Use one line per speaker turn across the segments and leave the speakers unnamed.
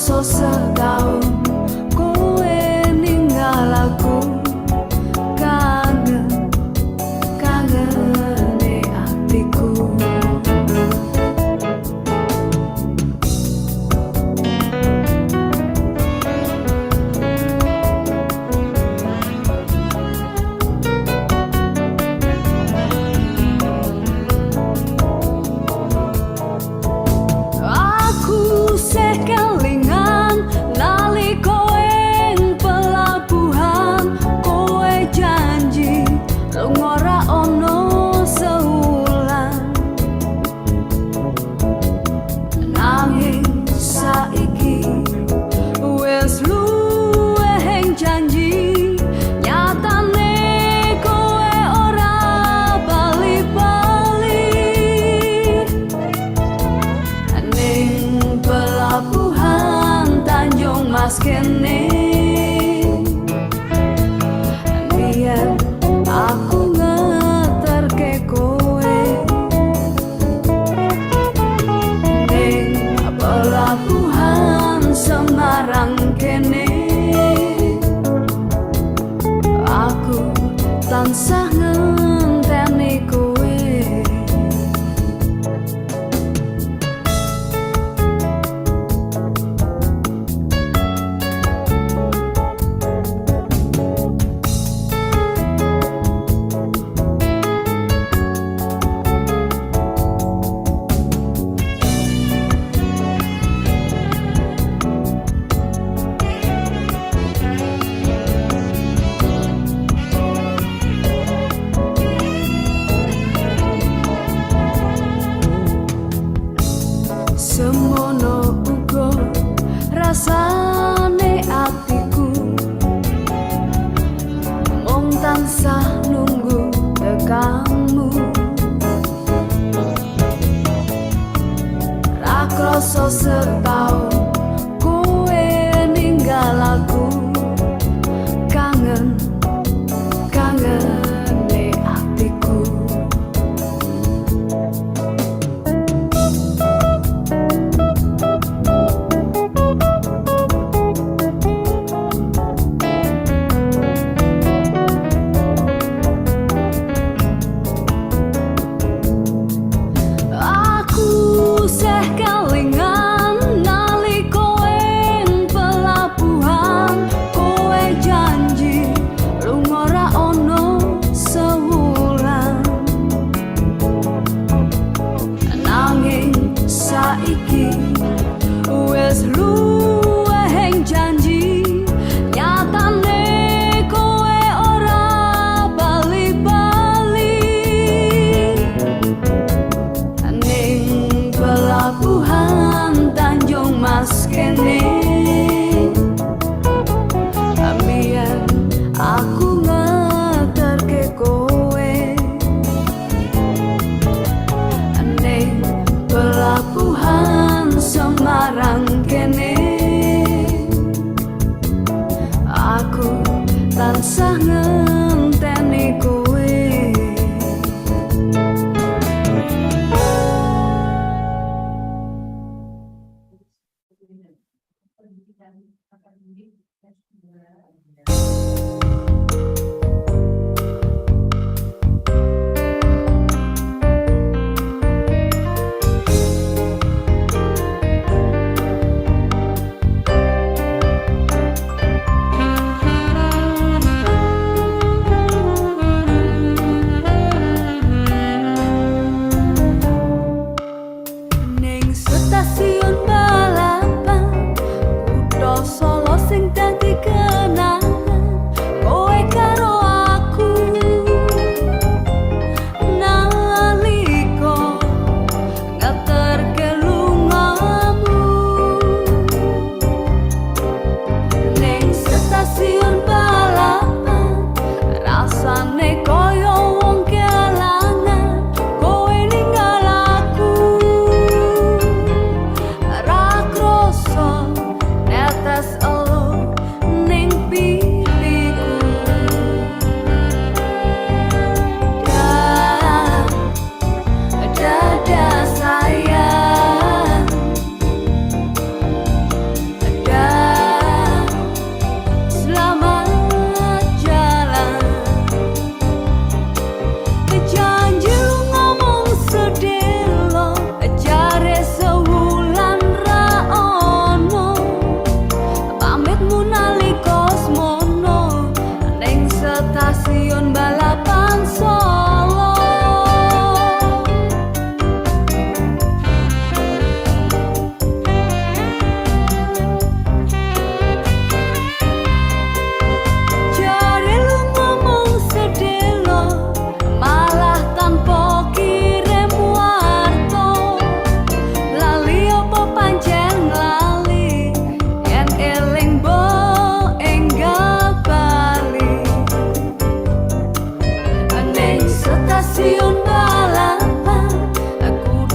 kroso setahun kowe ninggal aku. Kangen, kangene atiku. Aku sih kelingan nalika ing pelabuhan kowe janji lunga ora ono sewulan. Nanging saiki wis luwih janji nyatane kowe ora bali-bali. Ning pelabuhan Tanjung Mas kene biyen aku ngeterke kowe. Ning pelabuhan Semarang kene aku tansah ngenteni kowe. Semono uga rasane atiku, mung tansah nunggu tekanmu. Ra kroso setahun kowe ninggal aku. Kangen, kangene atiku. Aku sih kelingan nalika ing pelabuhan kowe janji lunga ora ono sewulan. Nanging saiki wis luwih janji nyatane kowe ora bali-bali. Ning pelabuhan Tanjung Mas kene biyen aku ngeterke kowe. Ning pelabuhan Semarang kene aku tansah ngenteni kowe.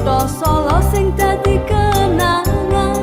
Kutha Solo sing dadi kenangan.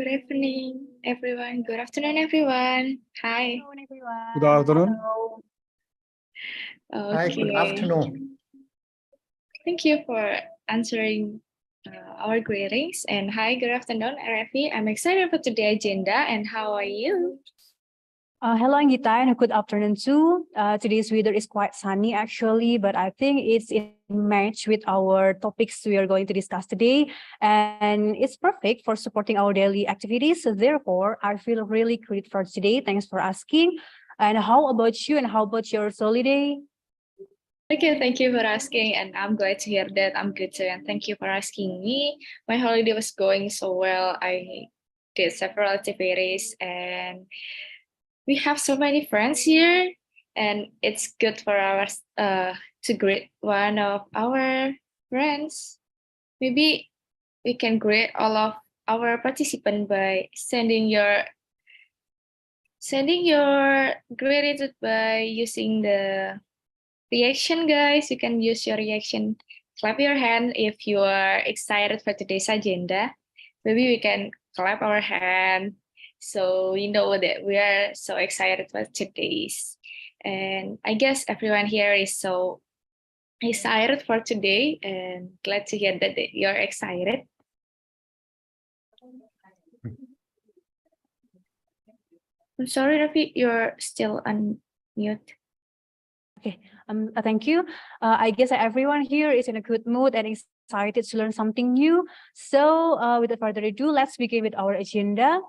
Good evening, everyone. Good afternoon, everyone. Hi.
Good afternoon.
Hi, good afternoon.
Thank you for answering our greetings. And hi, good afternoon, Arief. I'm excited about today's agenda. And how are you?
Hello, Anggita, and good afternoon too. Today's weather is quite sunny actually, but I think it's in match with our topics we are going to discuss today, and it's perfect for supporting our daily activities. So therefore, I feel really great for today. Thanks for asking. And how about you? And how about your holiday?
Okay, thank you for asking, and I'm glad to hear that. I'm good too, and thank you for asking me. My holiday was going so well. I did several activities, and we have so many friends here, and it's good for us to greet one of our friends. Maybe we can greet all of our participants by sending your gratitude by using the reaction, guys. You can use your reaction. Clap your hand if you are excited for today's agenda. Maybe we can clap our hand so we know that we are so excited for today's. And I guess everyone here is so excited for today, and glad to hear that you're excited. I'm sorry, Rafi, you're still on mute.
Okay, thank you. I guess everyone here is in a good mood and excited to learn something new. So without further ado, let's begin with our agenda.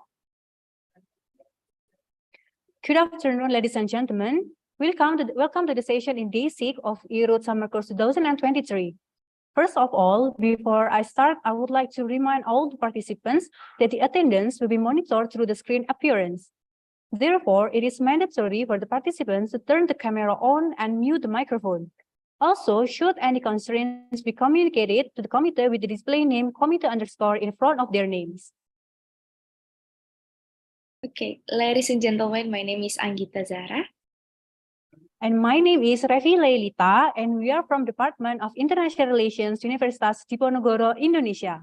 Good afternoon, ladies and gentlemen. Welcome to the session in day 6 of IRUD Summer Course 2023. First of all, before I start, I would like to remind all the participants that the attendance will be monitored through the screen appearance. Therefore, it is mandatory for the participants to turn the camera on and mute the microphone. Also, should any concerns be communicated to the committee with the display name committee underscore in front of their names.
Okay, ladies and gentlemen, my name is Anggita Zara.
And my name is Revi Leilita, and we are from Department of International Relations, Universitas Diponegoro, Indonesia.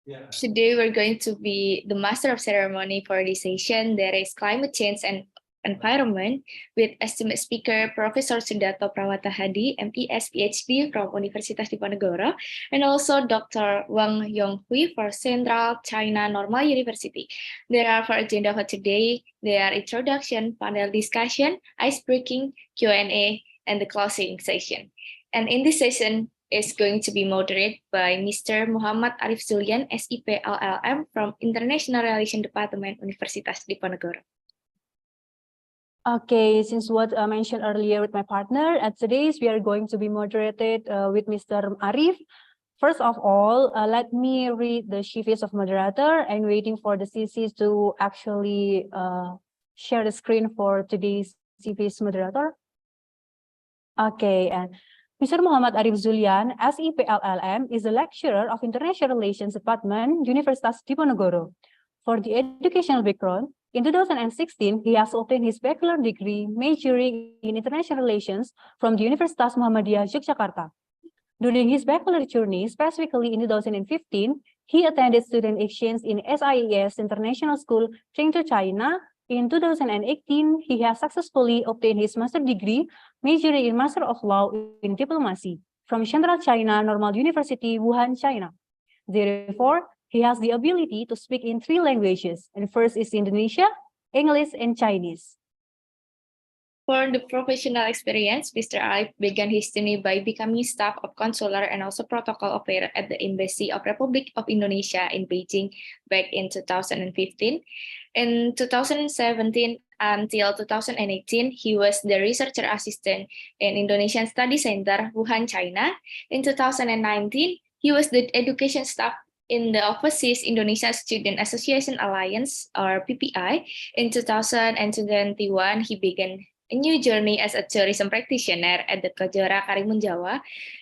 Today we're going to be the master of ceremony for this session, that is climate change and environment, with esteemed speaker Professor Sudharto Hadi, MES Ph.D. from Universitas Diponegoro, and also Dr. Wang Yong for Central China Normal University. There are for agenda for today, there are introduction, panel discussion, ice-breaking, Q&A, and the closing session. And in this session, is going to be moderated by Mr. Muhammad Arief Zuliyan, S.IP LL.M. from International Relations Department, Universitas Diponegoro.
Okay, since what I mentioned earlier with my partner, at today's we are going to be moderated with Mr. Arief. First of all, let me read the CVs of moderator and waiting for the CCs to actually share the screen for today's CVs moderator. Okay, and Mr. Muhammad Arief Zuliyan, S.IP LL.M. is a lecturer of International Relations Department, Universitas Diponegoro. For the educational background, in 2016, he has obtained his bachelor degree majoring in international relations from the Universitas Muhammadiyah Yogyakarta. During his bachelor journey, specifically in 2015, he attended student exchange in SIES International School, Chengdu, China. In 2018, he has successfully obtained his master degree majoring in Master of Law in Diplomacy from Central China Normal University, Wuhan, China. Therefore, he has the ability to speak in 3 languages, and first is Indonesia, English, and Chinese.
For the professional experience, Mr. Arief began his journey by becoming staff of consular and also protocol operator at the Embassy of Republic of Indonesia in Beijing back in 2015. In 2017 until 2018, he was the researcher assistant in Indonesian Study Center, Wuhan, China. In 2019, he was the education staff in the Overseas Indonesia Student Association Alliance, or PPI. In 2021, he began a new journey as a tourism practitioner at the Kejora Karimun Jawa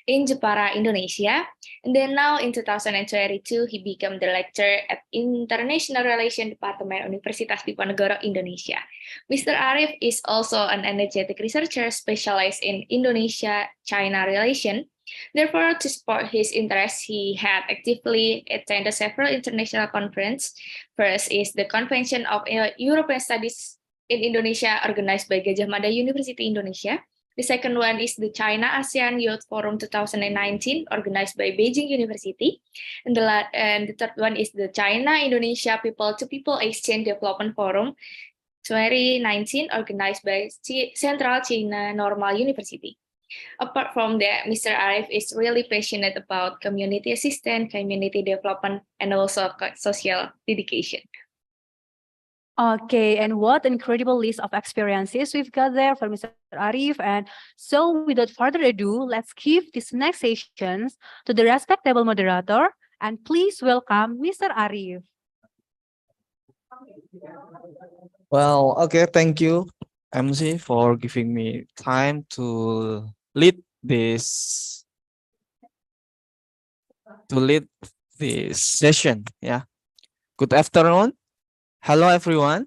in Jepara, Indonesia. And then now in 2022, he became the lecturer at International Relations Department, Universitas Diponegoro, Indonesia. Mr. Arief is also an energetic researcher specialized in Indonesia-China relation. Therefore, to support his interests, he had actively attended several international conferences. First is the Convention of European Studies in Indonesia, organized by Gajah Mada University Indonesia. The second one is the China ASEAN Youth Forum 2019, organized by Beijing University. And the third one is the China Indonesia People-to-People Exchange Development Forum 2019, organized by Central China Normal University. Apart from that, Mr. Arief is really passionate about community assistance, community development, and also social dedication.
Okay, and what an incredible list of experiences we've got there for Mr. Arief. And so without further ado, let's give this next sessions to the respectable moderator. And please welcome Mr. Arief.
Well, okay, thank you, MC, for giving me time to lead this session. Yeah. Good afternoon. Hello, everyone.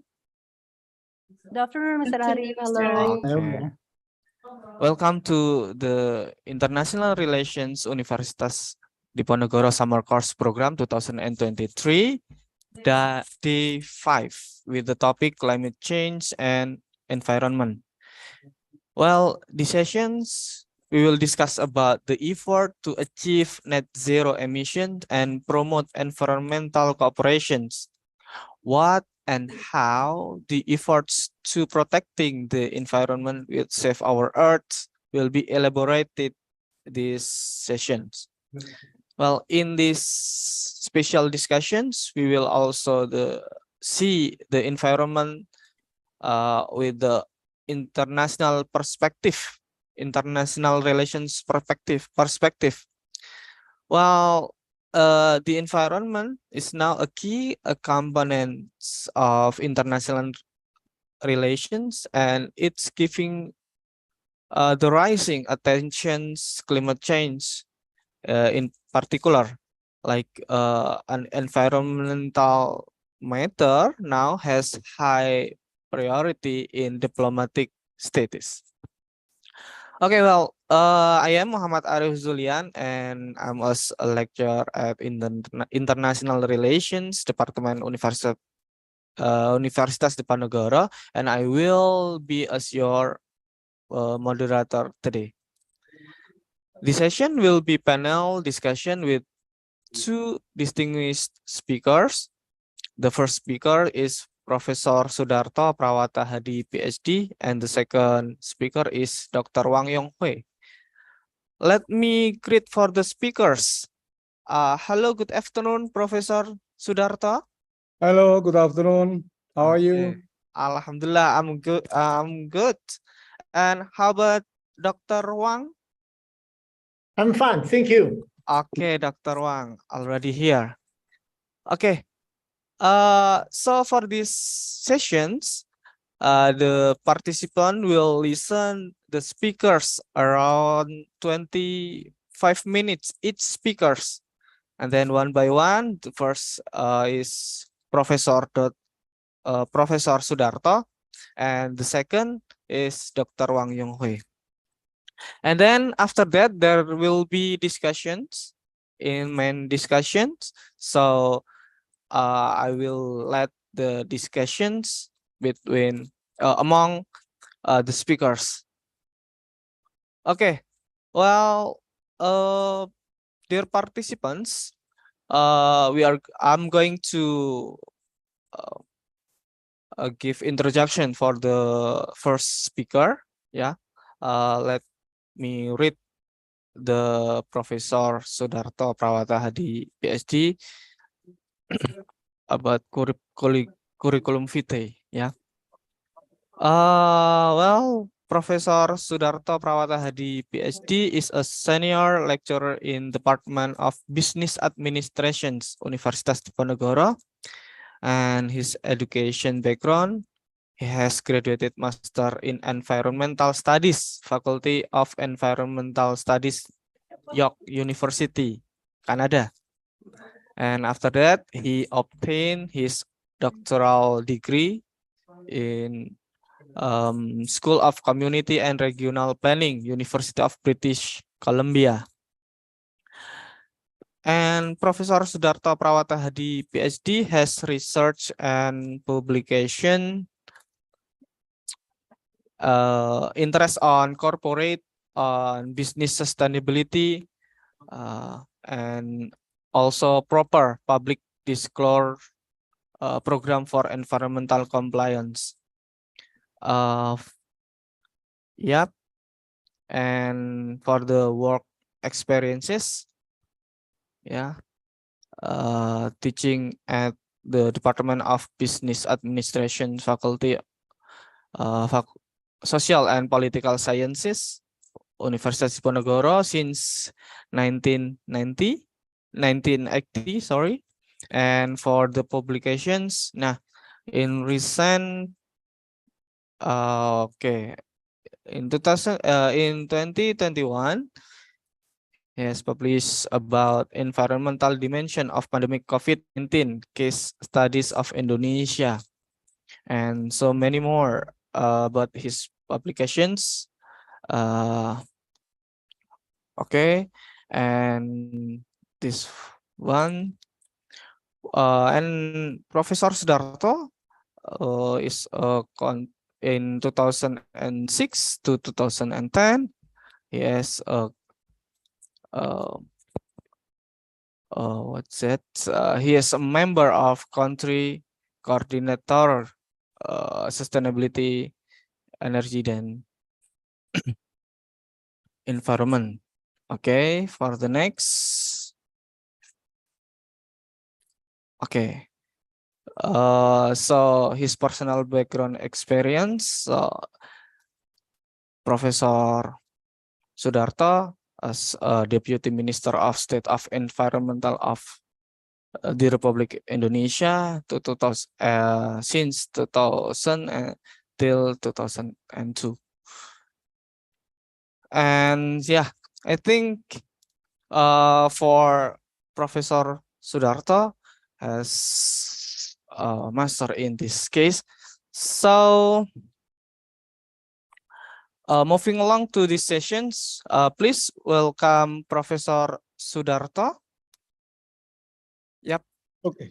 Good afternoon, Mr. Arief. Hello.
Okay. Welcome to the International Relations Universitas Diponegoro Summer Course Program 2023, day 5, with the topic climate change and environment. Well, these sessions, we will discuss about the effort to achieve net zero emissions and promote environmental cooperations. What and how the efforts to protecting the environment will save our Earth will be elaborated these sessions. Well, in these special discussions, we will also see the environment with the international perspective, international relations perspective. Well, the environment is now a key component of international relations, and it's giving the rising attentions climate change in particular, like an environmental matter now has high priority in diplomatic status. Okay, well, I am Muhammad Arief Zuliyan, and I'm a lecturer at International Relations Department Universitas Diponegoro, and I will be as your moderator today. The session will be panel discussion with two distinguished speakers. The first speaker is Professor Sudharto Prawata Hadi, Ph.D., and the second speaker is Dr. Wang Yong. Let me greet for the speakers. Hello, good afternoon, Professor Sudharto.
Hello, good afternoon. How are
Okay.
you?
Alhamdulillah, I'm good. I'm good. And how about Dr. Wang?
I'm fine, thank you.
Okay, Dr. Wang, already here. Okay. So for these sessions, the participant will listen the speakers around 25 minutes each speakers. And then one by one, the first is Professor Sudharto, and the second is Dr. Wang Yonghui. And then after that, there will be discussions in main discussions. So I will let the discussions between among the speakers. Okay. Well, dear participants, I'm going to give introduction for the first speaker. Yeah. Let me read the Professor Sudharto Prawata Hadi, Ph.D. about curriculum vitae. Yeah. Well, Professor Sudharto Prawata Hadi, Ph.D. is a senior lecturer in Department of Business Administrations, Universitas Diponegoro, and his education background. He has graduated Master in Environmental Studies, Faculty of Environmental Studies, York University, Canada. And after that, he obtained his doctoral degree in School of Community and Regional Planning, University of British Columbia. And Professor Sudharto Prawata Hadi, Ph.D. has research and publication interest on corporate, on business sustainability, and also proper public disclosure program for environmental compliance. Yep. And for the work experiences, yeah, teaching at the Department of Business Administration Faculty, Social and Political Sciences, Universitas Diponegoro since 1980, sorry. And for the publications, nah, in recent, in 2021, he has published about environmental dimension of pandemic COVID-19 case studies of Indonesia, and so many more about his publications. Okay, and this one, and Professor Sudharto is in 2006 to 2010. He has what's that? He is a member of country coordinator sustainability, energy, dan environment. Okay, for the next. Okay. So his personal background experience, Professor Sudharto as Deputy Minister of State of Environmental of the Republic Indonesia to 2000, since 2000 till 2002. And yeah, I think for Professor Sudharto has master in this case. So Moving along to these sessions, please welcome Professor Sudharto. Yep.
Okay.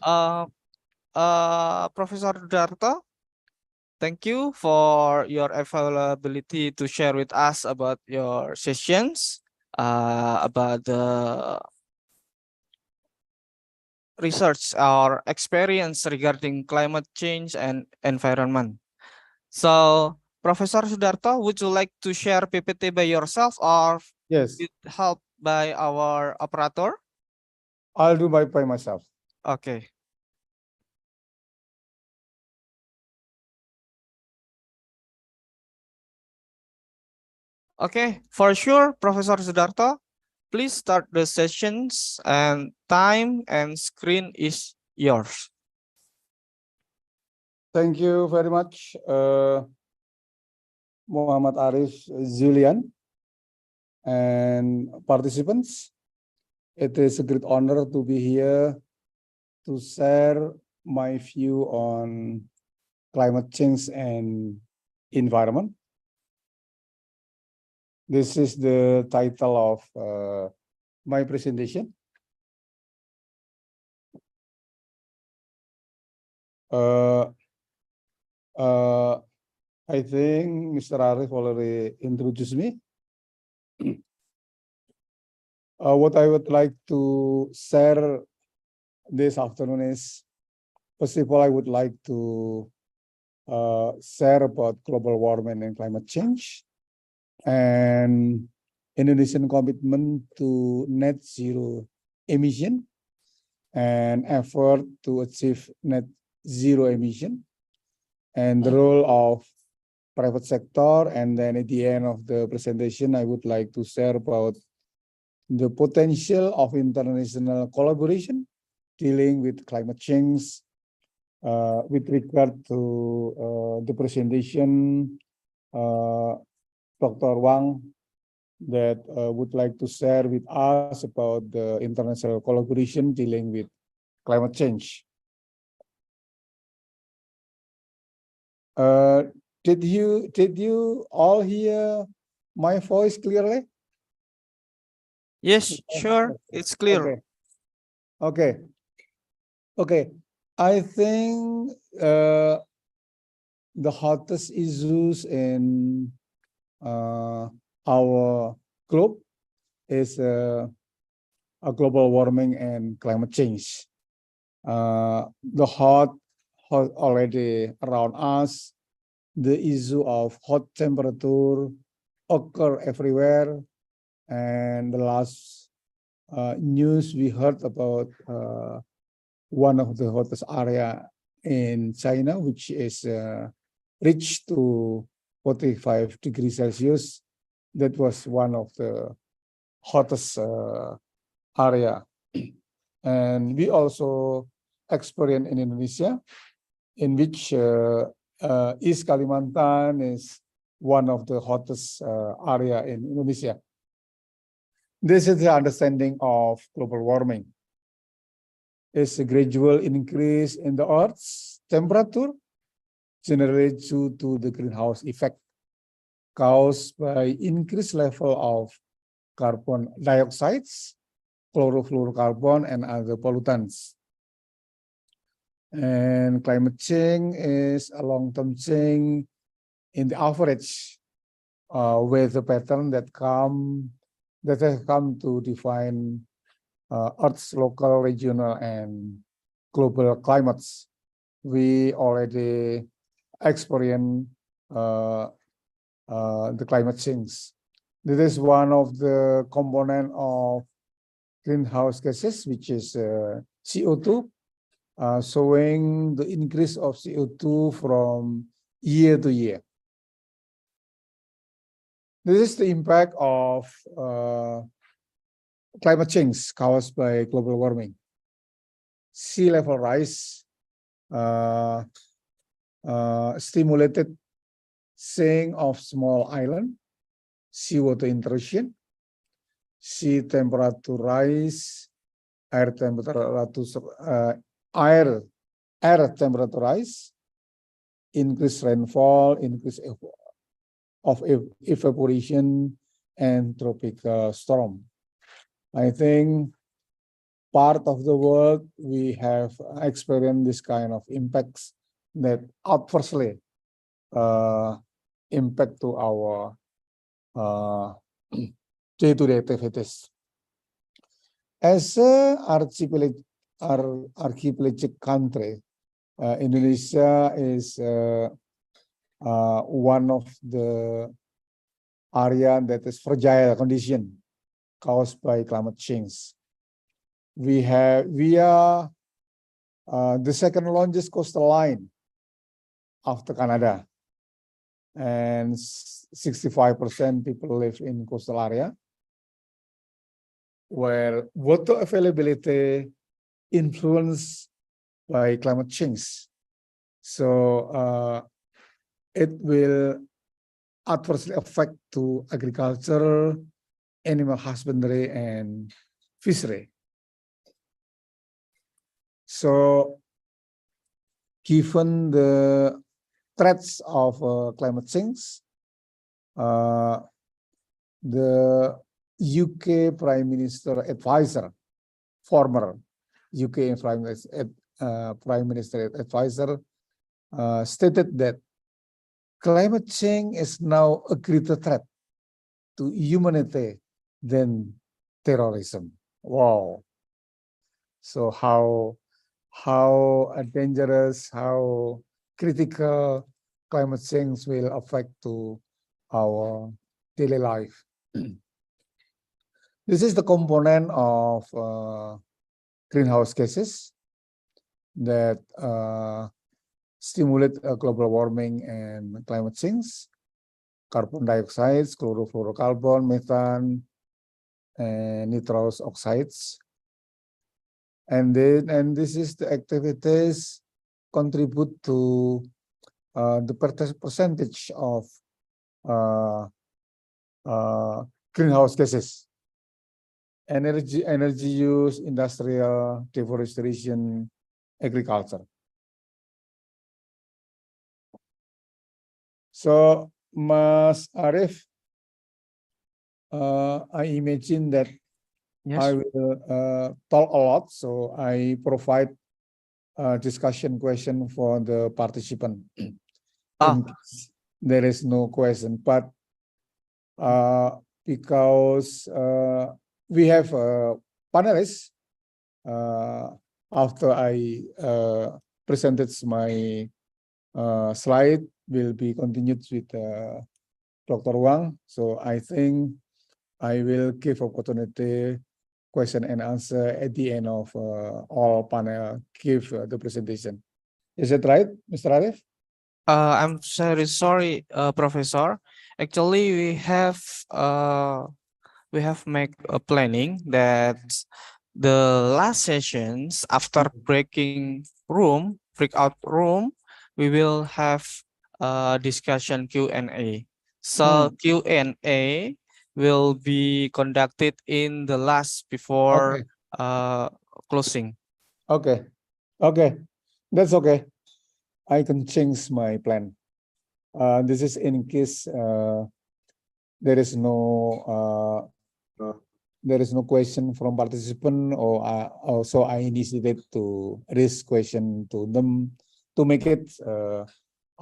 Professor Sudharto, thank you for your availability to share with us about your sessions, about the research or experience regarding climate change and environment. So, Professor Sudharto, would you like to share PPT by yourself or
Yes,
with help by our operator?
I'll do by myself.
Okay. Okay, for sure, Professor Sudharto, please start the sessions and time and screen is yours.
Thank you very much, Muhammad Arief, Zuliyan, and participants. It is a great honor to be here to share my view on climate change and environment. This is the title of my presentation. I think Mr. Arief already introduced me. What I would like to share this afternoon is, first of all, I would like to share about global warming and climate change and Indonesian commitment to net zero emission and effort to achieve net zero emission and the role of private sector. And then at the end of the presentation, I would like to share about the potential of international collaboration dealing with climate change. With regard to the presentation, Dr. Wang that would like to share with us about the international collaboration dealing with climate change. Did you all hear my voice clearly?
Yes, sure, it's clear.
Okay. I think the hottest issues in our globe is a global warming and climate change. The hot already around us, the issue of hot temperature occur everywhere. And the last news we heard about one of the hottest area in China, which is reached to 45 degrees Celsius. That was one of the hottest area. And we also experience in Indonesia, in which East Kalimantan is one of the hottest area in Indonesia. This is the understanding of global warming. It's a gradual increase in the Earth's temperature, generally due to the greenhouse effect caused by increased level of carbon dioxide, chlorofluorocarbon, and other pollutants. And climate change is a long-term change in the average weather pattern that has come to define Earth's local, regional, and global climates. We already experience the climate change. This is one of the component of greenhouse gases, which is CO2, showing the increase of CO2 from year to year. This is the impact of climate change caused by global warming. Sea level rise stimulated sinking of small island, seawater intrusion, sea temperature rise, air temperature rise, increased rainfall, increased of evaporation and tropical storm. I think part of the world we have experienced this kind of impacts that adversely impact to our day-to-day activities. As an archipelagic country, Indonesia is one of the area that is fragile condition caused by climate change. We are the second longest coastal line after Canada, and 65% people live in coastal area, where water availability influenced by climate change. So it will adversely affect to agriculture, animal husbandry, and fishery. So given the threats of climate change, the UK Prime Minister advisor, former UK Prime Minister advisor, stated that climate change is now a greater threat to humanity than terrorism. Wow. So how dangerous, how critical climate change will affect to our daily life. This is the component of greenhouse gases that stimulate global warming and climate change: carbon dioxide, chlorofluorocarbon, methane, and nitrous oxides. And this is the activities contribute to the percentage of greenhouse gases: energy use, industrial, deforestation, agriculture. So, Mas Arief, I imagine that
Yes.
I will talk a lot, so I provide a discussion question for the participant. In case there is no question, but because we have panelists, after I presented my slide, will be continued with Dr. Wang. So I think I will give opportunity question and answer at the end of all panel give the presentation. Is it right, Mr. Arief?
I'm very sorry, Professor. Actually, we have made a planning that the last sessions after breakout room, we will have a discussion Q&A. So Q&A will be conducted in the last before closing.
Okay, that's okay. I can change my plan. This is in case there is no question from participant, or also I initiated to raise question to them to make it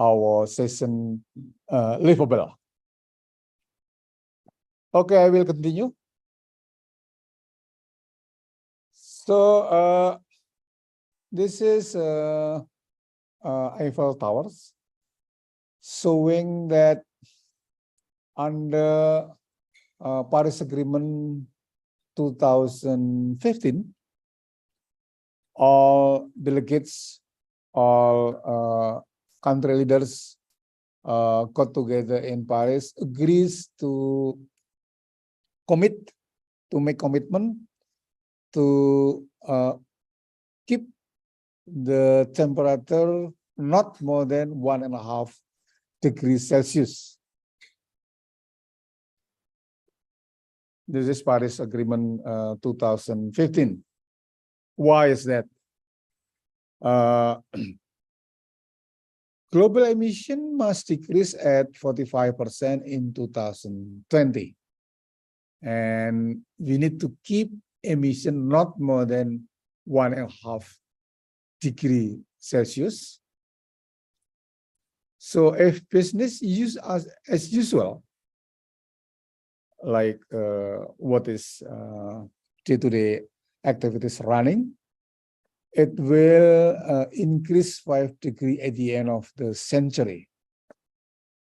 our session livable. Okay, I will continue. So this is Eiffel Towers, showing that under Paris Agreement 2015, all delegates, all country leaders got together in Paris, agrees to make commitment to keep the temperature not more than 1.5 degrees Celsius. This is Paris Agreement 2015. Why is that? global emission must decrease at 45% in 2020. And we need to keep emission not more than 1.5 degree Celsius. So if business use as usual, like what is day-to-day activities running, it will increase 5 degrees at the end of the century.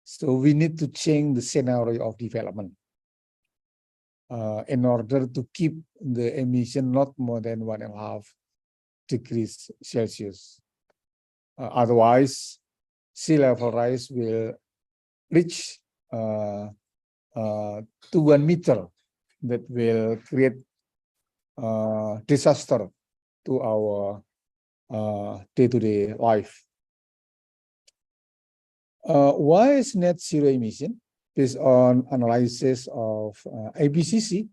So we need to change the scenario of development in order to keep the emission not more than 1.5 degrees Celsius. Otherwise, sea level rise will reach to 1 meter, that will create disaster to our day-to-day life. Why is net zero emission? Based on analysis of IPCC,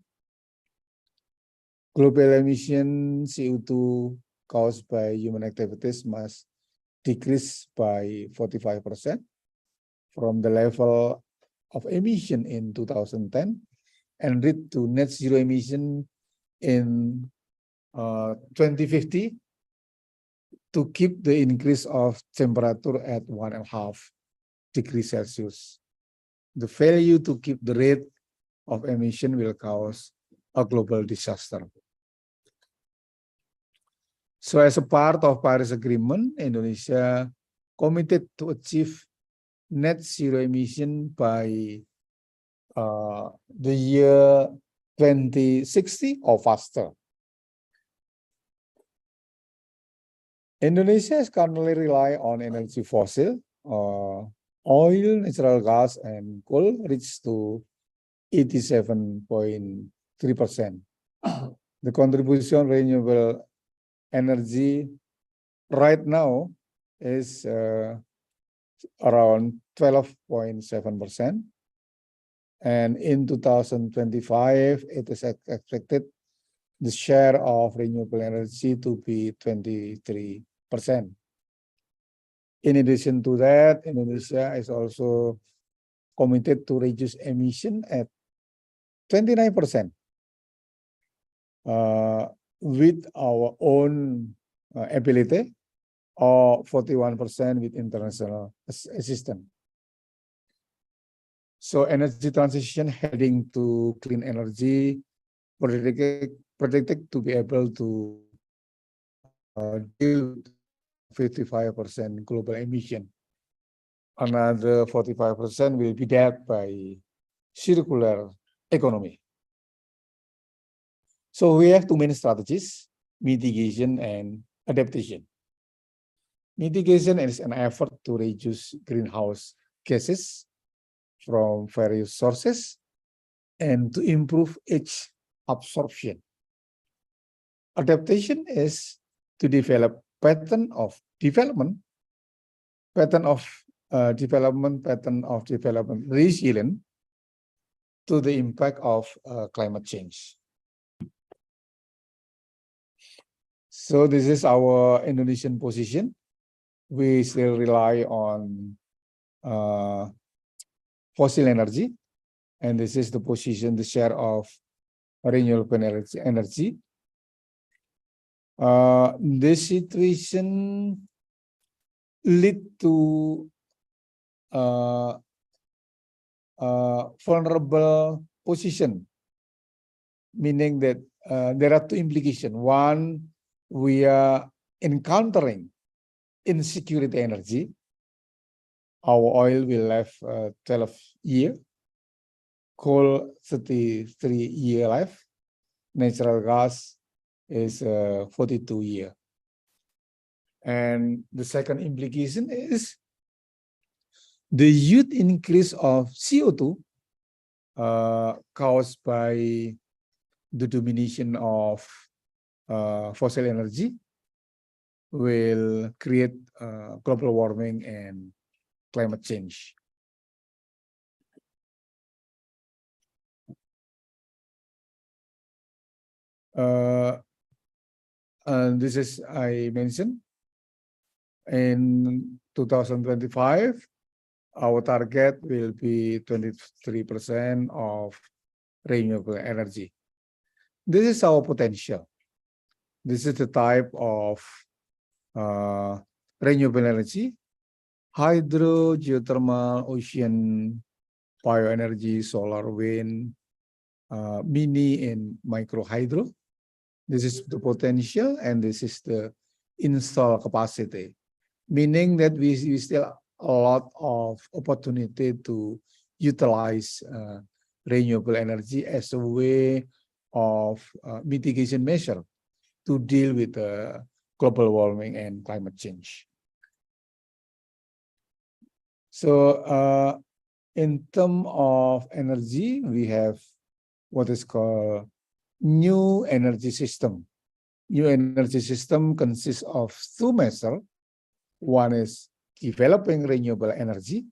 global emission CO2 caused by human activities must decrease by 45% from the level of emission in 2010 and reach to net zero emission in 2050 to keep the increase of temperature at 1.5 degrees Celsius. The failure to keep the rate of emission will cause a global disaster. So as a part of Paris Agreement, Indonesia committed to achieve net zero emission by the year 2060 or faster. Indonesia is currently rely on energy fossil, oil, natural gas, and coal reach to 87.3%. The contribution renewable energy right now is around 12.7%. And in 2025, it is expected the share of renewable energy to be 23%. In addition to that, Indonesia is also committed to reduce emission at 29% with our own ability, or 41% with international assistance. So energy transition heading to clean energy predicted to be able to deal with 55% global emission. Another 45% will be dealt by circular economy. So we have two main strategies: mitigation and adaptation. Mitigation is an effort to reduce greenhouse gases from various sources and to improve its absorption. Adaptation is to develop pattern of development resilient to the impact of climate change. So this is our Indonesian position. We still rely on fossil energy, and this is the position, the share of renewable energy. This situation lead to vulnerable position, meaning that there are two implications. One, we are encountering insecurity energy. Our oil will have 12 years, coal 33-year life, natural gas is 42 years. And the second implication is the huge increase of CO2 caused by the domination of fossil energy will create global warming and climate change. And this is, I mentioned, In 2025, our target will be 23% of renewable energy. This is our potential. This is the type of renewable energy: hydro, geothermal, ocean, bioenergy, solar, wind, mini and micro hydro. This is the potential, and this is the install capacity, meaning that we still a lot of opportunity to utilize renewable energy as a way of mitigation measure to deal with global warming and climate change. So in terms of energy, we have what is called new energy system. New energy system consists of two measures. One is developing renewable energy,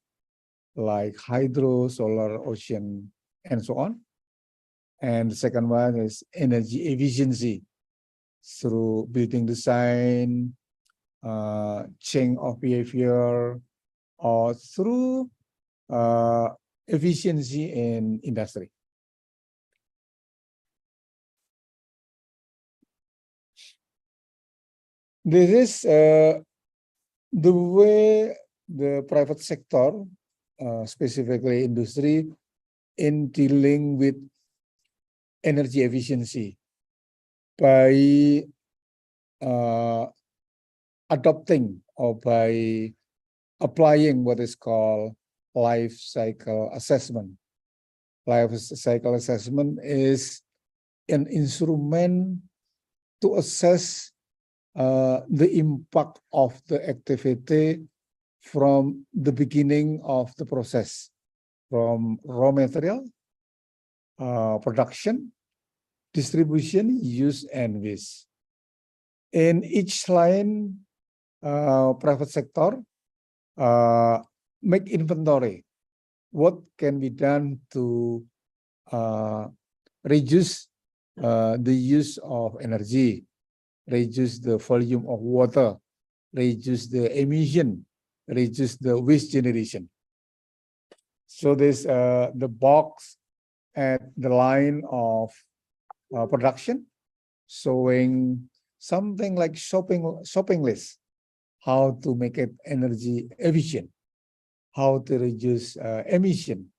like hydro, solar, ocean, and so on. And the second one is energy efficiency through building design, change of behavior, or through efficiency in industry. This is the way the private sector, specifically industry, in dealing with energy efficiency by adopting or by applying what is called life cycle assessment. Life cycle assessment is an instrument to assess the impact of the activity from the beginning of the process, from raw material, production, distribution, use, and waste. In each line, private sector make inventory. What can be done to reduce the use of energy, reduce the volume of water, reduce the emission, reduce the waste generation. So this the box at the line of production showing something like shopping list, how to make it energy efficient, how to reduce emission,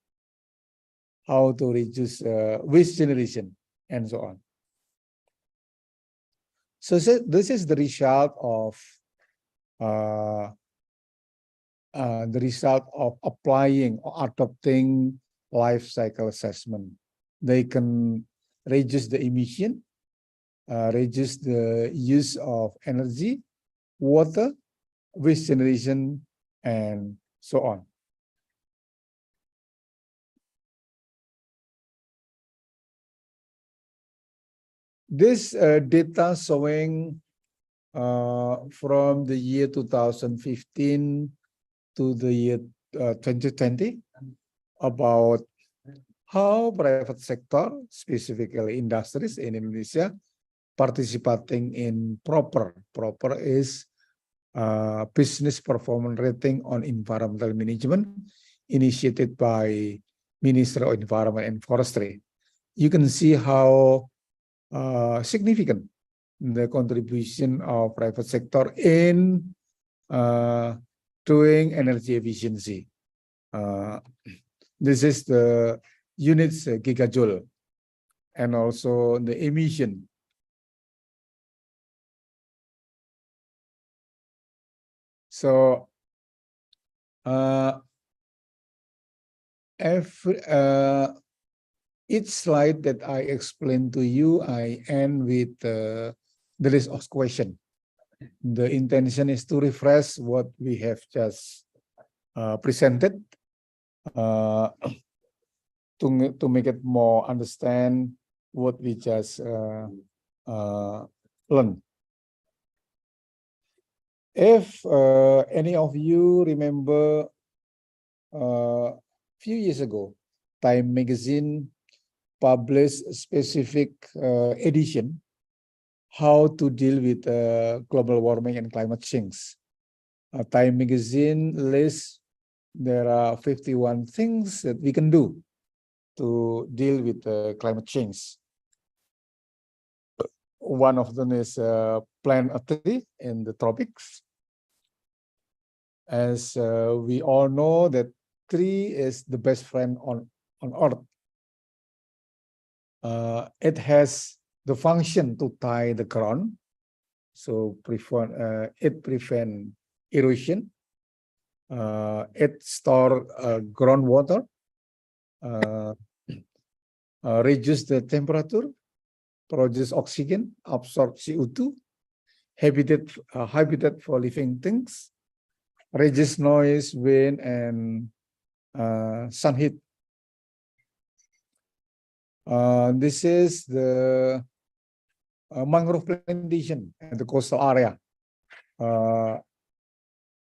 how to reduce waste generation, and so on. So this is the result of applying or adopting life cycle assessment. They can reduce the emission, reduce the use of energy, water, waste generation, and so on. This data showing from the year 2015 to the year 2020 about how private sector, specifically industries in Indonesia, participating in PROPER. PROPER is business performance rating on environmental management initiated by Ministry of Environment and Forestry. You can see how significant the contribution of private sector in doing energy efficiency. This is the units gigajoule and also the emission. So each slide that I explain to you, I end with the list of questions. The intention is to refresh what we have just presented to make it more understand what we just learned. If any of you remember a few years ago, Time Magazine published a specific edition how to deal with global warming and climate change. Time magazine lists there are 51 things that we can do to deal with climate change. One of them is plant a tree in the tropics. As we all know that tree is the best friend on earth. It has the function to tie the ground, so it prevent erosion. It store groundwater, reduce the temperature, produce oxygen, absorb CO2, habitat for living things, reduce noise, wind, and sun heat. This is the mangrove plantation at the coastal area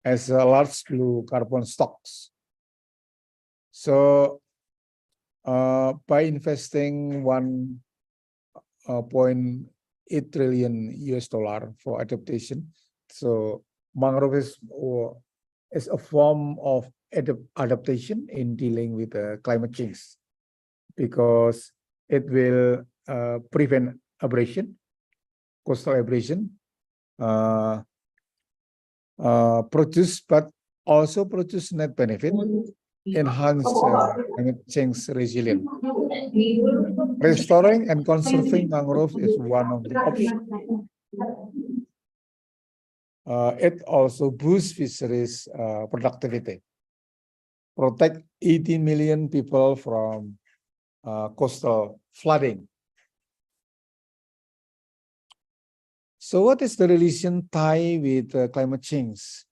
as a large blue carbon stocks. So by investing $1.8 trillion for adaptation, so mangrove is a form of adaptation in dealing with climate change, because it will prevent abrasion, coastal abrasion, but also produce net benefit, enhance climate change resilience. Restoring and conserving mangrove is one of the options. It also boosts fisheries productivity, protect 80 million people from coastal flooding. So what is the relation tie with climate change?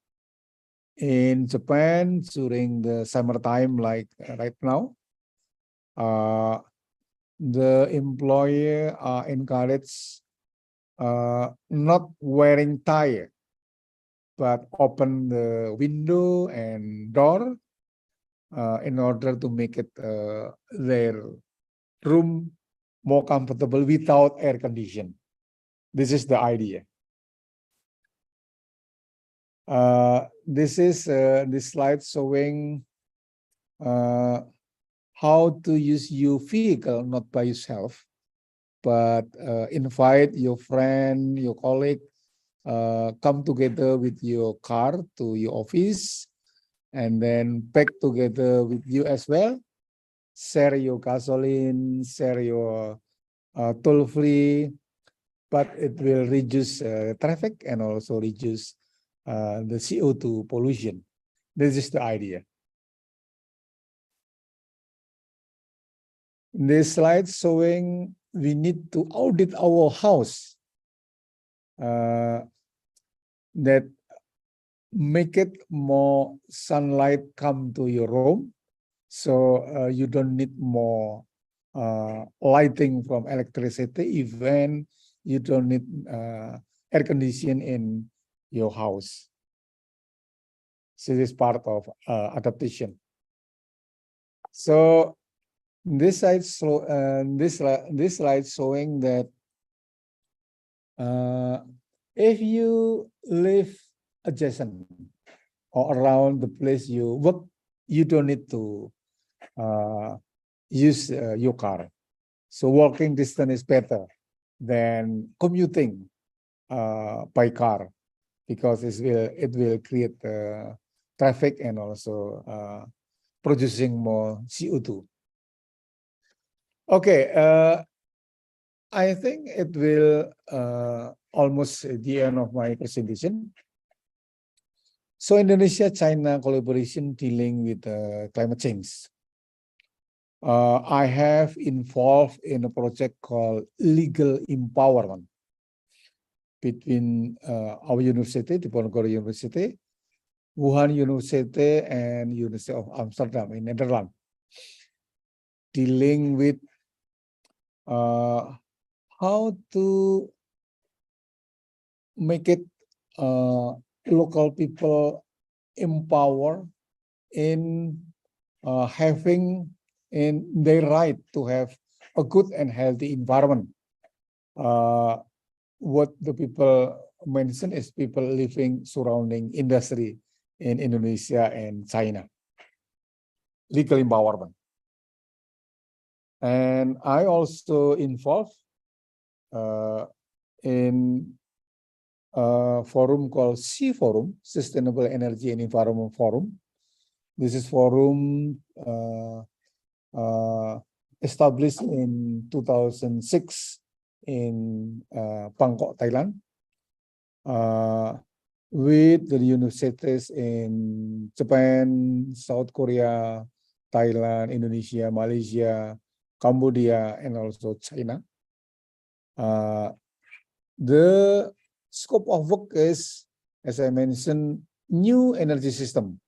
In Japan, during the summertime, like right now, the employer are encouraged not wearing tie, but open the window and door in order to make it their room more comfortable without air condition. This is the idea. This is this slide showing how to use your vehicle, not by yourself, but invite your friend, your colleague, come together with your car to your office, and then pack together with you as well. Share your gasoline, share your toll-free, but it will reduce traffic and also reduce the CO2 pollution. This is the idea. This slide showing we need to audit our house that make it more sunlight come to your room, so you don't need more lighting from electricity, even you don't need air conditioning in your house. So this is part of adaptation. So this slide showing that if you live adjacent or around the place you work, you don't need to use your car. So walking distance is better than commuting by car, because it will create traffic and also producing more CO2. Okay, I think it will almost at the end of my presentation. So Indonesia-China collaboration dealing with climate change. I have involved in a project called Legal Empowerment between our university, Diponegoro University, Wuhan University, and University of Amsterdam in Netherlands, dealing with how to make it local people empower in having in their right to have a good and healthy environment. What the people mention is people living surrounding industry in Indonesia and China. Legal empowerment. And I also involved in a forum called C Forum, Sustainable Energy and Environment Forum. This is forum established in 2006 in Bangkok, Thailand, with the universities in Japan, South Korea, Thailand, Indonesia, Malaysia, Cambodia, and also China. The scope of work is, as I mentioned, new energy system.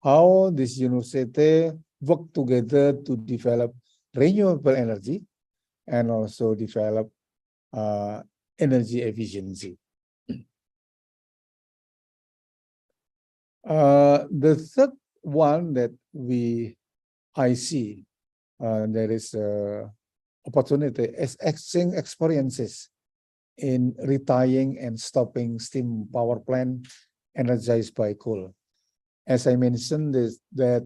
How this university work together to develop renewable energy and also develop energy efficiency. The third one that I see there is opportunity is exchange experiences in retiring and stopping steam power plant energized by coal. As I mentioned, that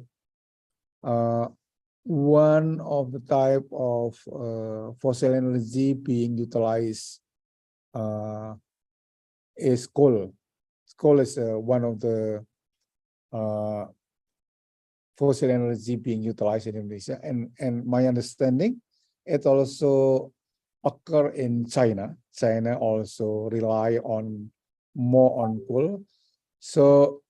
one of the type of fossil energy being utilized is coal. Coal is one of the fossil energy being utilized in Indonesia, and my understanding, it also occur in China. China also rely more on coal. So,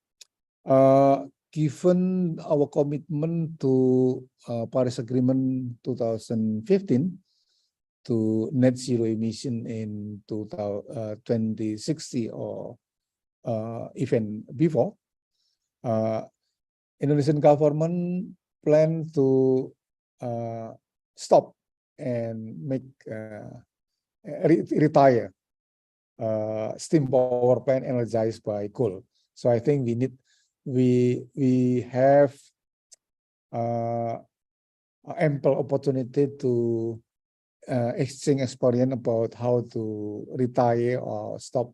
given our commitment to Paris Agreement 2015 to net zero emission in 2060 or even before, Indonesian government plan to stop and make retire steam power plant energized by coal. So I think we have ample opportunity to exchange experience about how to retire or stop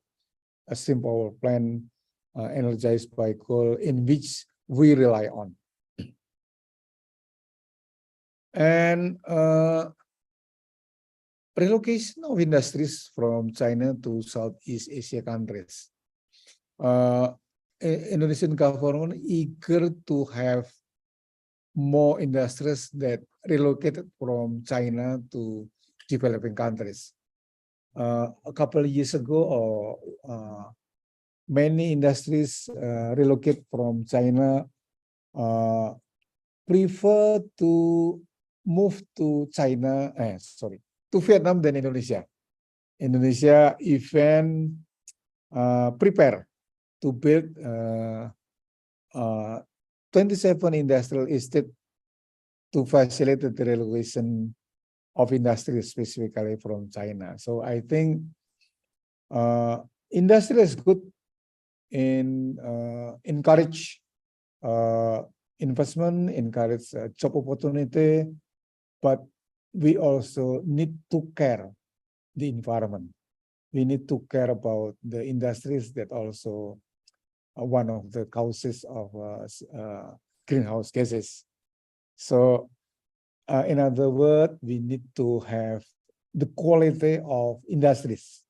a steam power plant energized by coal in which we rely on. And relocation of industries from China to Southeast Asia countries. Indonesian government eager to have more industries that relocated from China to developing countries. A couple of years ago, many industries relocate from China, prefer to move to to Vietnam than Indonesia. Indonesia even prepare to build 27 industrial estate to facilitate the relocation of industries specifically from China. So I think industry is good in encourage investment, encourage job opportunity, but we also need to care the environment. We need to care about the industries that also one of the causes of greenhouse gases. So in other words, we need to have the quality of industries,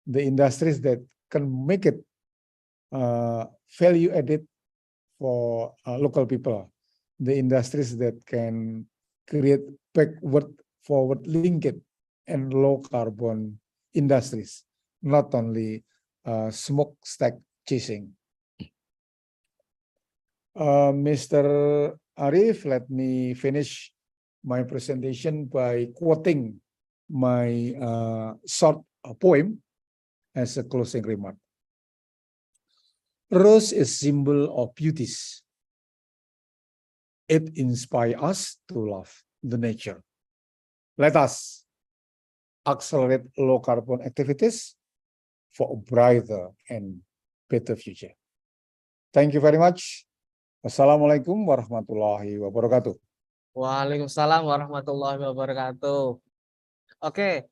the industries that can make it value added for local people, the industries that can create backward forward linked and low carbon industries, not only smokestack chasing. Mr. Arief, let me finish my presentation by quoting my short poem as a closing remark. Rose is symbol of beauties. It inspires us to love the nature. Let us accelerate low carbon activities for a brighter and better future. Thank you very much. Wassalamualaikum warahmatullahi wabarakatuh.
Waalaikumsalam warahmatullahi wabarakatuh. Oke,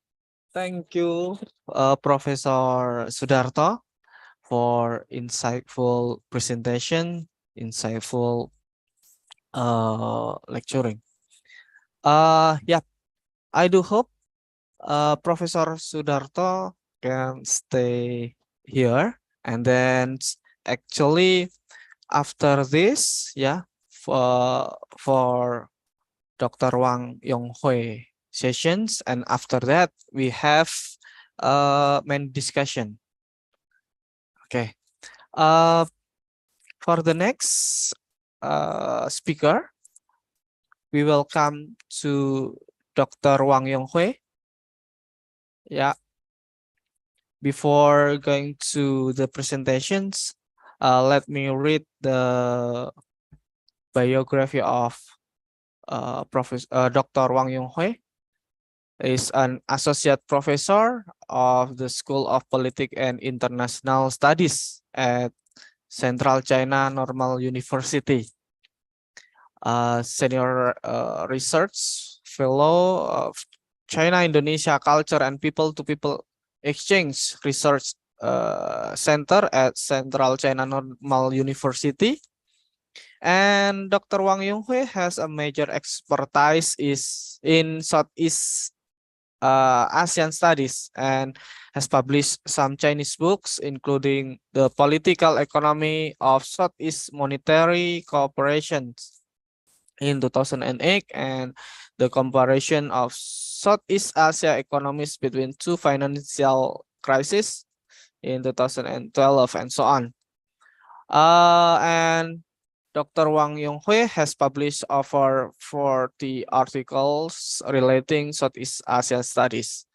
Thank you, Professor Sudharto, for insightful presentation, insightful lecturing. Yeah, I do hope Professor Sudharto can stay here, and then actually after this, yeah, for Dr. Wang Yong sessions, and after that we have main discussion. Okay. For the next speaker, we welcome to Dr. Wang Yong. Yeah. Before going to the presentations, let me read the biography of Dr. Wang Yong. Is an associate professor of the School of Politics and International Studies at Central China Normal University. Senior research fellow of China Indonesia Culture and People-to-People Exchange Research Center at Central China Normal University. And Dr. Wang Yong has a major expertise in Southeast Asian studies and has published some Chinese books, including The Political Economy of Southeast Monetary Cooperation in 2008 and The Comparison of Southeast Asia Economies Between Two Financial Crises in 2012 and so on. And Dr. Wang Yong has published over 40 articles relating Southeast Asian studies.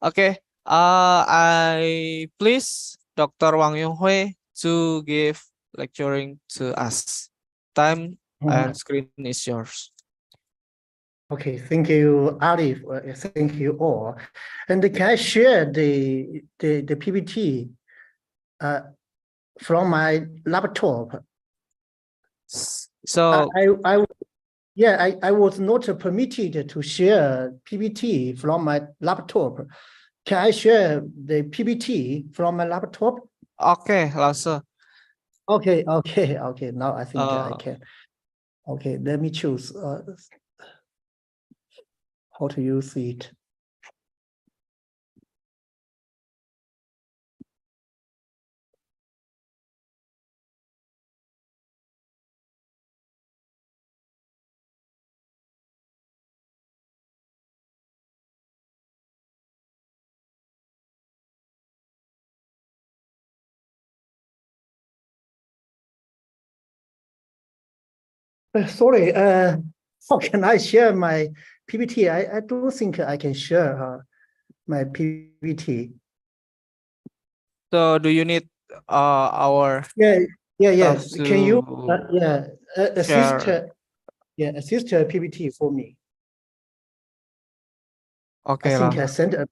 Okay, I please Dr. Wang Yong to give lecturing to us. Time and screen is yours.
Okay, thank you, Arief. Thank you all. And can I share the PPT from my laptop?
So
I was not permitted to share PPT from my laptop. Can I share the PPT from my laptop?
okay, Lasse.
Okay. Now I think I can. Okay, let me choose how to use it. Sorry, how can I share my PPT? I don't think I can share my PPT.
So do you need our
Yes. Can you assist
share?
assist PPT for me?
Okay,
I think I
Lasse.
sent a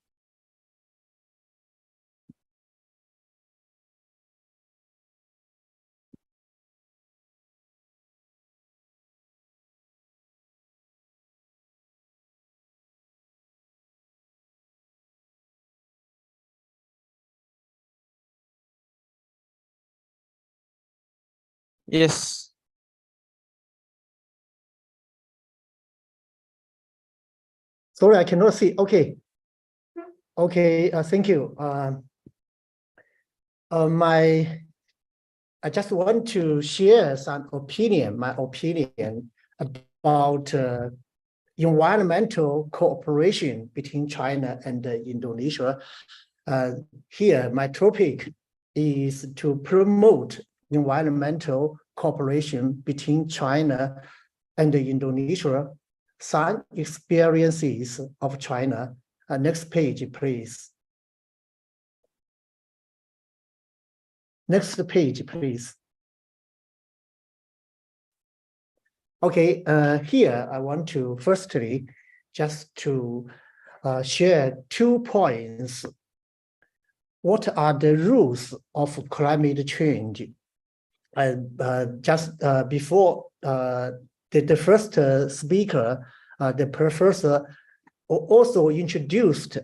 Yes.
sorry, I cannot see. Okay, thank you. I just want to share my opinion about environmental cooperation between China and Indonesia. Here, my topic is to promote environmental cooperation between China and Indonesia, some experiences of China. Next page, please. Next page, please. Okay, here I want to firstly just to share 2 points. What are the rules of climate change? Just before the first speaker, the professor also introduced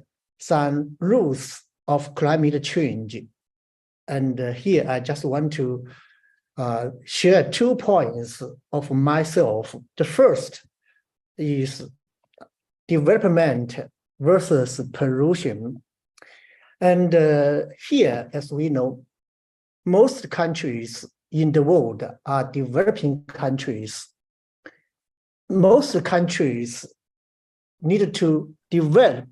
some rules of climate change. And here I just want to share 2 points of myself. The first is development versus pollution. And here, as we know, most countries in the world are developing countries. Most countries need to develop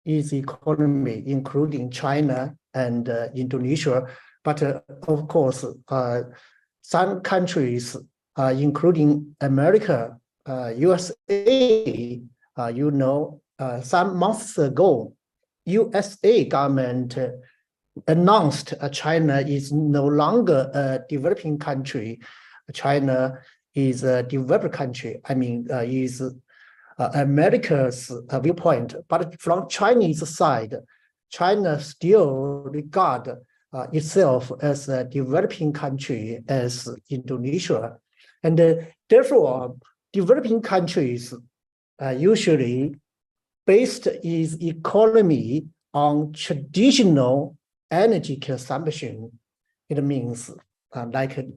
its economy, including China and Indonesia. But of course, some countries, including America, USA, you know, some months ago, USA government announced China is no longer a developing country. China is a developed country. I mean, is America's viewpoint. But from Chinese side, China still regard itself as a developing country as Indonesia. And therefore, developing countries usually based its economy on traditional energy consumption. It means like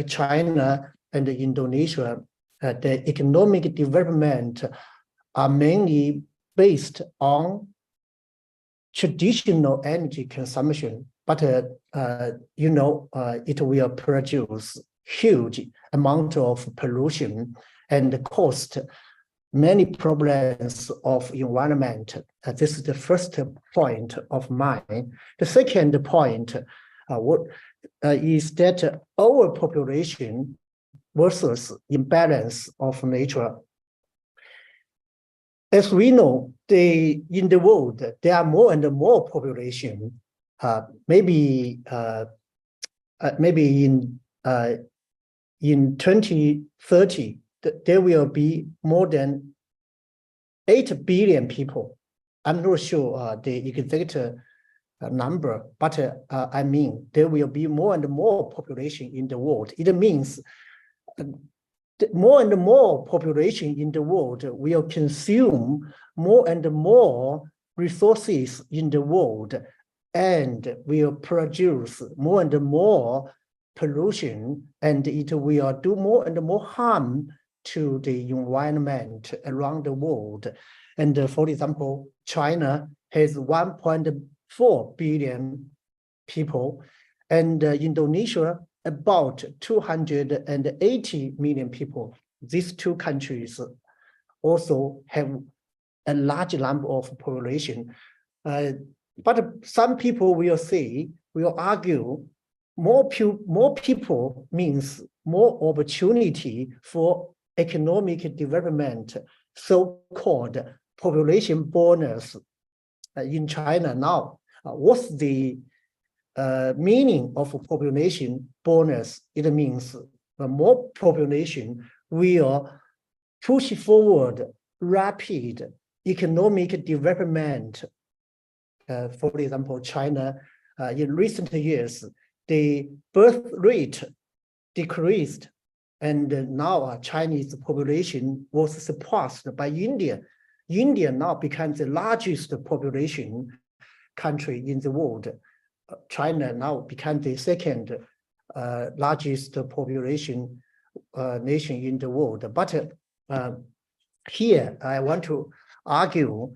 China and Indonesia, the economic development are mainly based on traditional energy consumption, but you know, it will produce huge amount of pollution and cost many problems of environment. This is the first point of mine. The second point is that our population versus imbalance of nature. As we know, in the world, there are more and more population. Maybe in 2030, there will be more than 8 billion people. I'm not sure the exact number, but I mean, there will be more and more population in the world. It means more and more population in the world will consume more and more resources in the world and will produce more and more pollution, and it will do more and more harm to the environment around the world. And for example, China has 1.4 billion people, and Indonesia about 280 million people. These two countries also have a large number of population. But some people will argue, more people means more opportunity for economic development, so-called population bonus in China now. What's the meaning of population bonus? It means more population will push forward rapid economic development. For example, China, in recent years, the birth rate decreased, and now Chinese population was surpassed by India. India now becomes the largest population country in the world. China now becomes the second largest population nation in the world. But here I want to argue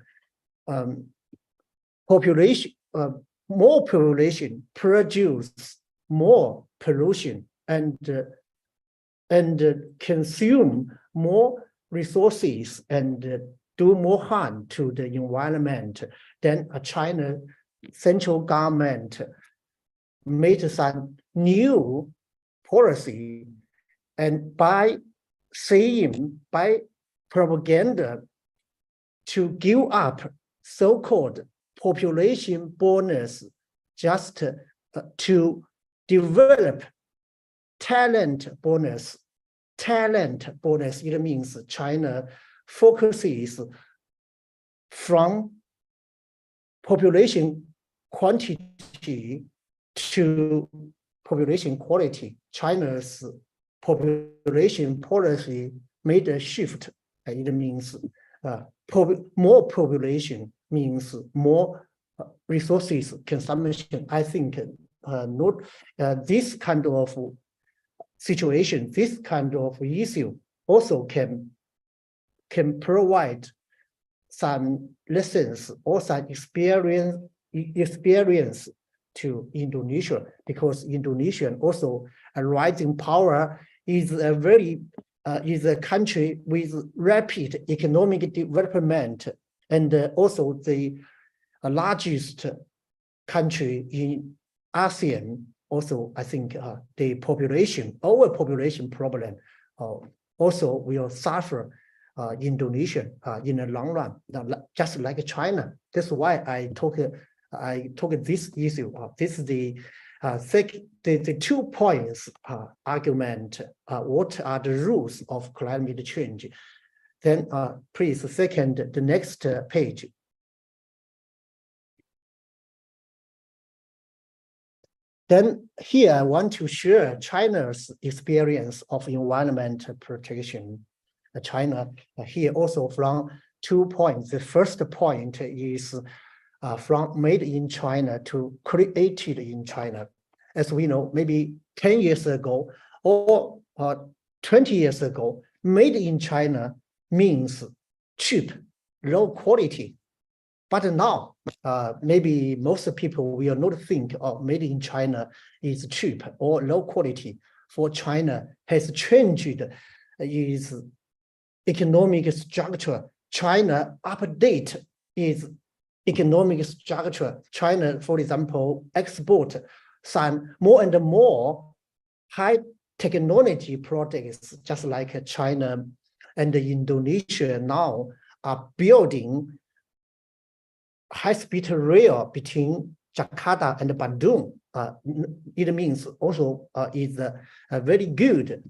more population produce more pollution and consume more resources and do more harm to the environment. Then China central government made some new policy, and by propaganda to give up so-called population bonus just to develop talent bonus. Talent bonus, it means China focuses from population quantity to population quality. China's population policy made a shift. It means more population means more resources consumption. I think not this kind of situation, this kind of issue also can provide some lessons or some experience to Indonesia, because Indonesia also a rising power is a very is a country with rapid economic development, and also the largest country in ASEAN. Also, I think the overpopulation problem also will suffer Indonesia in the long run, just like China. That's why I took this issue. This is the 2 points argument. What are the rules of climate change? Then please, second, the next page. Then here I want to share China's experience of environment protection. China here also from 2 points. The first point is from made in China to created in China. As we know, maybe 10 years ago or 20 years ago, made in China means cheap, low quality. But now, maybe most people will not think of made in China is cheap or low quality. For China has changed its economic structure. China update its economic structure. China, for example, export some more and more high technology products, just like China and Indonesia now are building high-speed rail between Jakarta and Bandung. It means also is a very good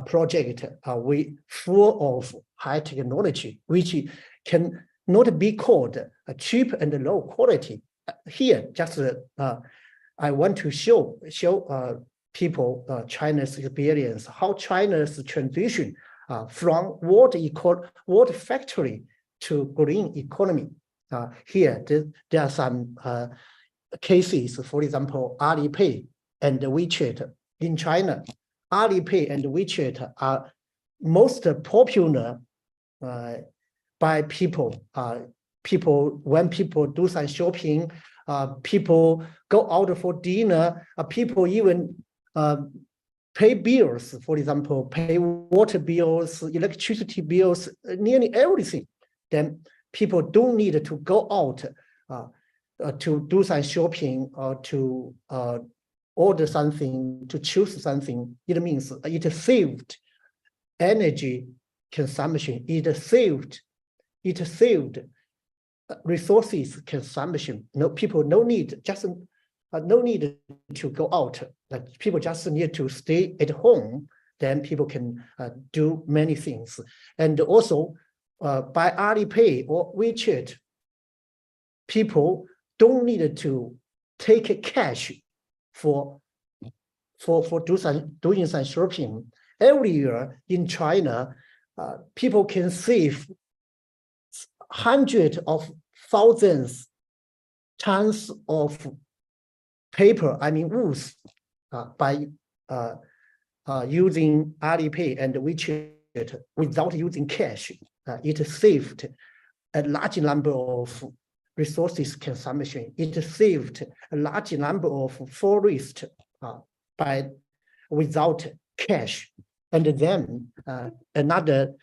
project full of high technology, which can not be called cheap and low quality. Here, just I want to show people China's experience, how China's transition from water factory to green economy. Here, there are some cases, for example, Alipay and WeChat in China. Alipay and WeChat are most popular by people. When people do some shopping, people go out for dinner, people even pay bills, for example, pay water bills, electricity bills, nearly everything. Then people don't need to go out to do some shopping or to order something, to choose something. It means it saved energy consumption. It saved resources consumption. No people, no need to go out. People just need to stay at home. Then people can do many things. And also by Alipay or WeChat, people don't need to take cash for doing some shopping. Every year in China, people can save hundreds of thousands tons of paper, woods, by using Alipay and WeChat without using cash. It saved a large number of resources consumption. It saved a large number of forest without cash. And then another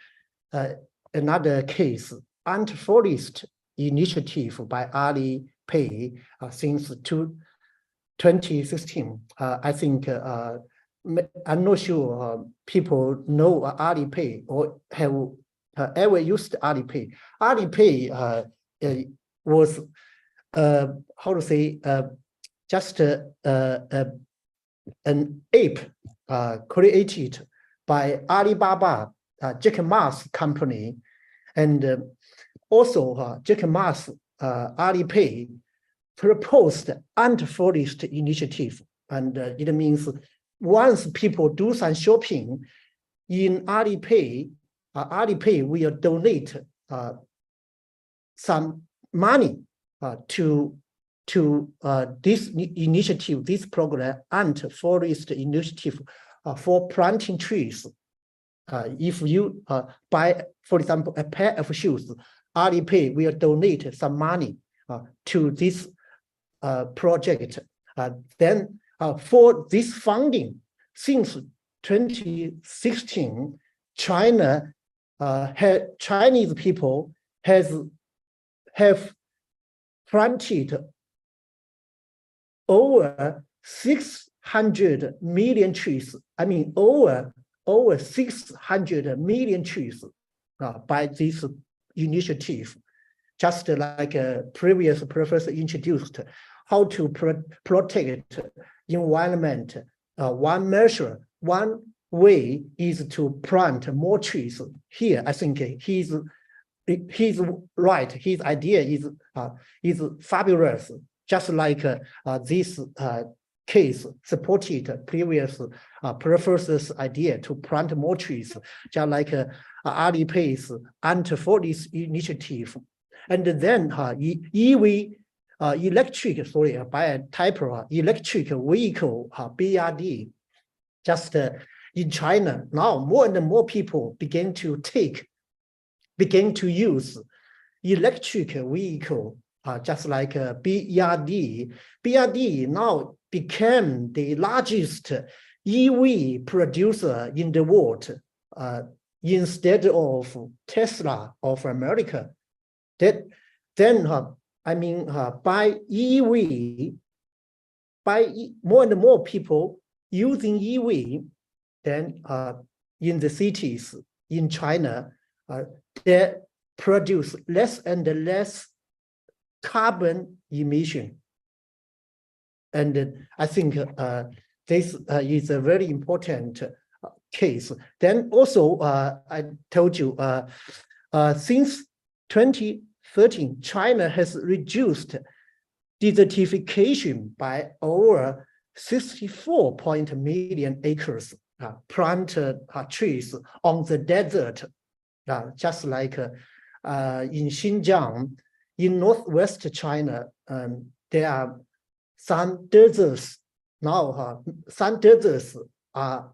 case, anti-forest initiative by Alipay since 2016. I think I'm not sure people know Alipay or have ever used Alipay. Alipay was how to say just an app created by Alibaba, Jack Ma's company, and also Jack Ma's Alipay proposed anti-forest initiative, and it means once people do some shopping in Alipay, Alipay will donate some money to this initiative, this program, and forest initiative for planting trees. If you buy, for example, a pair of shoes, Alipay will donate some money to this project. Then for this funding, since 2016, Chinese people have planted over 600 million trees. I mean, over 600 million trees by this initiative. Just like a previous professor introduced, how to protect environment. One measure, one way is to plant more trees. Here, I think he's right. His idea is fabulous. Just like this case supported previous professor's idea to plant more trees, just like Alipay's anti-forest initiative. And then EV, electric, sorry, by a typo, electric vehicle, BRD. Just in China, now more and more people begin to use electric vehicle, just like BRD. BRD now became the largest EV producer in the world, instead of Tesla of America. By EV, more and more people using EV, then in the cities in China, they produce less and less carbon emission. And I think this is a very important case. Then also, I told you, since 2013, China has reduced desertification by over 64 million acres, planted trees on the desert, just like in Xinjiang, in northwest China, there are some deserts now. Some deserts are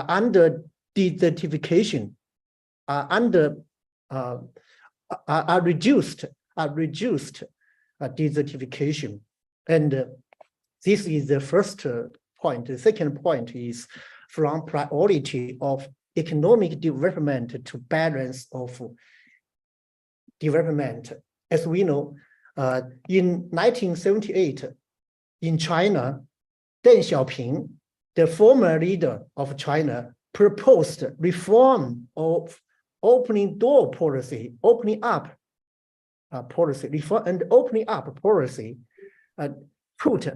under desertification, are reduced desertification. And this is the first point. The second point is from priority of economic development to balance of development. As we know, in 1978, in China, Deng Xiaoping, the former leader of China, proposed reform of opening door policy, opening up policy, reform and opening up policy, put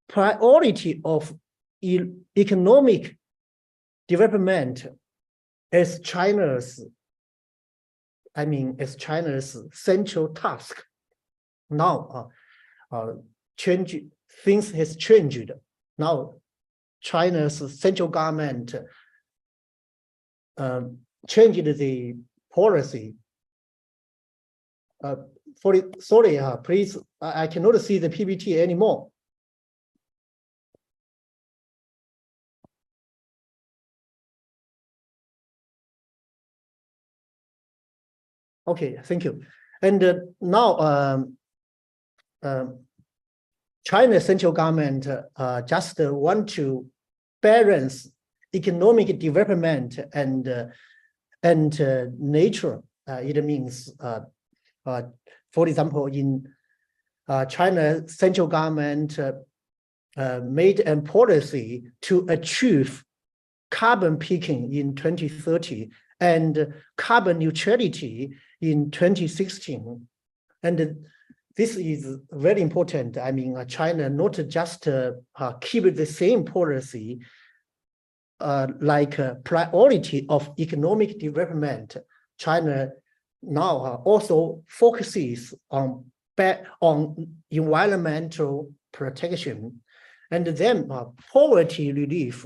priority of economic development as China's central task. Now, things has changed. Now, China's central government changed the policy. Sorry, please, I cannot see the PPT anymore. Okay, thank you. And now, China's central government just want to balance economic development and nature. It means, for example, in China, central government made a policy to achieve carbon peaking in 2030 and carbon neutrality in 2016. And this is very important. I mean, China not just keep the same policy like priority of economic development. China now also focuses on environmental protection, and then poverty relief.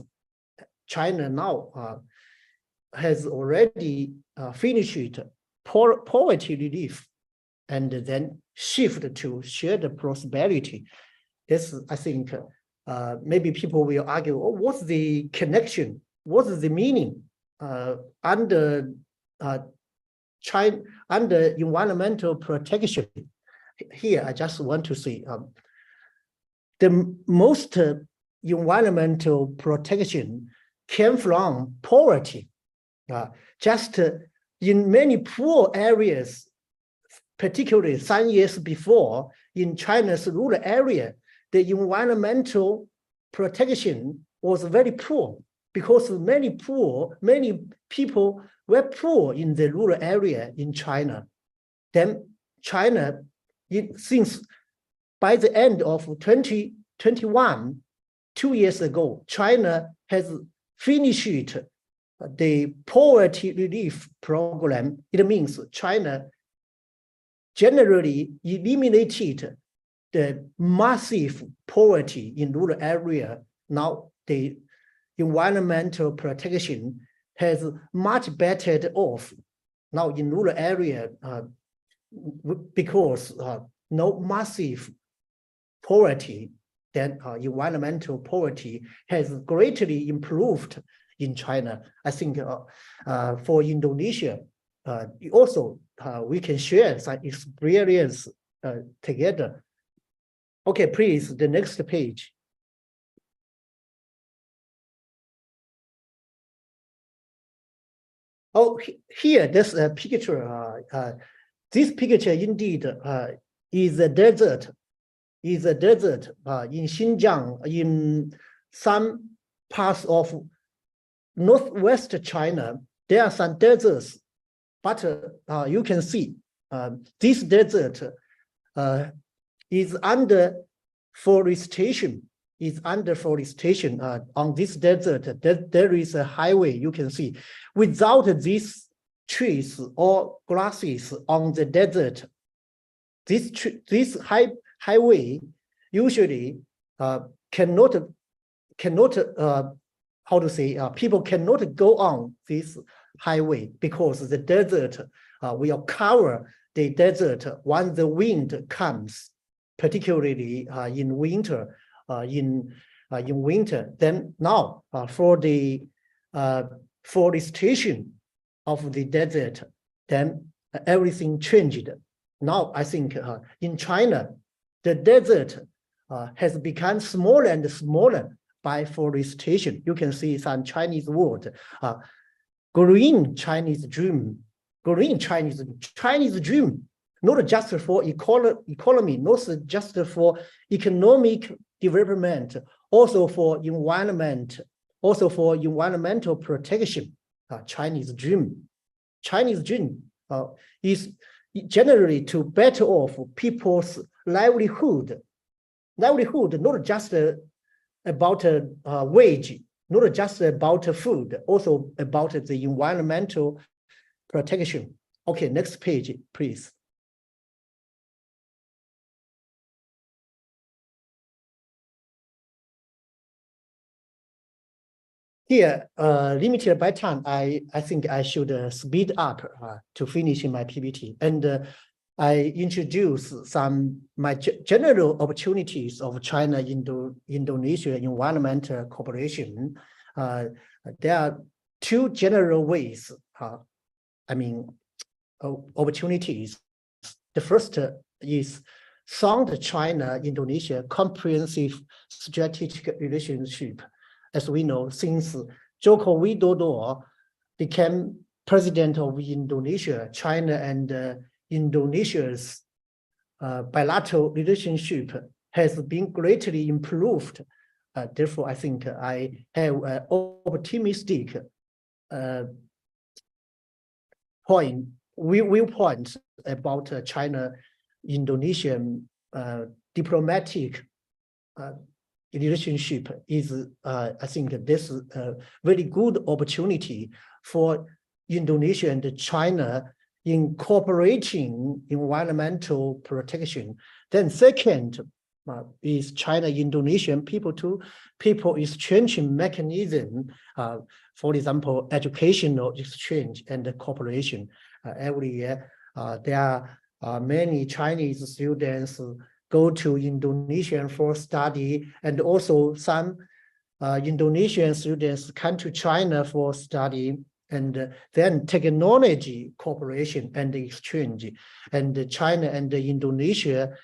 China now has already finished poverty relief and then shift to shared prosperity. This, I think, maybe people will argue, oh, what's the connection? What is the meaning under China, under environmental protection? Here, I just want to say the most environmental protection came from poverty. Just in many poor areas, particularly some years before, in China's rural area, the environmental protection was very poor because many people were poor in the rural area in China. Then China, since by the end of 2021, 2 years ago, China has finished the poverty relief program. It means China generally eliminated the massive poverty in rural area. Now the environmental protection has much better off now in rural area because no massive poverty, then environmental poverty has greatly improved in China. I think for Indonesia, also we can share some experience together. Okay, please, the next page. Oh, here, there's a picture. This picture indeed is a desert. Is a desert in Xinjiang, in some parts of northwest China. There are some deserts, but you can see this desert is under forestation. On this desert. There is a highway. You can see, without these trees or grasses on the desert, this highway usually cannot how to say, people cannot go on this highway because the desert will cover the desert when the wind comes, particularly in winter. In winter, then now for the forestation of the desert, then everything changed. Now I think in China, the desert has become smaller and smaller by forestation. You can see some Chinese word, green Chinese dream, green Chinese dream, not just for economy, not just for economic development, also for environment, also for environmental protection. Chinese dream is generally to better off people's livelihood, not just about wage, not just about food, also about the environmental protection. Okay, next page, please. Here, limited by time, I think I should speed up to finish my PPT. And I introduce my general opportunities of China-Indonesia environmental cooperation. There are two general ways, opportunities. The first is sound China-Indonesia comprehensive strategic relationship. As we know, since Joko Widodo became president of Indonesia, China and Indonesia's bilateral relationship has been greatly improved. Therefore, I think I have an optimistic viewpoint about China-Indonesian diplomatic relationship is, I think this is a very good opportunity for Indonesia and China in cooperating environmental protection. Then second, with China, Indonesian people exchanging mechanism, for example, educational exchange and cooperation. Every year, there are many Chinese students go to Indonesia for study, and also some Indonesian students come to China for study, and then technology cooperation and exchange. And China and Indonesia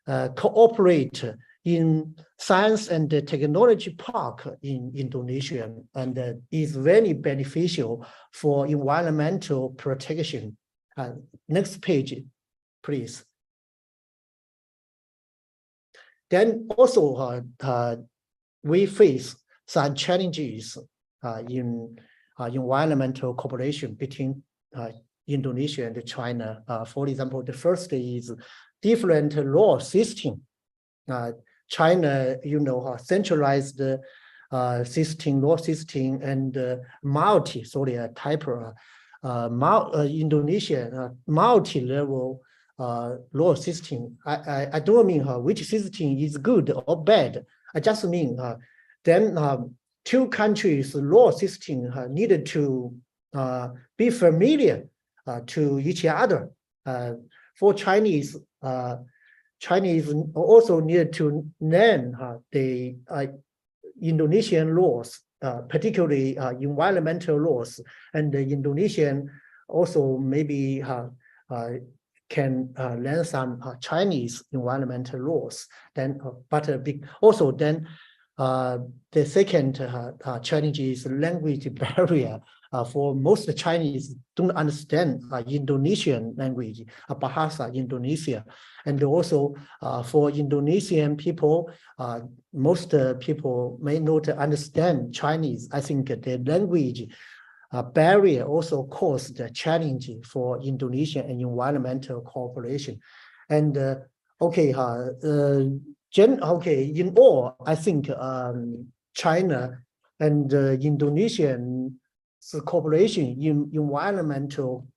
cooperate in science and technology park in Indonesia, and is very beneficial for environmental protection. Next page, please. Then also we face some challenges in environmental cooperation between Indonesia and China. For example, the first is different law system. China, centralized system, law system, and Indonesia multi-level law system. I don't mean which system is good or bad. I just mean then two countries' law system needed to be familiar to each other. For Chinese also need to learn the Indonesian laws, particularly environmental laws, and the Indonesian also maybe can learn some Chinese environmental laws. Then, also then the second challenge is language barrier. For most Chinese don't understand Indonesian language, Bahasa Indonesia, and also for Indonesian people, most people may not understand Chinese. I think the language barrier also caused the challenge for Indonesia and environmental cooperation. And in all, I think China and Indonesian cooperation in environmental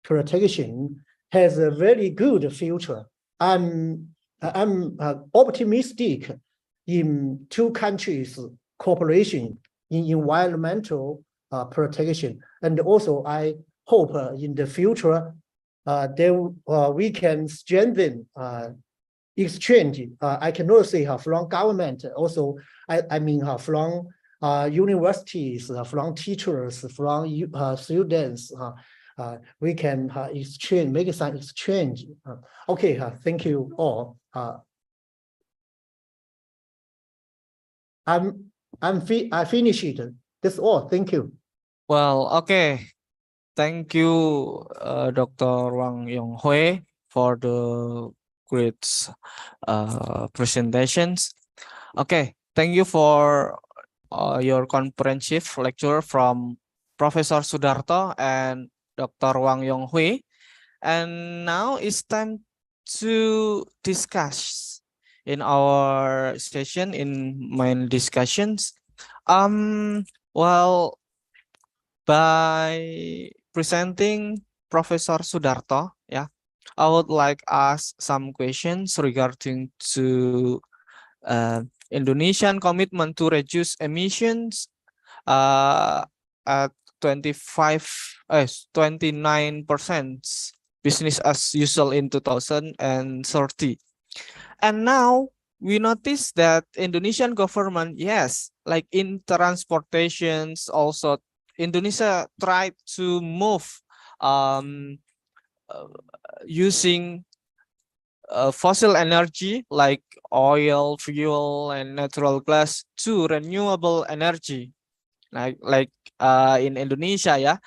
protection has a very good future. I'm optimistic in two countries' cooperation in environmental protection, and also I hope in the future we can strengthen exchange. I cannot say from government, also I mean from universities, from teachers, from students. We can exchange, make some exchange. Okay, thank you all. I finished it. That's all. Thank you.
Well, okay. Thank you, Dr. Wang Yong for the great presentations. Okay, thank you for your comprehensive lecture from Professor Sudharto and Dr. Wang Yong. And now it's time to discuss in our session in main discussions. Well, by presenting Professor Sudharto, I would like ask some questions regarding to Indonesian commitment to reduce emissions at 29% business as usual in 2030. And now we notice that Indonesian government, yes, like in transportations, also Indonesia tried to move using fossil energy like oil, fuel, and natural gas to renewable energy. Like in Indonesia,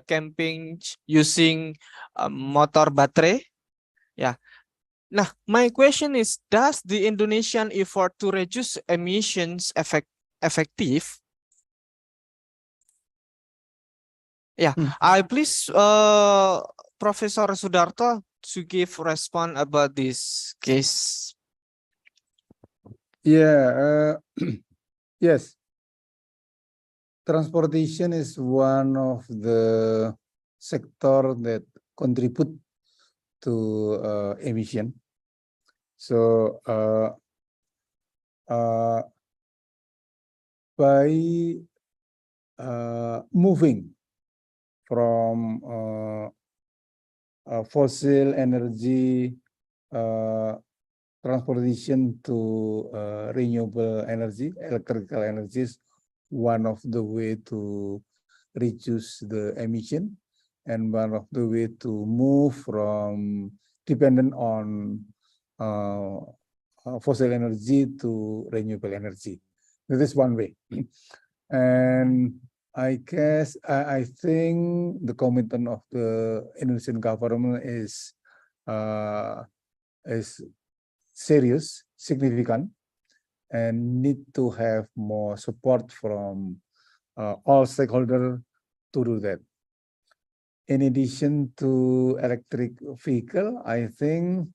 camping using motor baterai. Nah, my question is, does the Indonesian effort to reduce emissions effective? I please Professor Sudharto to give response about this case.
Yeah, yes. Transportation is one of the sector that contribute to emission. So by moving from fossil energy transportation to renewable energy, electrical energy is one of the way to reduce the emission, and one of the way to move from dependent on fossil energy to renewable energy. This is one way. And I guess I think the commitment of the Indonesian government is serious, significant, and need to have more support from all stakeholders to do that. In addition to electric vehicle, I think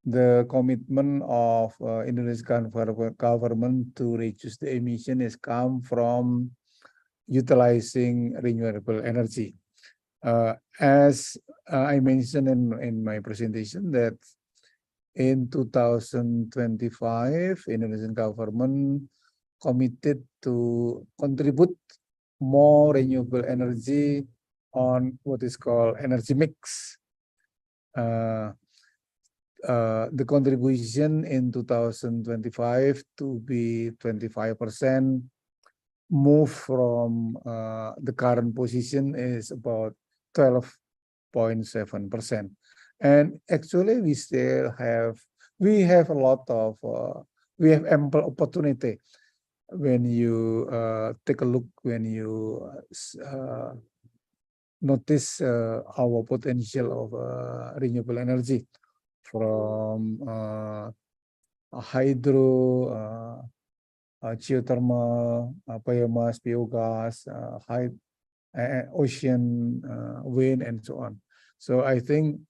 the commitment of Indonesian government to reduce the emission is come from utilizing renewable energy. As I mentioned in my presentation, that in 2025, Indonesian government committed to contribute more renewable energy on what is called energy mix. The contribution in 2025 to be 25%, move from the current position is about 12.7%. And actually we still have, we have a lot of, we have ample opportunity when you take a look, when you notice our potential of renewable energy from hydro, geothermal, biomass, biogas, ocean, wind, and so on. So I think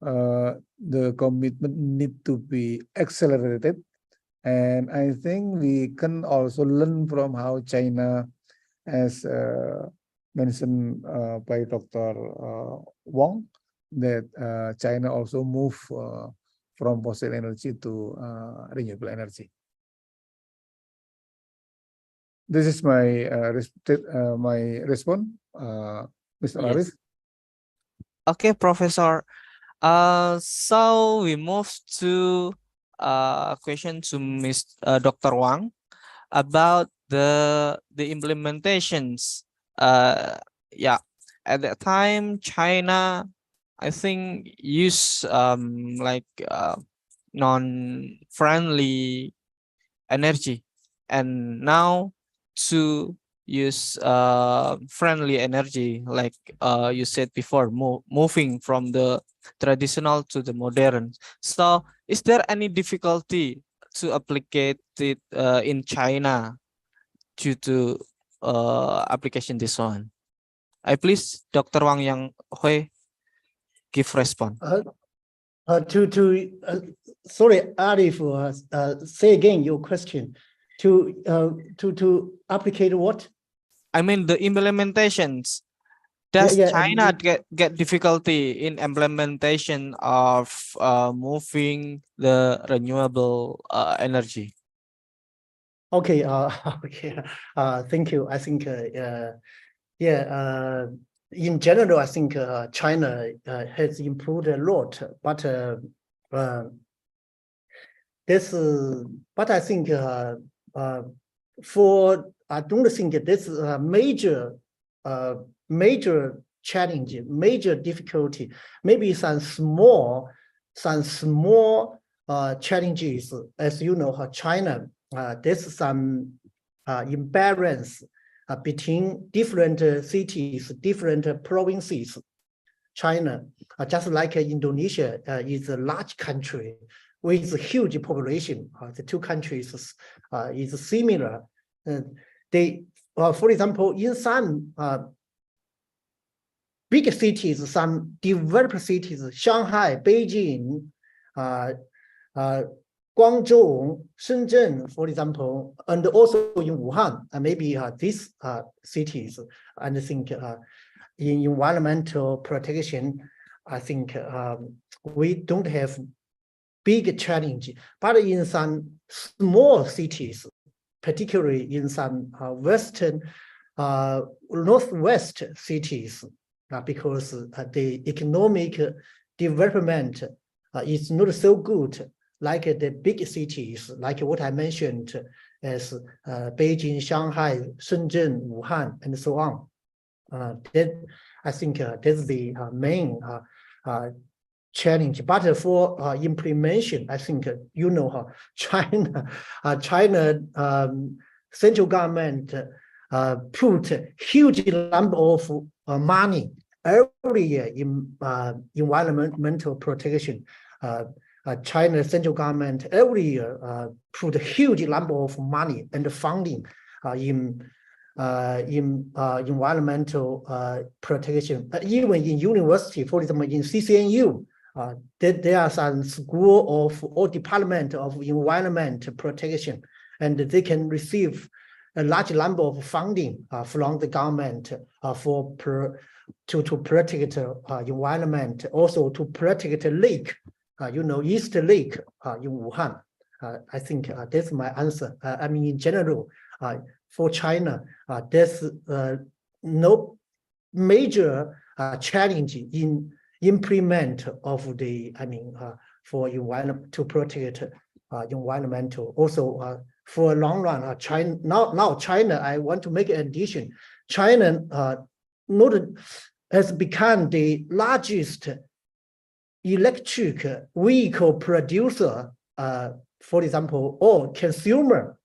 the commitment need to be accelerated, and I think we can also learn from how China, as mentioned by Dr. Wang, that China also move from fossil energy to renewable energy. This is my my response, Mr.
Yes.
Arief.
Okay, Professor. So we move to a question to Dr. Wang about the implementations. Yeah, at that time, China, I think, use like non-friendly energy, and now to use friendly energy, like you said before, moving from the traditional to the modern. So is there any difficulty to applicate it in China due to application this one? I please Dr. Wang Yang Hui give response.
Sorry, Arief, say again your question. To applicate what?
I mean the implementations. Does China get difficulty in implementation of moving the renewable energy?
Okay, okay. Thank you. I think, in general, I think China has improved a lot, but but I think I don't think this is a major challenge, major difficulty. Maybe some small challenges. As you know, China, there's some imbalance between different cities, different provinces. China, just like Indonesia, is a large country with a huge population. The two countries is similar. For example, in some big cities, some developed cities, Shanghai, Beijing, Guangzhou, Shenzhen, for example, and also in Wuhan, maybe these cities, and I think in environmental protection, I think we don't have big challenge. But in some small cities, particularly in some western, northwest cities, because the economic development is not so good like the big cities, like what I mentioned as Beijing, Shanghai, Shenzhen, Wuhan, and so on. That I think that's the main challenge. But for implementation, I think China central government put huge number of money every year in environmental protection. China central government every year put a huge number of money and funding in environmental protection. Even in university, for example, in CCNU, there are some school of or department of environment protection, and they can receive a large number of funding from the government to protect environment, also to protect lake. East Lake in Wuhan. I think that's my answer. I mean, in general, for China, there's no major challenge in implement of the, for environment to protect environmental. Also, for a long run, China now China. I want to make an addition. China has become the largest electric vehicle producer, for example, or consumer,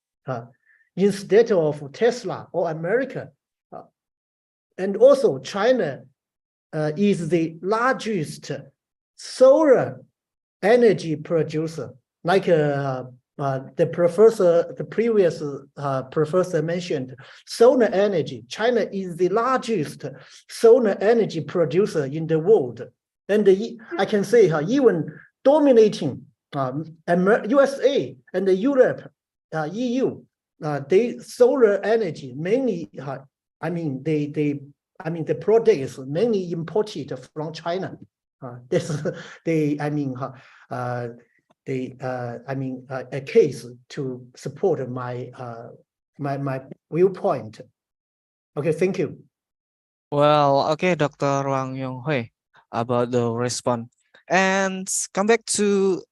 instead of Tesla or America. And also China is the largest solar energy producer, like the previous professor mentioned, solar energy. China is the largest solar energy producer in the world. And I can say even dominating USA and Europe, EU, they solar energy mainly. The product is mainly imported from China. This is a case to support my my viewpoint. Okay, thank you.
Well, okay, Dr. Wang Yonghui, about the response. And come back to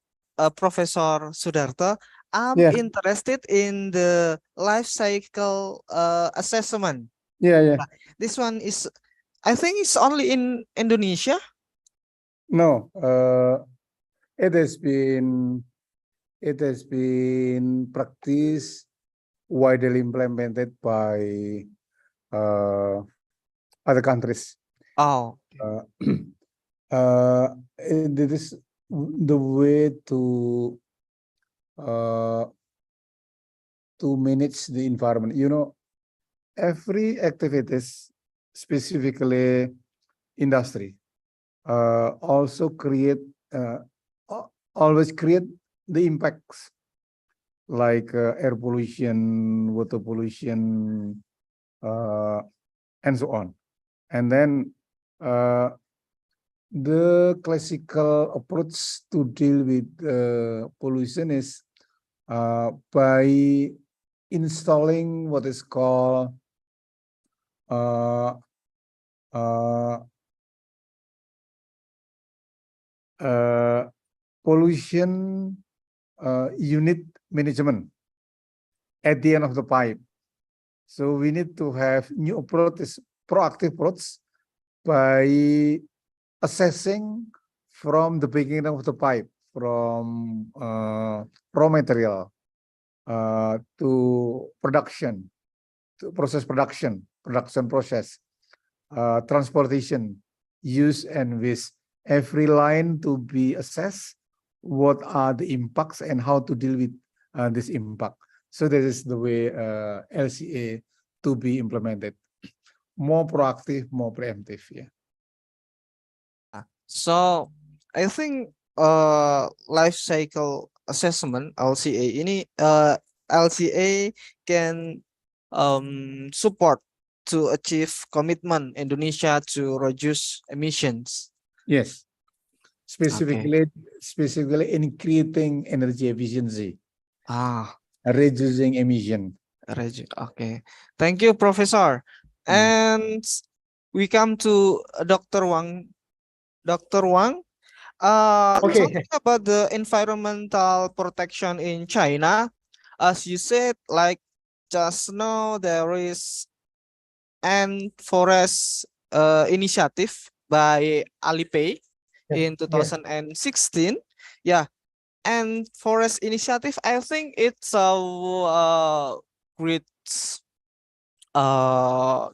Professor Sudharto. I'm
Yeah.
interested in the life cycle assessment.
Yeah.
This one is, I think it's only in Indonesia.
No, it has been practiced, widely implemented by other countries.
Oh,
It is the way to manage the environment. Every activities, specifically industry, also always create the impacts like air pollution, water pollution, and so on. And then the classical approach to deal with pollution is by installing what is called pollution unit management at the end of the pipe. So we need to have new approach, proactive approach, by assessing from the beginning of the pipe, from raw material to production, to production process, transportation, use and waste. Every line to be assessed, what are the impacts and how to deal with this impact. So this is the way LCA to be implemented. More proactive, more preemptive. Yeah.
so I think life cycle assessment LCA ini LCA can support to achieve commitment Indonesia to reduce emissions.
Yes. specifically increasing energy efficiency,
Ah,
reducing emission.
okay. Thank you, Professor. And we come to Dr. Wang. Dr. Wang,
Okay.
talking about the environmental protection in China, as you said, like just now there is an forest initiative by Alipay in 2016. Yeah, and forest initiative, I think it's a great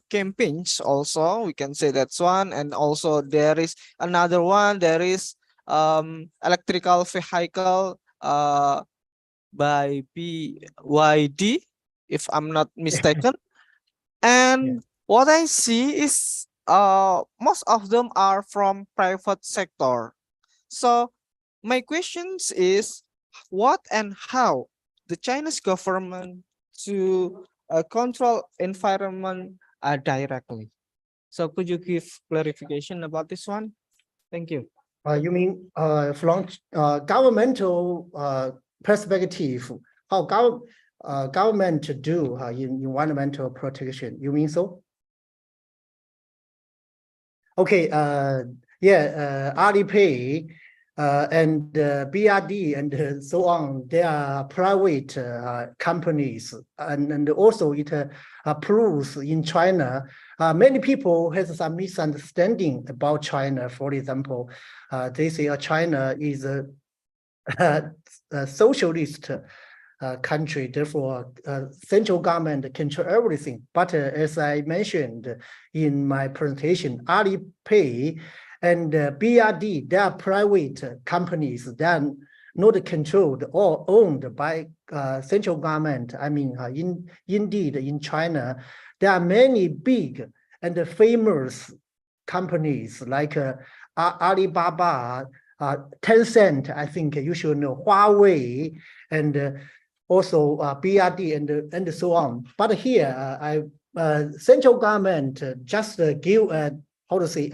campaigns also, we can say that's one. And also there is another one, there is electrical vehicle by BYD, if I'm not mistaken. And what I see is most of them are from private sector. So my questions is what and how the Chinese government to control environment directly. So could you give clarification about this one? Thank you.
You mean from governmental perspective, how government to do in environmental protection? You mean so? Okay. Alipay and BRD and so on. They are private companies, and also it proves in China. Many people has some misunderstanding about China. For example, they say China is a socialist country, therefore central government control everything. But as I mentioned in my presentation, Alipay and BRD, they are private companies. They are not controlled or owned by central government. I mean, indeed, in China, there are many big and famous companies like Alibaba, Tencent, I think you should know, Huawei, and also BRD and so on. But here, central government just give how to say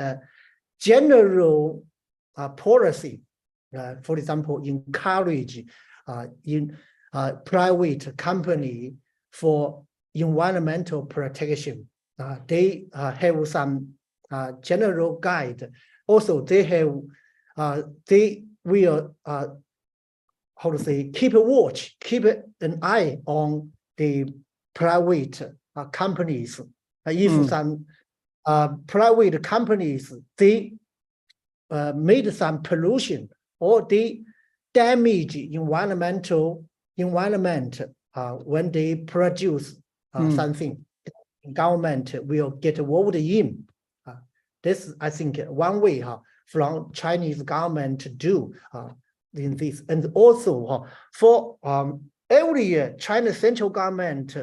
general policy. For example, encourage in private company for environmental protection. They have some general guide. Also, they have they will how to say keep a watch, keep an eye on the private companies. If some private companies they made some pollution or they damage environment when they produce something, government will get involved in. This I think one way from Chinese government to do in this. And also for every year, China central government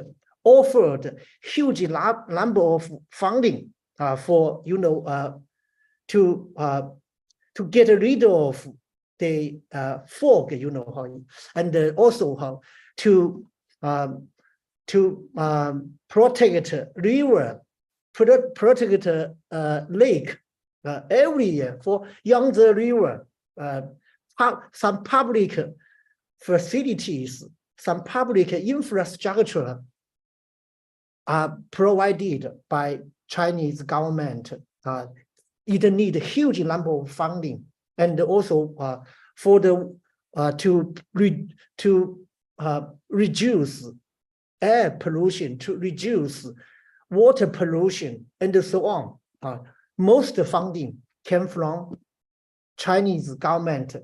offered huge number of funding for to get rid of the fog, and also to protect river, protect lake every year for Yangtze River. Some public facilities, some public infrastructure are provided by Chinese government. It need a huge number of funding, and also for the to reduce air pollution, to reduce water pollution, and so on. Most funding came from Chinese government.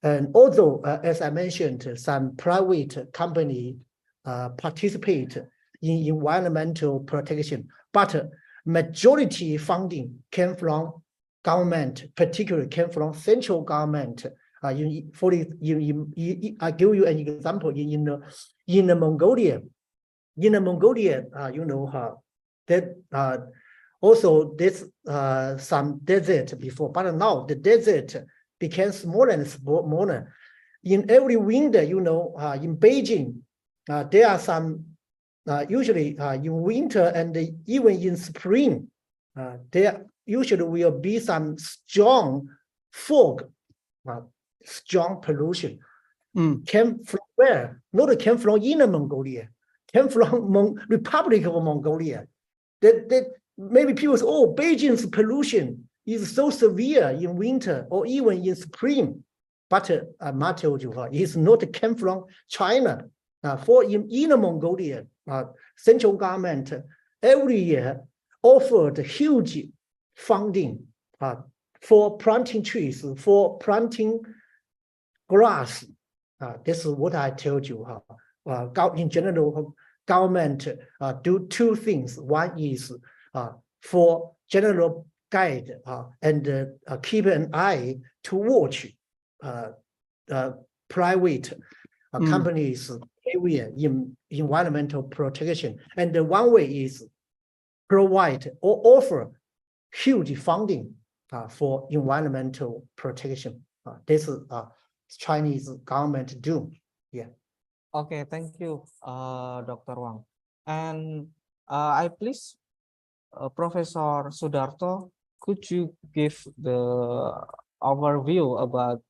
And although, as I mentioned, some private company participate in environmental protection, but majority funding came from government, particularly came from central government. I give you an example in Mongolia. In Mongolia, that also this some desert before, but now the desert became smaller and smaller. In every winter, in Beijing, there are some usually in winter and even in spring, there usually will be some strong fog strong pollution.
Mm.
Came from where? Not came from Inner Mongolia, came from Republic of Mongolia. That maybe people say, oh, Beijing's pollution is so severe in winter or even in spring. But I must tell you, it's not came from China. For in Inner Mongolia, central government every year offered huge funding for planting trees, for planting grass. This is what I told you. In general, government do two things. One is for general guide and keep an eye to watch private companies area in environmental protection. And the one way is provide or offer huge funding for environmental protection. This is Chinese government do. Yeah.
Okay, thank you, Dr. Wang. And I please, Professor Sudharto, could you give the overview about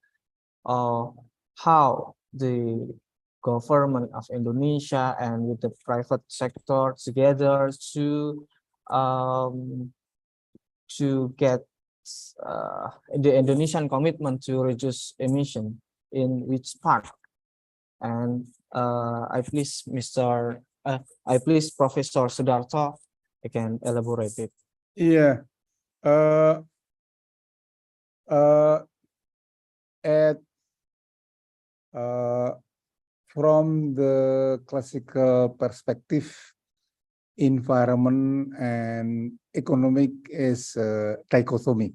how the government of Indonesia and with the private sector together to get the Indonesian commitment to reduce emission in which part? And I please Professor Sudharto, I can elaborate it.
Yeah. From the classical perspective, environment and economic is dichotomy.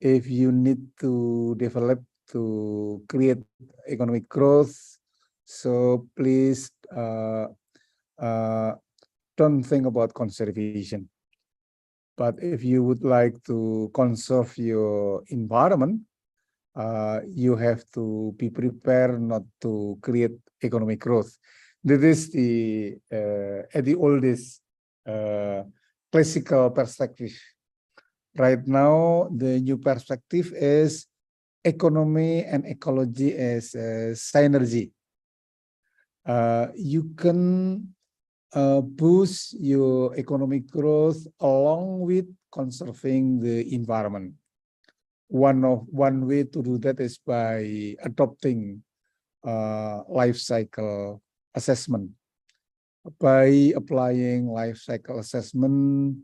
If you need to develop to create economic growth, so please don't think about conservation. But if you would like to conserve your environment, you have to be prepared not to create economic growth. This is the at the oldest classical perspective. Right now, the new perspective is economy and ecology as synergy. You can boost your economic growth along with conserving the environment. One way to do that is by adopting life cycle assessment. By applying life cycle assessment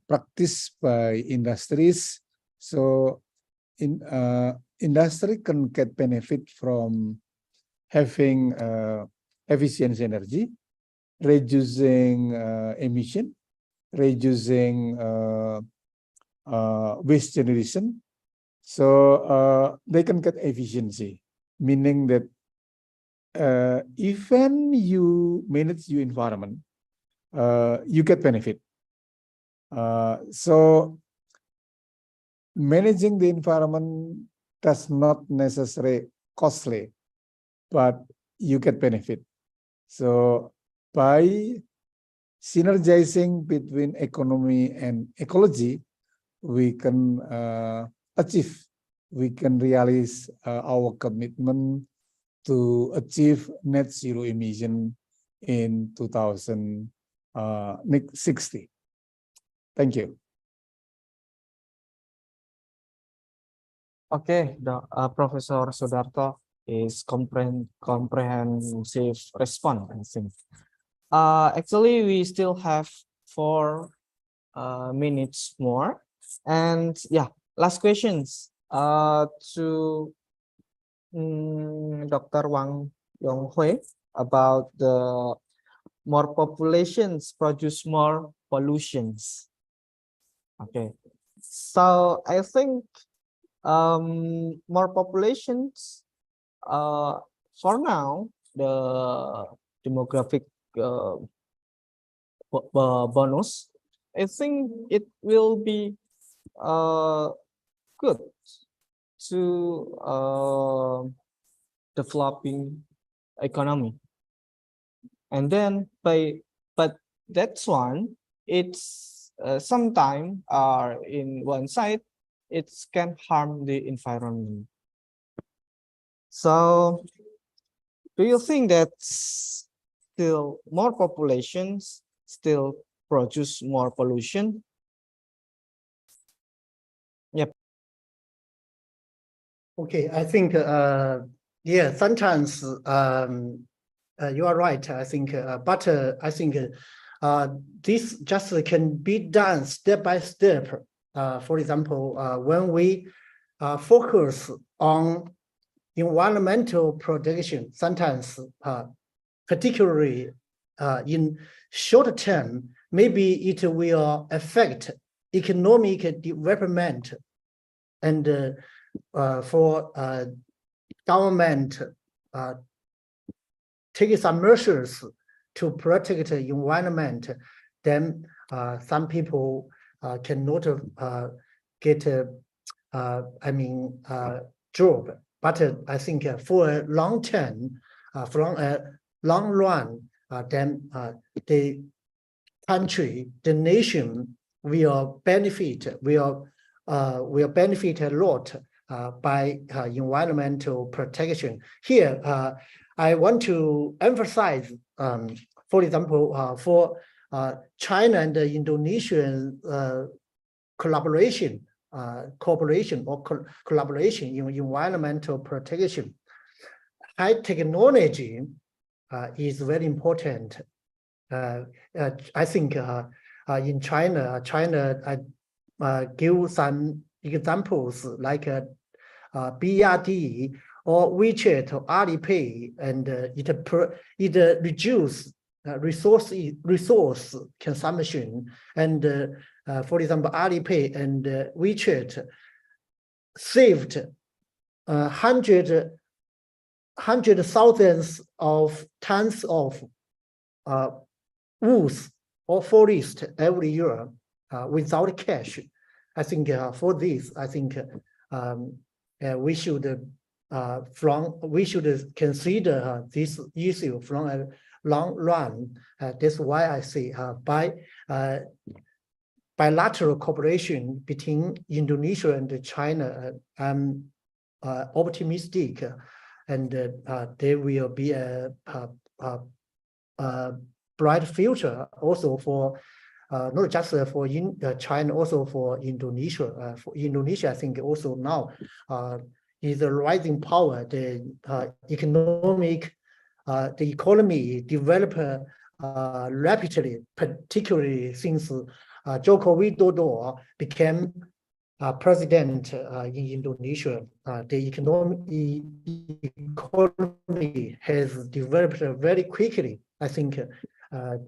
practiced by industries, so industry can get benefit from having efficient energy, reducing emission, reducing waste generation, so they can get efficiency, meaning that even you manage your environment, you get benefit. So managing the environment does not necessarily costly, but you get benefit. So by synergizing between economy and ecology, we can achieve, we can realize our commitment to achieve net zero emission in 2060. Thank you.
Okay, Professor Sudharto is comprehensive response, I think. Actually, we still have 4 minutes more. And yeah, last questions to Dr. Wang Yong about the more populations produce more pollutions. Okay, so I think more populations for now, the demographic bonus, I think it will be good to developing economy. And then but that's one, it's sometimes are in one side it can harm the environment. So, do you think that still more populations still produce more pollution? Yep.
Okay, I think yeah, sometimes you are right. I think, but I think this just can be done step by step. For example, when we focus on environmental protection, sometimes particularly in short term, maybe it will affect economic development, and for government taking some measures to protect the environment, then some people cannot get I mean job. But I think for a long term, from a long run, then the country, the nation will benefit, will benefit a lot by environmental protection. Here, I want to emphasize, for example, for China and the Indonesian collaboration in environmental protection. High technology is very important. I think in China, give some examples like BRD or WeChat or Alipay, and it reduce resource consumption. And for example, Alipay and WeChat saved hundred thousands of tons of woods or forest every year without cash. I think for this, I think we should consider this issue from a long run. That's why I say by bilateral cooperation between Indonesia and China, I'm optimistic, and there will be a bright future also for not just for China, also for Indonesia. For Indonesia, I think also now is a rising power. The economy develop rapidly, particularly since Joko Widodo became president in Indonesia. The economy has developed very quickly. I think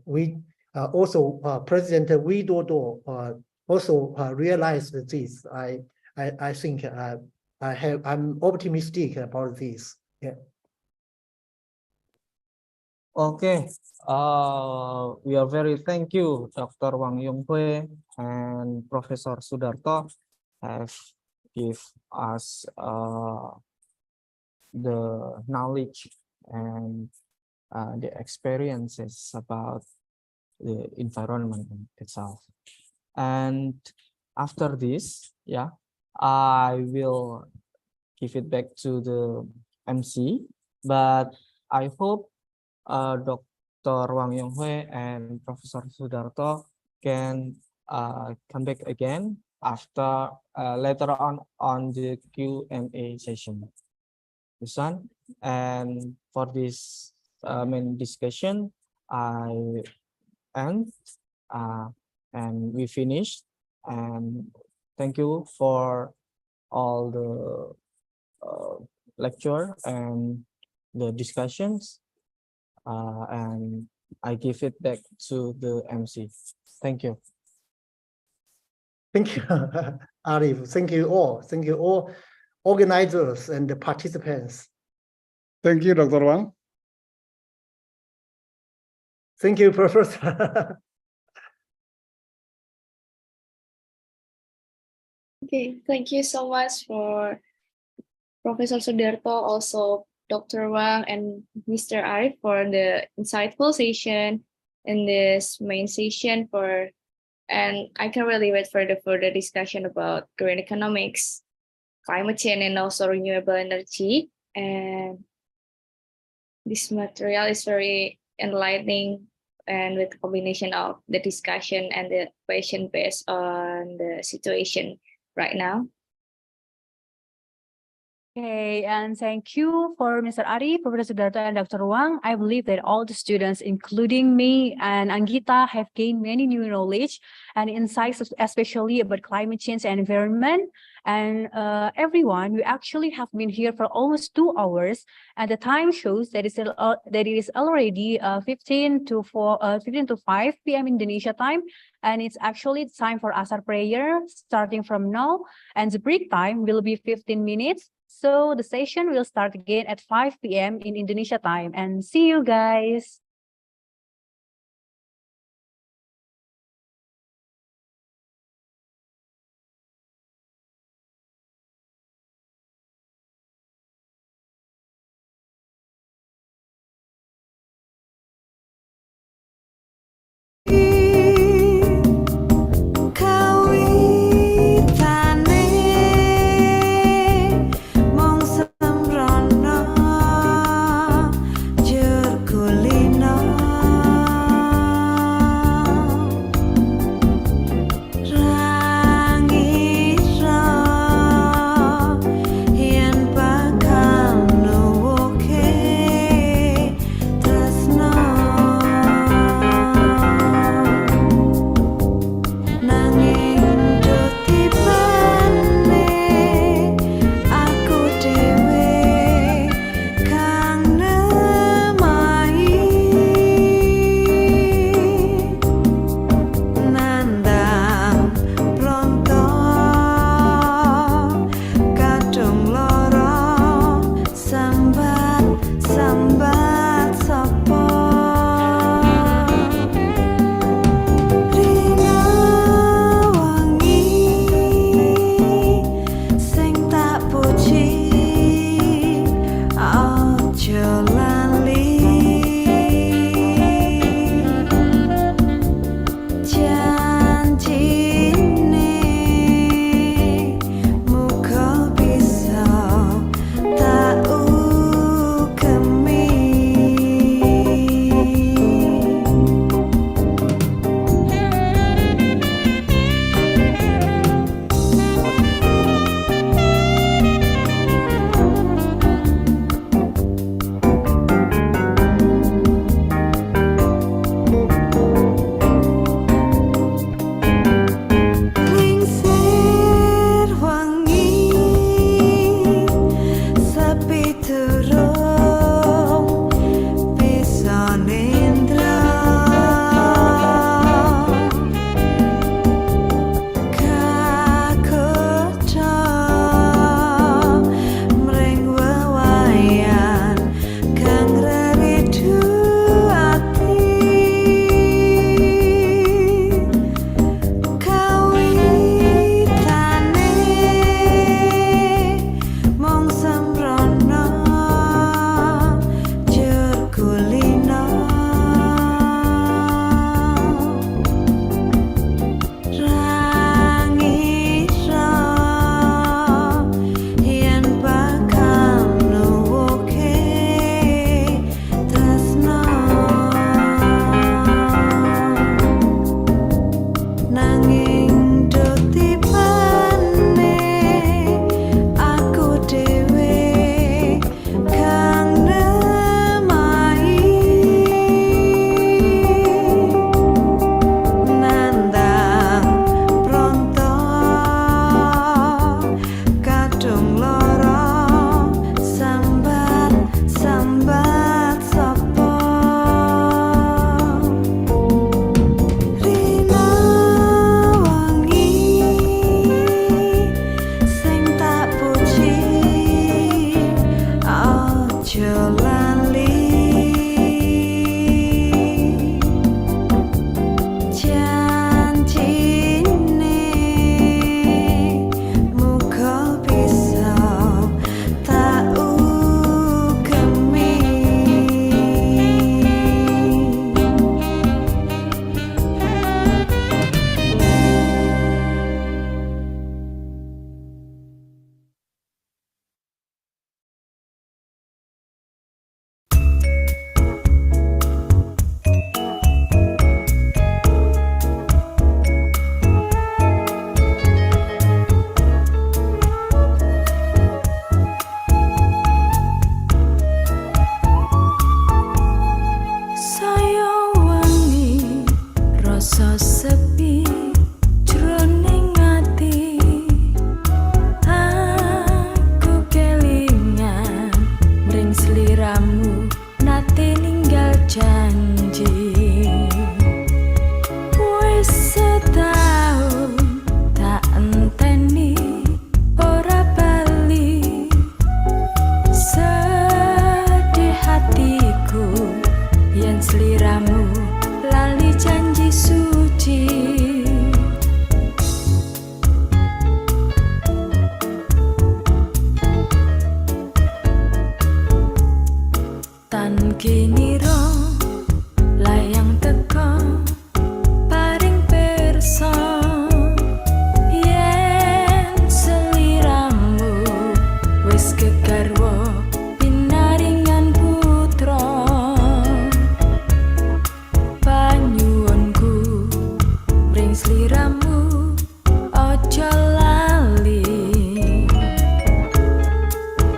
we also President Widodo also realized this. I think I'm optimistic about this. Yeah.
Okay. We are very thank you, Dr. Wang Yonghui and Professor Sudharto have give us the knowledge and the experiences about the environment itself. And after this, yeah, I will give it back to the MC, but I hope Dr. Wang Yonghui and Professor Sudharto can come back again after later on the Q&A session. This one, and for this main discussion, I end and we finished. And thank you for all the lecture and the discussions. And I give it back to the MC. Thank you.
Thank you, Arief. Thank you all. Thank you all organizers and the participants.
Thank you, Dr. Wang.
Thank you, Professor.
Okay, thank you so much for Professor Sudharto, also Dr. Wang and Mr. Arief for the insightful session and this main session for And I can really wait for the further discussion about green economics, climate change, and also renewable energy. And this material is very enlightening, and with combination of the discussion and the question based on the situation right now.
Okay, and thank you for Mr. Arief, Professor Sudharto, and Dr. Wang. I believe that all the students, including me and Anggita, have gained many new knowledge and insights, especially about climate change and environment. And everyone, we actually have been here for almost 2 hours, and the time shows that it is already 15 to 5 p.m. Indonesia time, and it's actually time for Asar prayer starting from now, and the break time will be 15 minutes. So the session will start again at 5 p.m. in Indonesia time, and see you guys.
Kawitane mong semrono jur kulino janji wis setahun tak enteni ora bali sedih hatiku yen sliramu lali janji suci tan kiniro layang teko paring perso yen seliramu wis kegarwa pinaringan putra panyuwunku mring sliramu ojo lali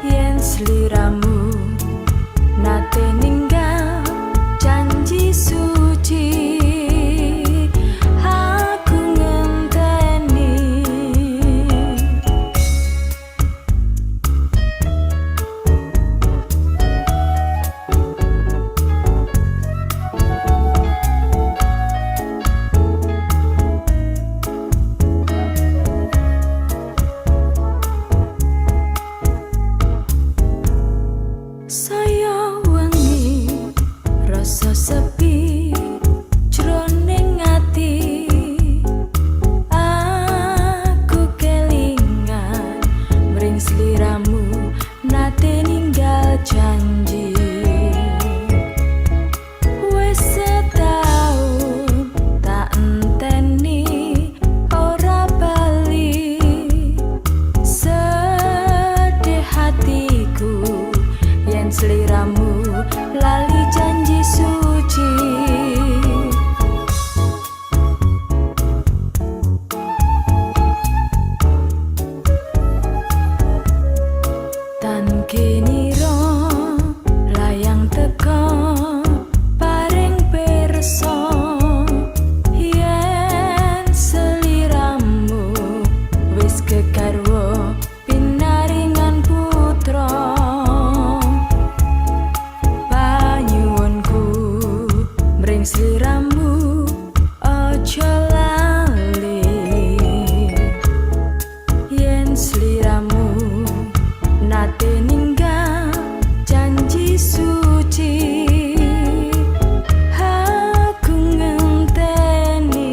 yen sliramu nate ninggal janji suci aku ngenteni saya wengi rasa sepi jroning ati aku kelingan mring sliramu nate ninggal janji wis setahun tak enteni ora bali sedih hatiku yen sliramu lali janji suci tan kiniro layang teko paring perso yen seliramu wis kegarwa pinaringan putra panyuwunku mring sliramu ojo lali yen sliramu nate ninggal janji suci aku ngenteni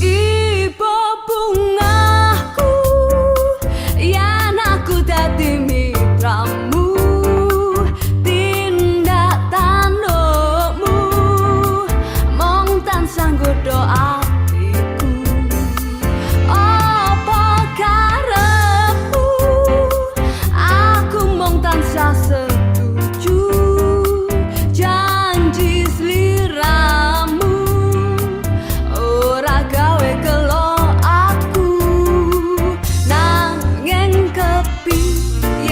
ibu bungaku yen aku dadi mitramu tindak tandukmu mong tansah nggodha atiku apa karepmu aku mong tansah setuju janji sliramu ora gawe kelo aku nanging kepiye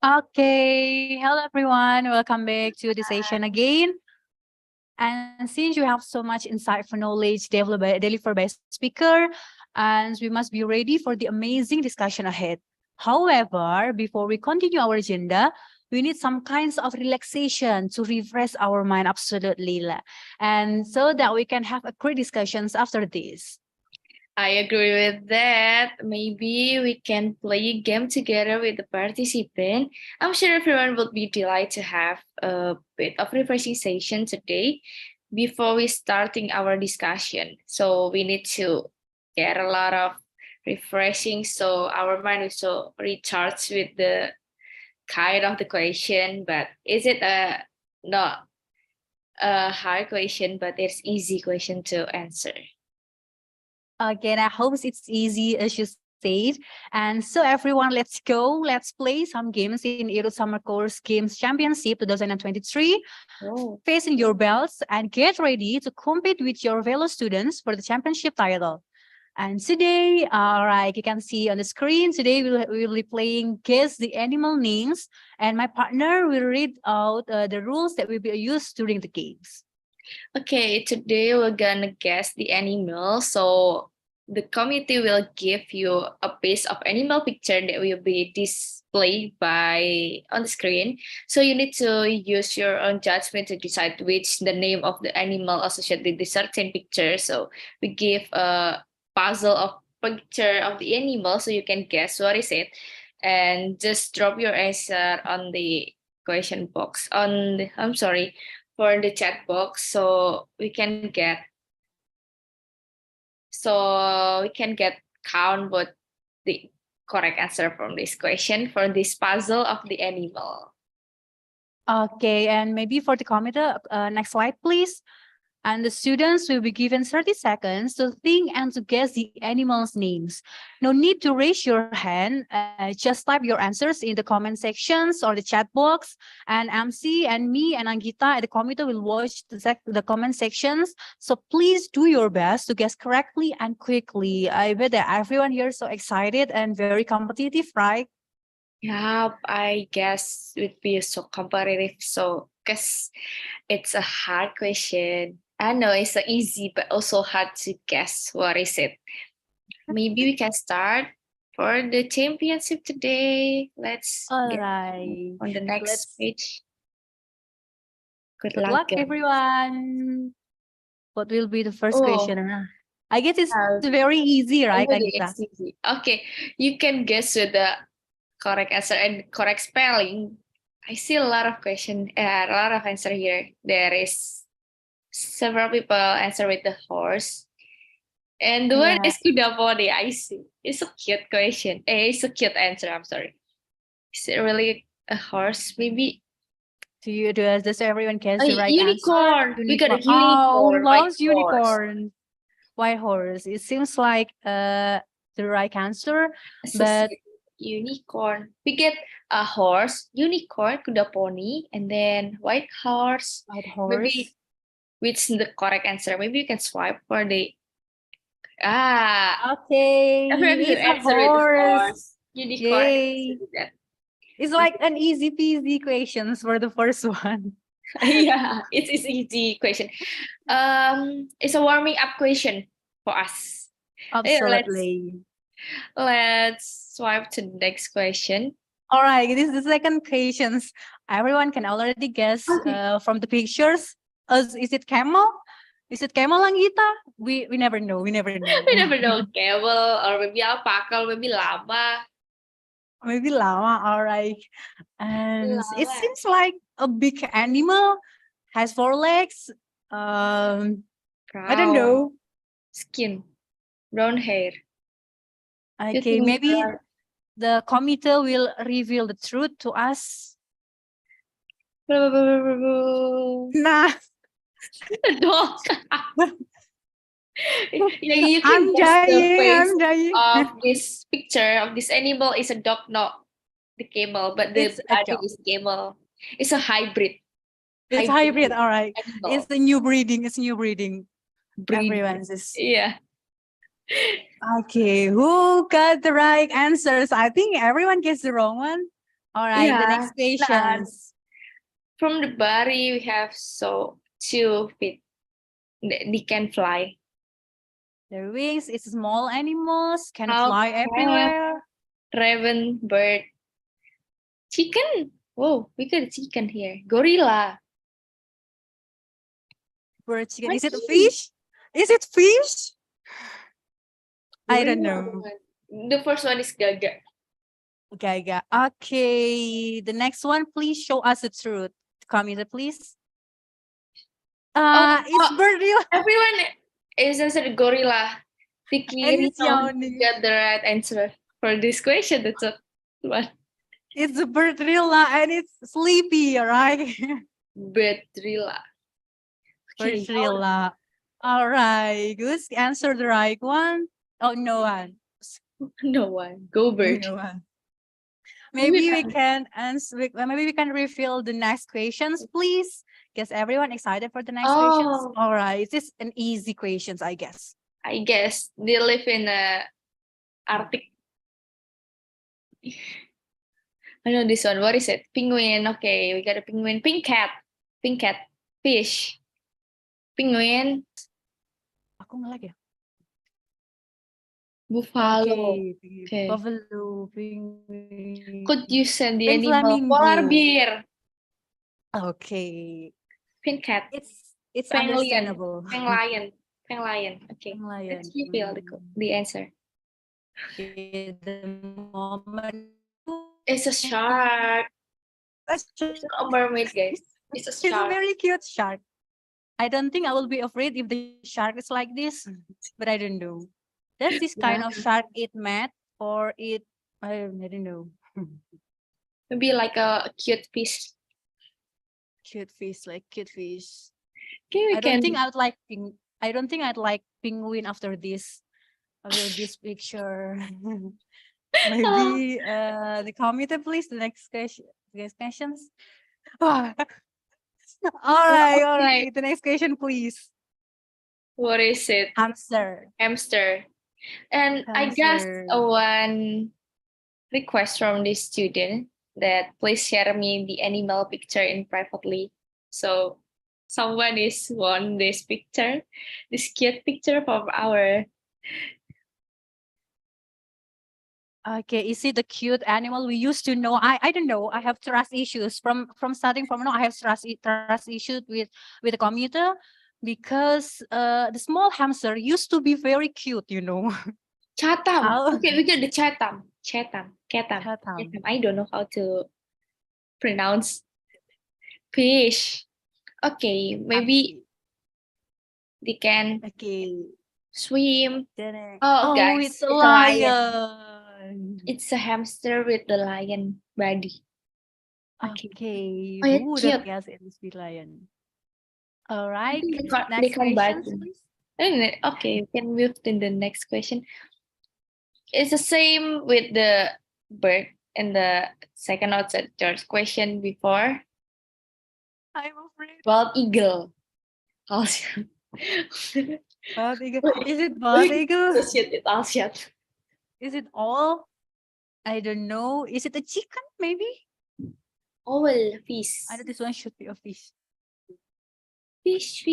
Okay, hello everyone. Welcome back to the session again. And since you have so much insightful knowledge delivered by speaker, and we must be ready for the amazing discussion ahead. However, before we continue our agenda, we need some kinds of relaxation to refresh our mind absolutely, and so that we can have a great discussions after this.
I agree with that. Maybe we can play a game together with the participant. I'm sure everyone would be delighted to have a bit of refreshing session today before we starting our discussion. So we need to get a lot of refreshing so our mind is so recharged with the kind of the question. But is it not a hard question, but it's easy question to answer?
Again, I hope it's easy as you said. And so everyone, let's go. Let's play some games in IRUD Summer Course Games Championship 2023.
Oh.
Fasten your belts and get ready to compete with your fellow students for the championship title. And today, all right, you can see on the screen, today we will be playing Guess the Animal Names. And my partner will read out the rules that will be used during the games.
Okay, today we're gonna guess the animal. So the committee will give you a piece of animal picture that will be displayed on the screen. So you need to use your own judgment to decide which the name of the animal associated with the certain picture. So we give a puzzle of picture of the animal so you can guess what is it, and just drop your answer on the question box for the chat box so we can get count what the correct answer from this question for this puzzle of the animal.
Okay, and maybe for the committee, next slide, please. And the students will be given 30 seconds to think and to guess the animals' names. No need to raise your hand. Just type your answers in the comment sections or the chat box. And MC and me and Angita at the committee will watch the comment sections. So please do your best to guess correctly and quickly. I bet that everyone here is so excited and very competitive, right?
Yeah, I guess it would be so competitive. So, because it's a hard question. I know it's so easy, but also hard to guess what is it. Maybe we can start for the championship today. Let's
All
get
right.
on the next page. Good
luck,
guys.
everyone. What will be the first
Oh.
question? I guess it's very easy, right, Angita?
It's easy. Okay, you can guess with the correct answer and correct spelling. I see a lot of a lot of answer here. There is several people answer with the horse. And the word is kuda poni. I see. It's a cute question. It's a cute answer. I'm sorry. Is it really a horse? Maybe.
Does everyone guess the right
unicorn.
answer?
We got a unicorn.
Oh, loves
white
unicorn. White horse. It seems like the right answer, but
unicorn. We get a horse, unicorn, kuda poni, and then white horse.
White horse.
Maybe which is the correct answer? Maybe you can swipe for the
Okay. It's a horse.
Unicorn.
Yay. It's like an easy peasy questions for the first one.
Yeah, it's easy question. It's a warming up question for us.
Absolutely.
Let's swipe to the next question.
All right, this is the second question. Everyone can already guess from the pictures. Is it camel? Is it camel, Anggita? We never know. We never know.
We never know. Camel or maybe alpaca, or maybe llama.
Maybe llama. All right. And it seems like a big animal, has 4 legs. I don't know.
Skin, brown hair.
Okay, maybe the committee will reveal the truth to us. Nah.
Dog. You
I'm dying.
Of this picture of this animal is a dog, not the camel, but the body is camel. It's a hybrid.
It's hybrid. All right.
Animal.
It's a new breeding. Everyone's
yeah.
Okay, who got the right answers? I think everyone gets the wrong one. All right, the
Yeah,
next questions.
from the body, we have 2 feet. They can fly.
Their wings is small animals, can
How
fly
cat,
everywhere.
raven, bird, chicken. Whoa, we got a chicken here. Gorilla.
Bird, chicken. Is it a
Monkey.
fish? Is it fish? I don't
Gorilla.
know.
The first one is gaga.
Gaga. Okay, the next one, please show us the truth. Computer, please. It's bird.
Everyone is answered gorilla. Vicky
And it's
Rino
yawning.
got the right answer for this question. That's a one.
It's a birdrilla and it's sleepy, right?
Bedrilla. Okay.
Birdrilla. All right, good. Answer the right one. Oh, no one.
No one. Go bird.
No one. Maybe we can answer. Maybe we can reveal the next questions, please. Guess everyone excited for the next questions.
Oh.
All right, this is an easy questions, I guess.
I guess they live in a Arctic. I know this one. What is it? Penguin. Okay, we got a penguin. Pink cat. Pink cat. Fish. Penguin.
Aku ngelag ya.
Buffalo. Okay.
Buffalo. Penguin.
Could you send the
Pink
animal?
flamingo.
Polar bear.
Okay.
Pink cat.
It's
Pangolin.
understandable.
Penglion. Penglion. Okay.
Penglion.
Let's reveal the answer.
Okay, the moment.
It's a shark. It's not a mermaid, guys. It's a
It's a
shark.
very cute shark. I don't think I will be afraid if the shark is like this, but I don't know. Does this kind of shark eat meat or eat? I don't know.
Maybe like a cute fish.
Cute fish, like cute fish.
Okay, we
I don't
can.
think I would like I don't think I'd like penguin after this picture. Maybe the committee, please. The next question. Next questions. all right, all
Okay.
right. The next question, please.
What is it?
Hamster.
Hamster. And I guess
Hamster.
one request from this student that please share me the animal picture in privately. So someone is won this picture, this cute picture from our.
Okay, is it the cute animal we used to know? I don't know. I have trust issues from starting from now. I have trust issues with the commuter because the small hamster used to be very cute, you know.
Chatham.
Oh.
Okay, we get the Chatham. Chatham. I don't know how to pronounce fish. Okay, maybe they can swim. Oh, guys,
it's a lion.
It's a hamster with the lion body.
Okay.
Oh,
Who would have guessed it must be lion? All right. Next question, please.
Okay, we can move to the next question. It's the same with the bird in the second or third question before.
I'm afraid.
Bald eagle.
Bald eagle. Is it bald eagle? Is it all? I don't know. Is it a chicken, maybe?
Owl, fish.
I know this one should be a fish.
Fish.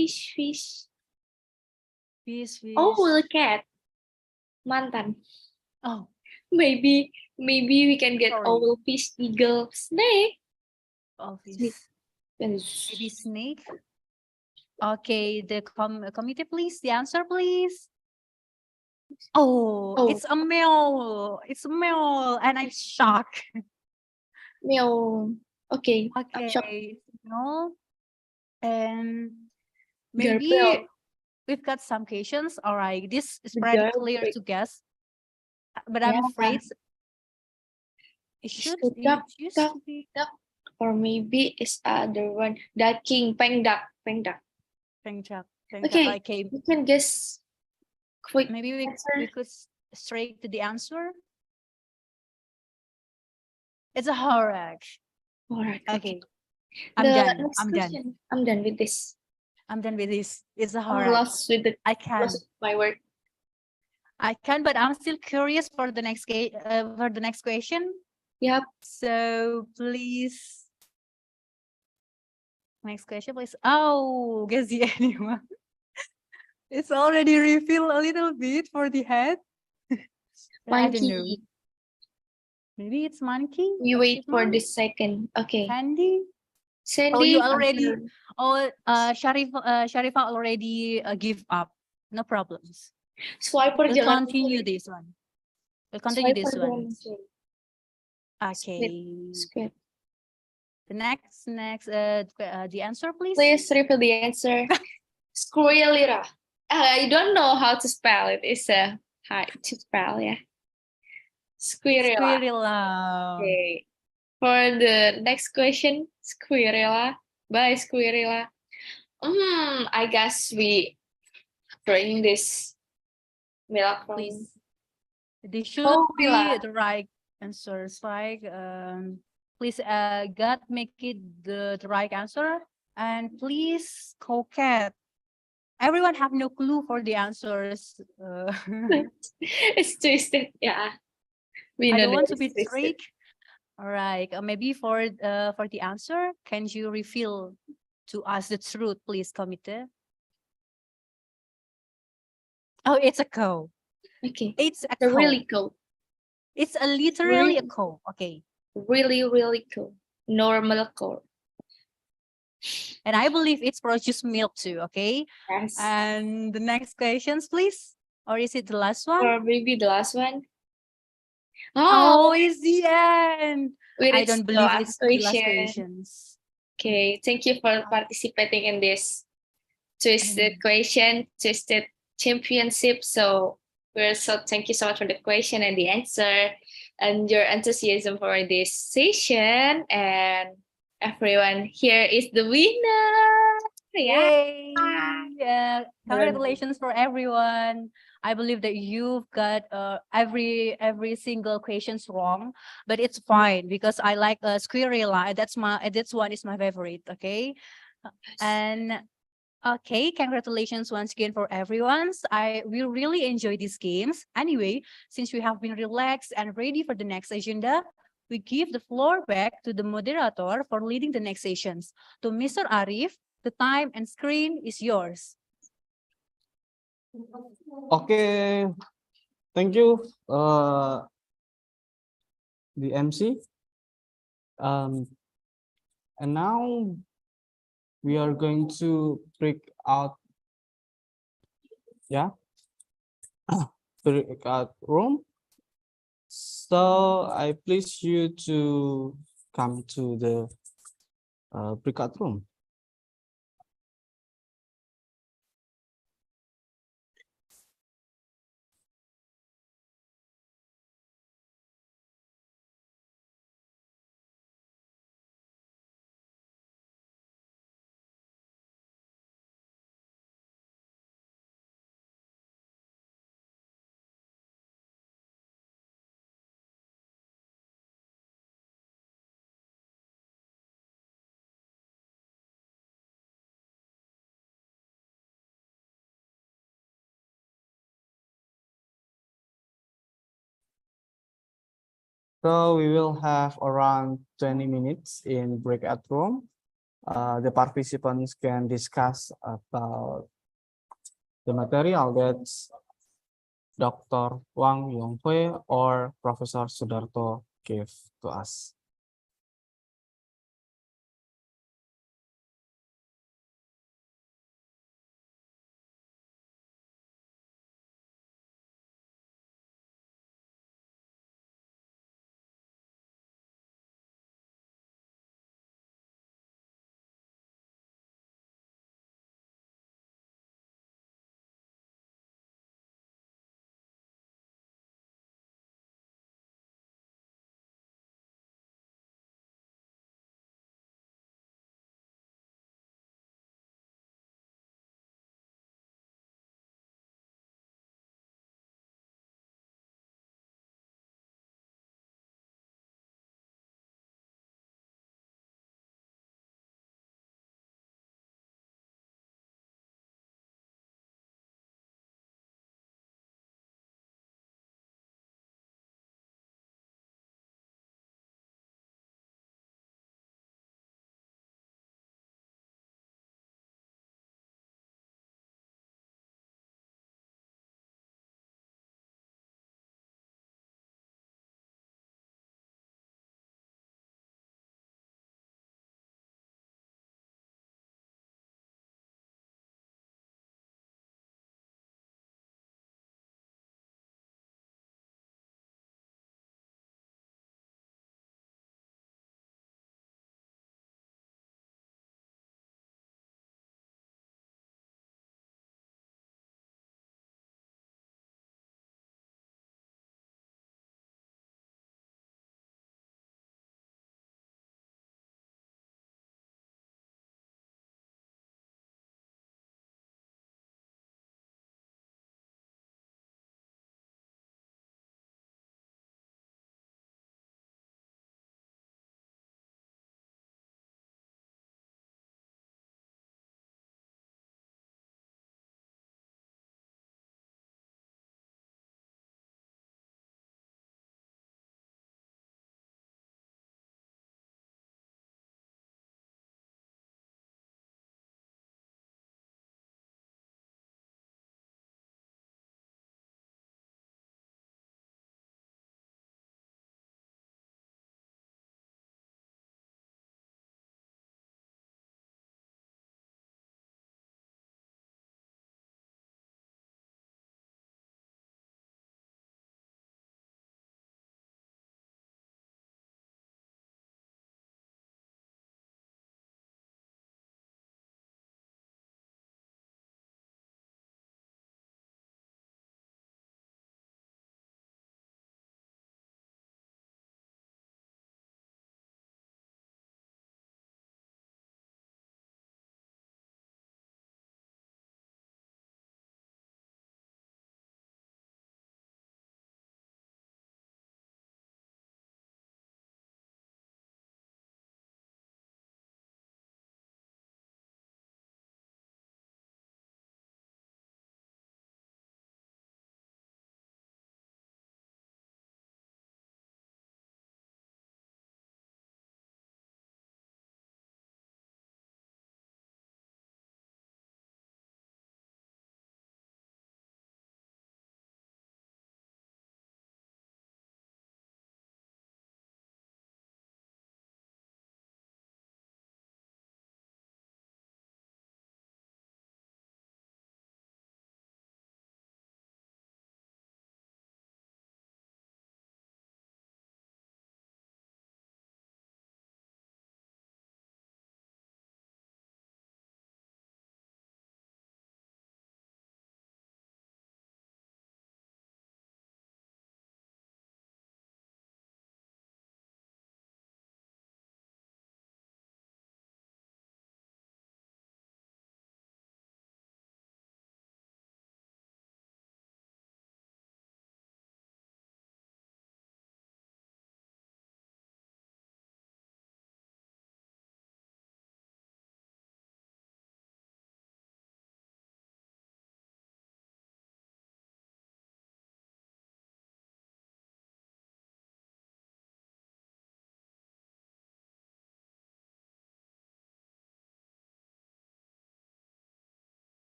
Fish.
Owl, cat. Mantan.
Oh.
Maybe we can get owl, fish, eagle, snake.
Oh, fish. Maybe snake. Okay, the committee, please. The answer, please. Oh, it's a male. It's a male, and I'm shocked.
Male. Okay.
Okay. No. And maybe we've got some questions. All right. This is pretty clear to guess. But I'm afraid it should be
duck. Or maybe it's other one. Ducking. Peng duck. Okay. We can guess quick.
Maybe we could straight to the answer. It's a horror. Okay. I'm done.
I'm done with this.
It's a
I'm
horror.
lost with
I can.
My word.
I can, but I'm still curious for the next question.
Yep.
So please, next question, please. Oh, guess the animal. It's already revealed a little bit for the head. But I don't know.
Monkey.
Maybe it's monkey.
We wait for
Mine?
the second. Okay.
Sandy.
Sandy.
Oh, you already.
answer.
Oh, Sharifa already give up. No problems.
Swiper
We'll
jangan
continue
klik.
this one. We'll continue
Swiper
this
jangan
one.
klik.
Okay.
Skip.
The next, the answer, please.
Please reveal the answer. Squirrelira. I don't know how to spell it. It's hard to spell, yeah. Squirrela.
Squirrela.
Okay. For the next question, Squirrela. Bye, Squirrela. I guess we bring this milk from
Please. They should
Oh,
be
Mila.
the right answers. Like, please, God make it the right answer. And please, coquette. Everyone have no clue for the answers.
It's twisted, yeah. We
I
know
don't want
that
to be
it's twisted.
tricked. All right. Maybe for the answer, can you reveal to us the truth, please, committee? Oh, it's a cow.
Okay.
It's a
They're
cow.
really cool.
It's a literally a
Really?
cow. Okay.
Really, really cool. Normal cool.
And I believe it's produce milk too. Okay.
Yes.
And the next questions, please. Or is it the last one?
Or maybe the last one.
Oh, it's the end.
we
I
reached
don't
the
believe
last
it's the last
question.
questions.
Okay, thank you for participating in this twisted question, twisted championship. So thank you so much for the question and the answer and your enthusiasm for this session. And everyone here is the winner. Yeah.
Yay! Congratulations for everyone. I believe that you've got every single questions wrong, but it's fine because I like Squirrela. That's one is my favorite. Okay, and okay, congratulations once again for everyone. I will really enjoy these games. Anyway, since we have been relaxed and ready for the next agenda, we give the floor back to the moderator for leading the next sessions. To Mr. Arief, the time and screen is yours.
Okay, thank you, the MC. And now we are going to break out, yeah, break out room. So I please you to come to the breakout room. So we will have around 20 minutes in breakout room. The participants can discuss about the material that Dr. Wang Yong or Professor Sudharto gave to us.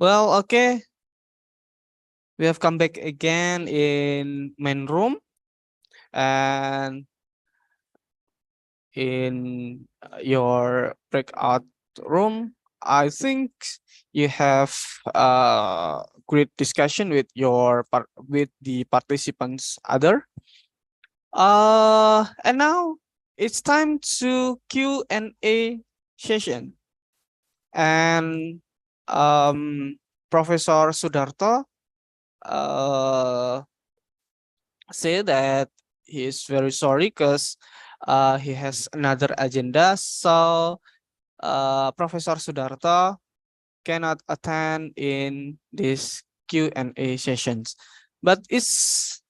Well, okay. We have come back again in main room and in your breakout room. I think you have great discussion with with the participants other. And now it's time to Q&A session. And Professor Sudharto say that he is very sorry because he has another agenda. So Professor Sudharto cannot attend in this Q&A sessions. But it's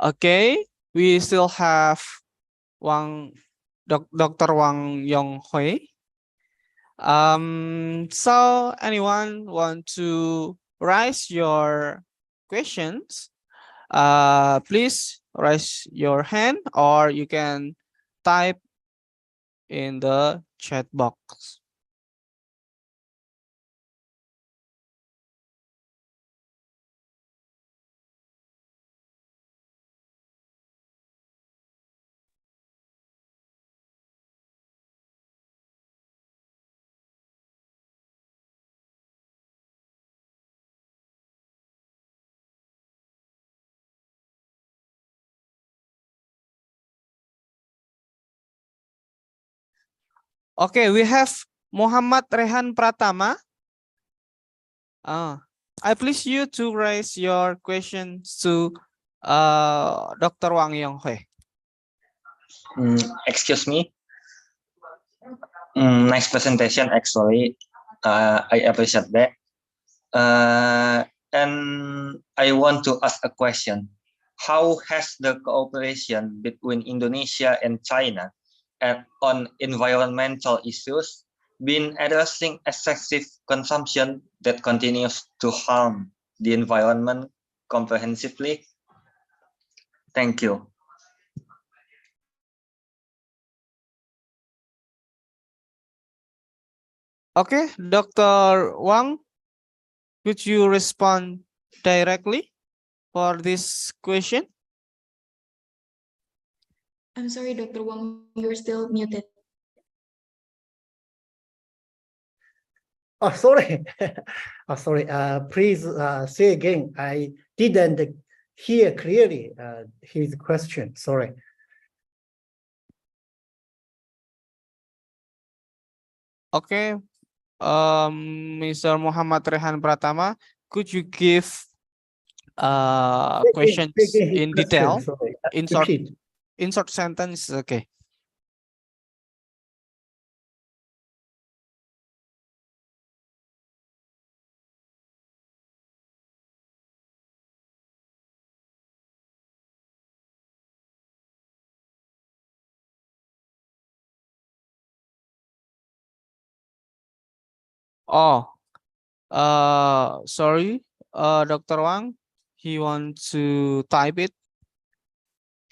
okay. We still have Dr. Wang Yong. So anyone want to raise your questions? Please raise your hand or you can type in the chat box. Okay, we have Muhammad Rehan Pratama. I please you to raise your questions to Dr. Wang Yonghui.
Excuse me. Nice presentation, actually. I appreciate that. And I want to ask a question. How has the cooperation between Indonesia and China on environmental issues been addressing excessive consumption that continues to harm the environment comprehensively? Thank you.
Okay, Dr. Wang, could you respond directly for this question?
I'm sorry, Dr. Wang, you're still muted.
Oh, sorry. Oh, sorry. Please say again. I didn't hear clearly his question. Sorry.
Okay, Mr. Muhammad Rehan Pratama, could you give questions
Again, his
in
question,
detail,
sorry.
in
Repeat.
short sentence? Okay. Oh, sorry, Dr. Wang, he wants to type it.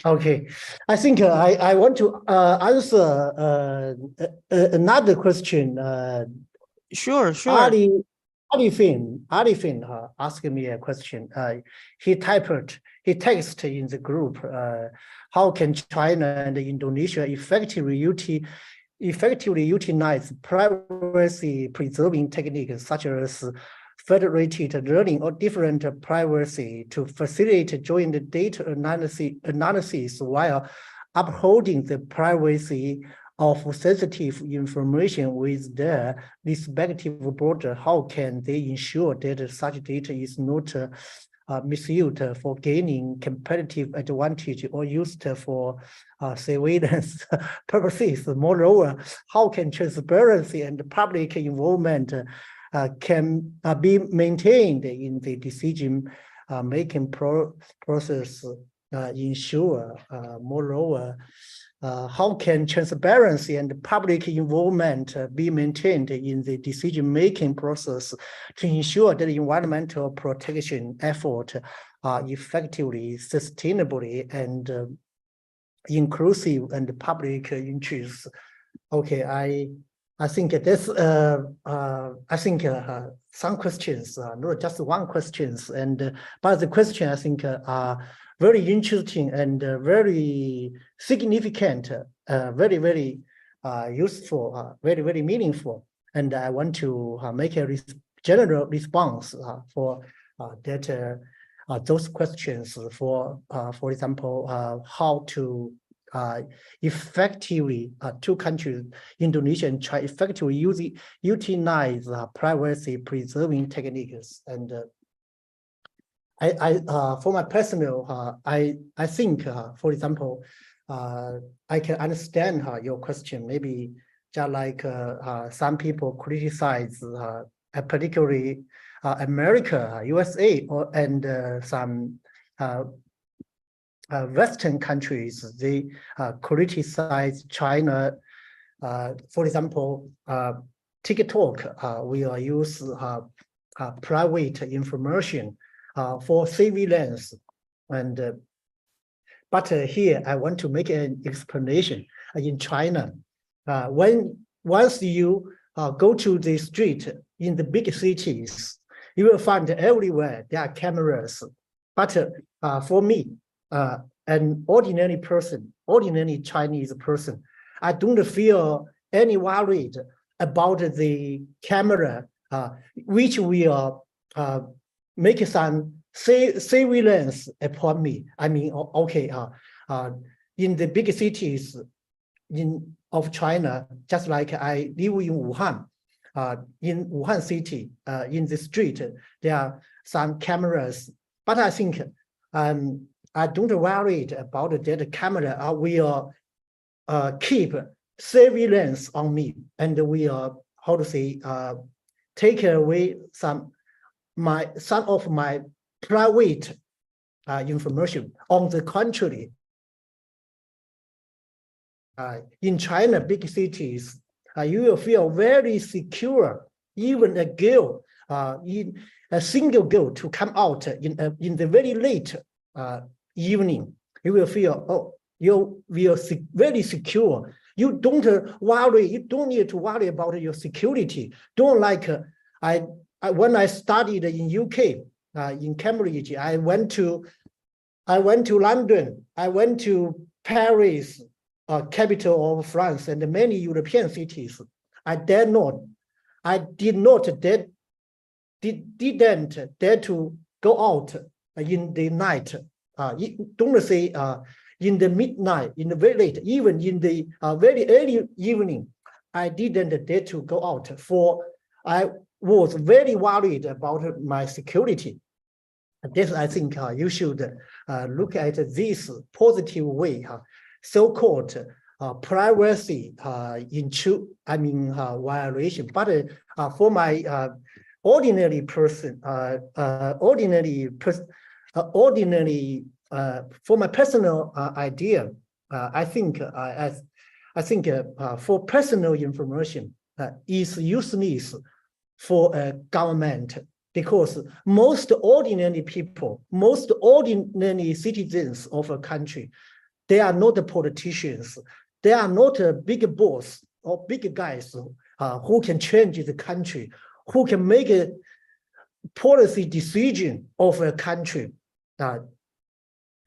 Okay, I think I want to answer another question.
Sure.
Arifin asked me a question. He texted in the group, how can China and Indonesia effectively utilize privacy preserving techniques such as federated learning or different privacy to facilitate joint data analysis while upholding the privacy of sensitive information with their respective border. How can they ensure that such data is not misused for gaining competitive advantage or used for surveillance purposes? Moreover, how can transparency and public involvement can be maintained in the decision making process? Ensure, moreover, how can transparency and public involvement be maintained in the decision-making process to ensure that environmental protection efforts are effectively, sustainably, and inclusive and public interest? Okay, I think there's some questions, not just one questions, and but the question I think are very interesting and very significant, very useful, very meaningful, and I want to make a general response for that those questions. For example, how to effectively two countries, Indonesia and China, effectively utilize privacy preserving techniques. And for my personal, I think, for example, I can understand your question. Maybe just like some people criticize, particularly America, USA, and some Western countries, they criticize China. For example, TikTok will use private information for surveillance, and but here I want to make an explanation. In China, once you go to the street in the big cities, you will find everywhere there are cameras. But for me, an ordinary person, ordinary Chinese person, I don't feel any worried about the camera, which will make some surveillance upon me. I mean, okay, in the big cities of China, just like I live in Wuhan, in Wuhan city, in the street, there are some cameras, but I think I don't worry about that camera will keep surveillance on me, and will, how to say, take away some of my private information. On the contrary, in China, big cities, you will feel very secure. Even a girl, in a single girl, to come out in the very late evening, you will feel, oh, you will very secure. You don't worry. You don't need to worry about your security. Don't like when I studied in UK, in Cambridge, I went to London. I went to Paris, capital of France, and many European cities. I didn't dare to go out in the night. Don't say in the midnight, in the very late, even in the very early evening. I didn't dare to go out, for I was very worried about my security. This, I think, you should look at this positive way. So-called privacy violation, but for my ordinary person, for my personal idea, I think for personal information is useless for a government, because most ordinary people, most ordinary citizens of a country, they are not the politicians. They are not a big boss or big guys who can change the country, who can make a policy decision of a country.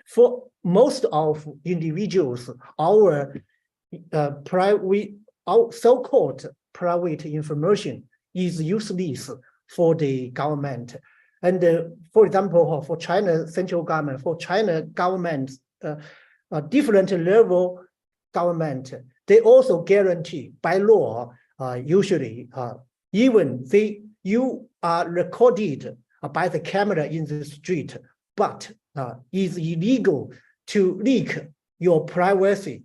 For most of individuals, our so-called private information is useless for the government. And for example, for China central government, for China government, different level government, they also guarantee by law, usually, even you are recorded by the camera in the street, but is illegal to leak your privacy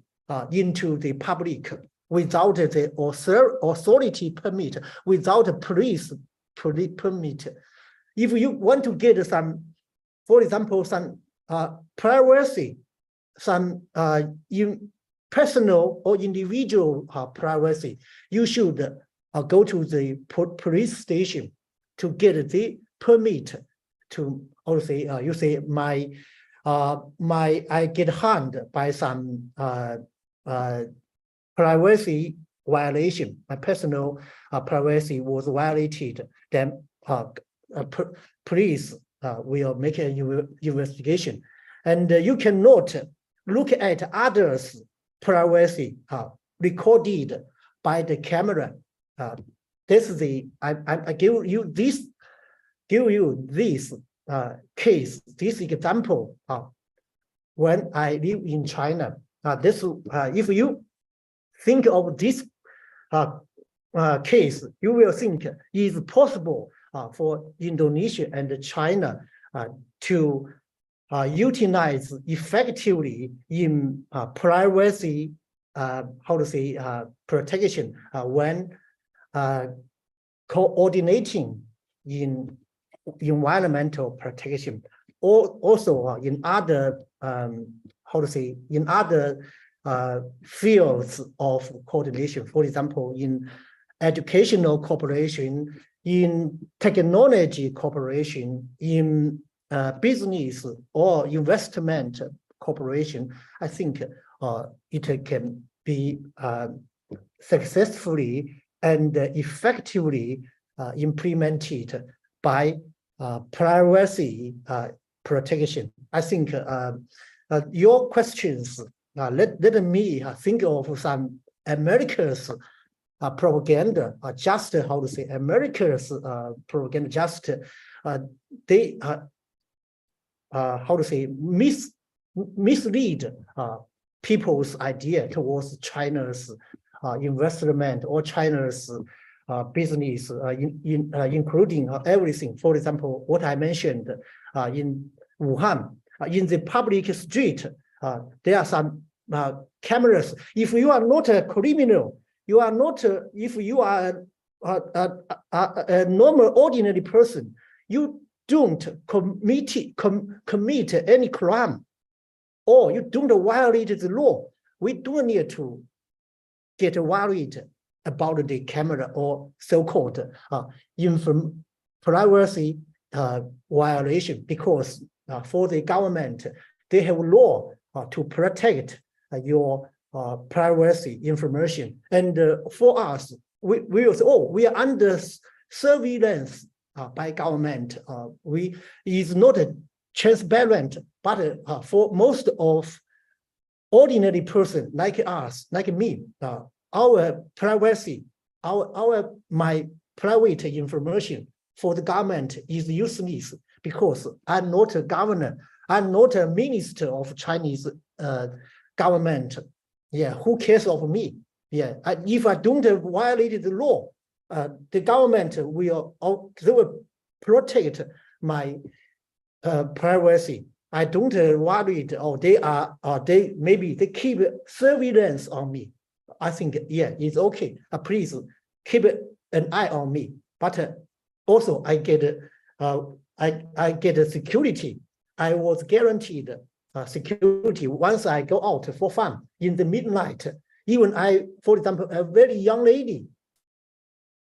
into the public without the authority permit, without a police permit. If you want to get some, for example, some privacy, some personal or individual privacy, you should go to the police station to get the permit to, or say, you say I get harmed by some privacy violation, my personal privacy was violated, then police will make an investigation. And you cannot look at others' privacy recorded by the camera. This is the I give you this case, this example when I live in China. If you think of this case, you will think it is possible for Indonesia and China to utilize effectively in privacy, protection when coordinating in environmental protection, or also in other in other fields of coordination. For example, in educational cooperation, in technology cooperation, in business or investment cooperation. I think it can be successfully and effectively implemented by privacy protection. I think your questions let me think of some America's propaganda, just America's propaganda, just they mislead people's idea towards China's investment or China's business, including everything. For example, what I mentioned in Wuhan, in the public street, there are some cameras. If you are not a criminal, you are not. If you are a normal, ordinary person, you don't commit any crime, or you don't violate the law. We don't need to get worried about the camera or so-called privacy violation, because for the government, they have law to protect your privacy information. And for us, we will say, oh, we are under surveillance by government. We is not transparent, but for most of ordinary person like us, like me, our privacy, my private information for the government is useless, because I'm not a governor, I'm not a minister of Chinese government. Yeah, who cares of me? Yeah, if I don't violate the law, the government will protect my privacy. I don't worry. Oh, maybe they keep surveillance on me. I think, yeah, it's okay. Please keep an eye on me. But also, I get security. I was guaranteed security once I go out for fun in the midnight. Even for example, a very young lady,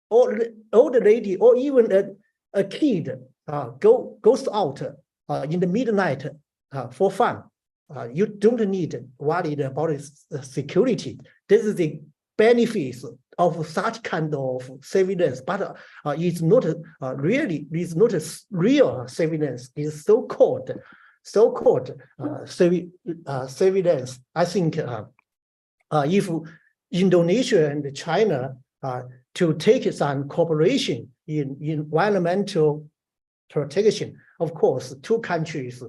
or older lady, or even a kid goes out in the midnight for fun. You don't need worried about security. This is the benefits of such kind of surveillance, but it's not really. It's not a real surveillance. It's so-called surveillance. I think if Indonesia and China to take some cooperation in environmental protection, of course, two countries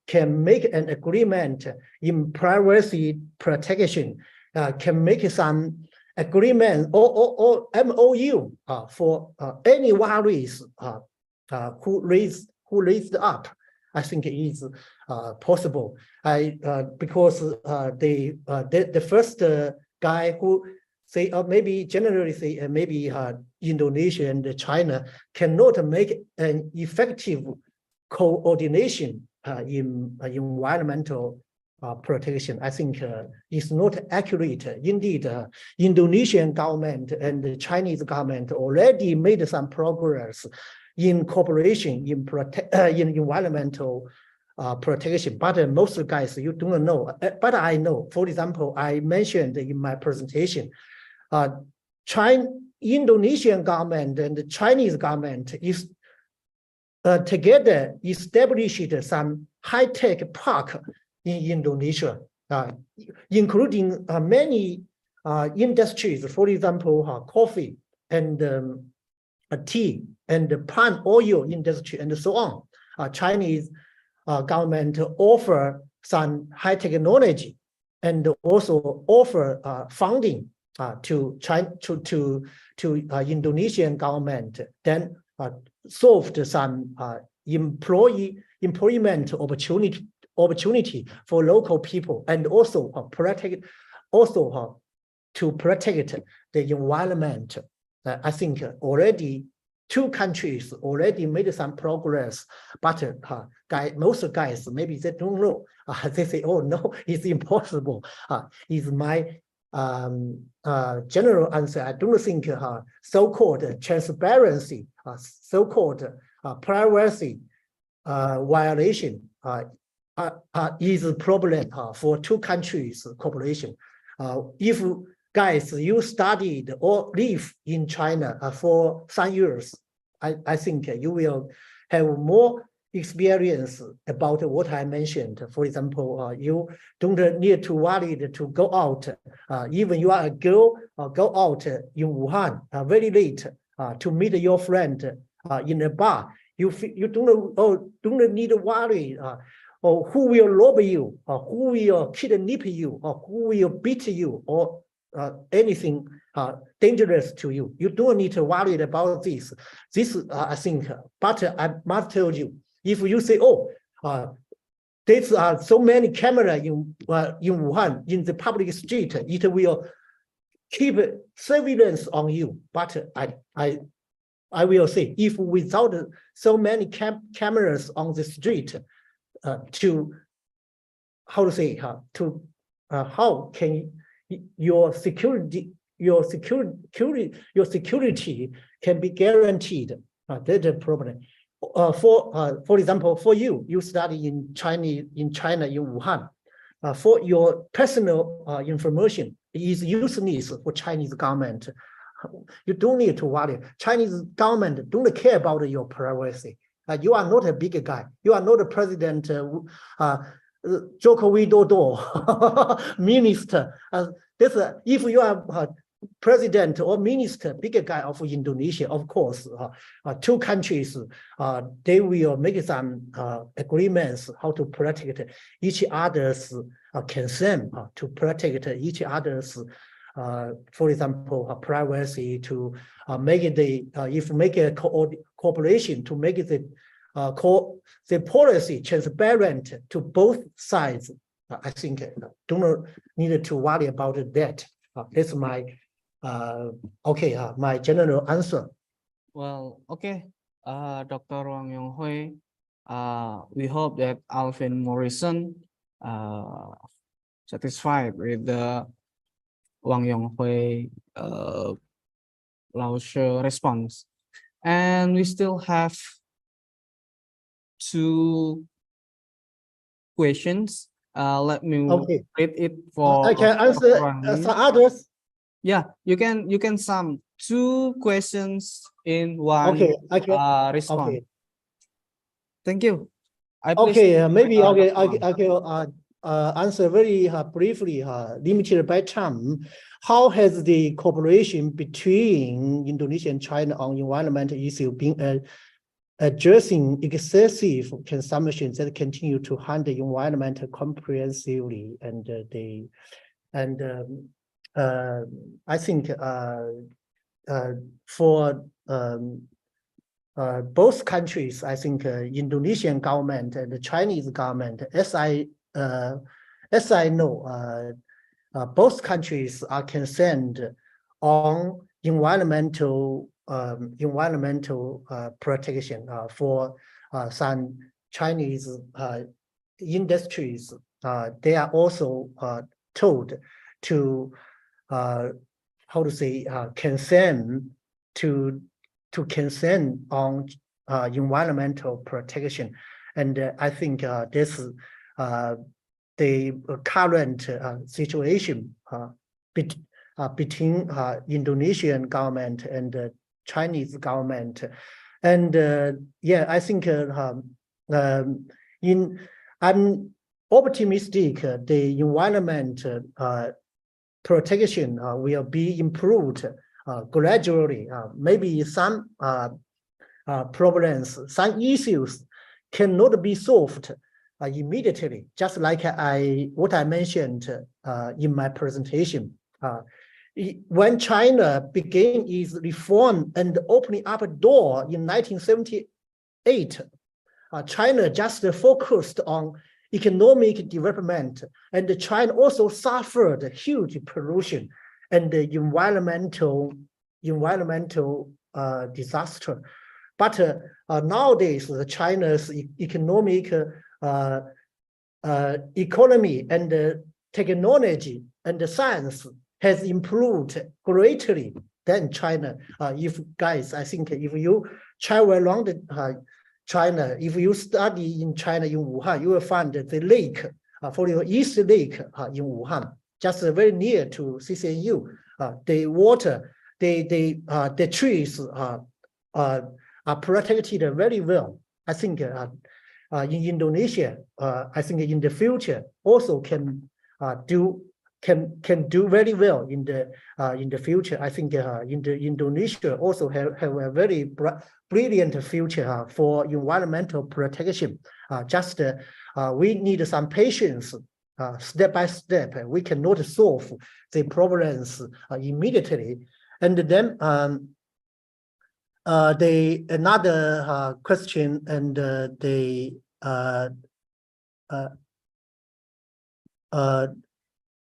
can make an agreement in privacy protection, can make some agreement or MOU for any worries who raised up. I think it is possible. Because the first guy who say, maybe generally say, maybe Indonesia and China cannot make an effective coordination in environmental protection. I think it's not accurate. Indeed, Indonesian government and the Chinese government already made some progress in cooperation in environmental protection. But most guys, you don't know. But I know. For example, I mentioned in my presentation, Indonesian government and the Chinese government is together established some high-tech park in Indonesia, including many industries, for example, coffee and tea and palm oil industry and so on. Chinese government offer some high technology and also offer funding to Indonesian government, then solved some employment opportunity for local people, and also to protect the environment. I think already 2 countries already made some progress, but most guys maybe they don't know. They say, "Oh no, it's impossible." Is my general answer. I don't think so-called transparency, so-called privacy violation is a problem for 2 countries cooperation. If guys, you studied or live in China for some years, I think you will have more experience about what I mentioned. For example, you don't need to worry to go out. Even you are a girl, go out in Wuhan very late to meet your friend in a bar. You don't need to worry or who will rob you, or who will kidnap you, or who will beat you, or anything dangerous to you. You don't need to worry about this. I think, but I must tell you, if you say, "Oh, there's so many cameras in Wuhan in the public street, it will keep surveillance on you." But I will say, if without so many cameras on the street, how can your security can be guaranteed? That's a problem. For example, for you study in China, in Wuhan, for your personal information is useless for Chinese government. You don't need to worry. Chinese government don't care about your privacy. You are not a big guy. You are not a president, Joko Widodo, minister. If you are president or minister, big guy of Indonesia, of course, 2 countries, they will make some agreements how to protect each other's concern, to protect each other's, for example, privacy, to make a cooperation, to make the policy transparent to both sides. I think don't need to worry about that. That's my my general answer.
Well, okay, Dr. Wang Yonghui, we hope that Alvin Morrison satisfied with the Wang Yonghui response. And we still have 2 questions. Let me read it for.
I can answer some others.
Yeah, you can sum 2 questions in one response.
Okay.
Thank you.
Maybe I can answer very briefly, limited by time. How has the cooperation between Indonesia and China on environmental issue been addressing excessive consumption that continue to harm the environment comprehensively? I think for both countries, I think Indonesian government and the Chinese government, as I know, both countries are concerned on environmental protection for some Chinese industries. They are also told to concern on environmental protection, and I think this the current situation between Indonesian government and Chinese government. And yeah, I think I'm optimistic the environment protection will be improved gradually. Maybe some problems, some issues cannot be solved immediately, just like what I mentioned in my presentation. When China began its reform and opening up a door in 1978, China just focused on economic development, and China also suffered huge pollution and environmental disaster. But nowadays, China's economic economy and technology and science has improved greatly than China. If guys, I think if you travel around China, if you study in China, in Wuhan, you will find the lake, for your East Lake in Wuhan, just very near to CCNU. The water, the trees are protected very well. I think in Indonesia, I think in the future also can do very well in the future. I think in Indonesia also have a very brilliant future for environmental protection. Just we need some patience, step by step. We cannot solve the problems immediately. And then another question, and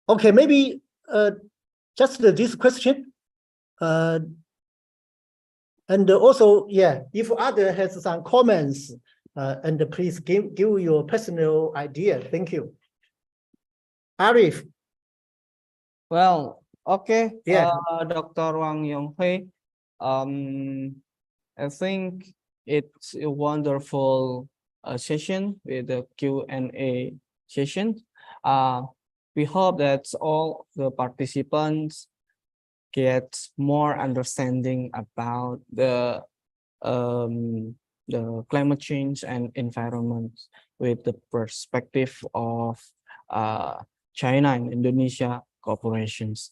okay, maybe just this question. And also, yeah, if other has some comments, and please give your personal idea. Thank you. Arief.
Well, okay.
Yeah.
Dr. Wang Yonghui, I think it's a wonderful session with the Q&A session. We hope that all the participants get more understanding about the climate change and environment with the perspective of China and Indonesia cooperations.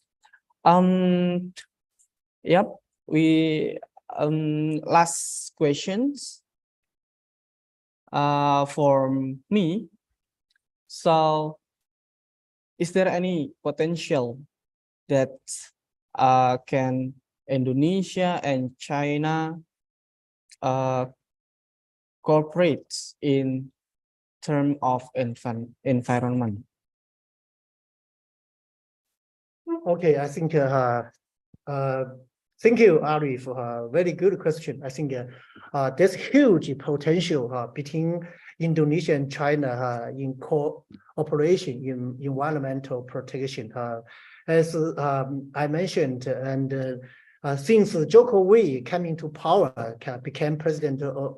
Yep, we last questions for me. So, is there any potential that can Indonesia and China cooperate in terms of environment?
Okay, I think thank you, Arief, for a very good question. I think there's huge potential between Indonesia and China in cooperation in environmental protection. As I mentioned, and since Joko Wei came into power, became president of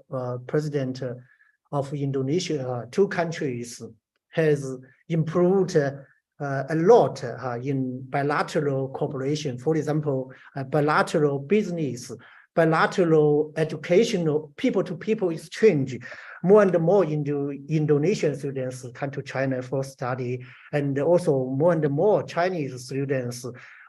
Indonesia, two countries has improved a lot in bilateral cooperation. For example, bilateral business, bilateral educational, people-to-people exchange. More and more Indonesian students come to China for study, and also more and more Chinese students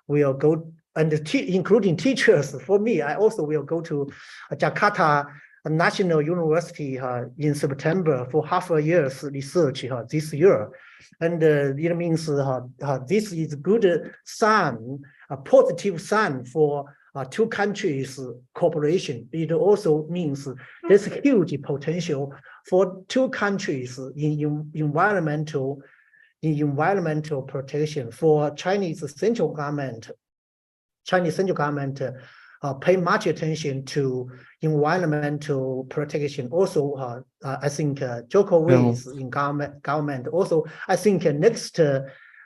will go, and including teachers. For me, I also will go to Jakarta National University in September for half a year's research this year. And it means this is good sign, a positive sign for two countries' cooperation. It also means there's huge potential for two countries in environmental protection. For Chinese central government pay much attention to environmental protection. Also, I think Joko Wei is in government. Also, I think next,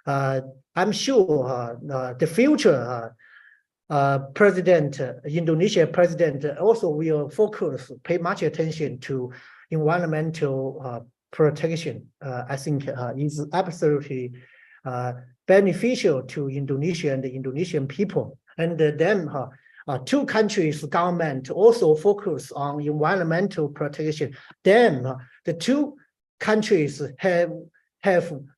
I'm sure the future Indonesia president also will pay much attention to environmental protection. I think is absolutely beneficial to Indonesia and the Indonesian people. And then two countries' government also focus on environmental protection. Then the two countries have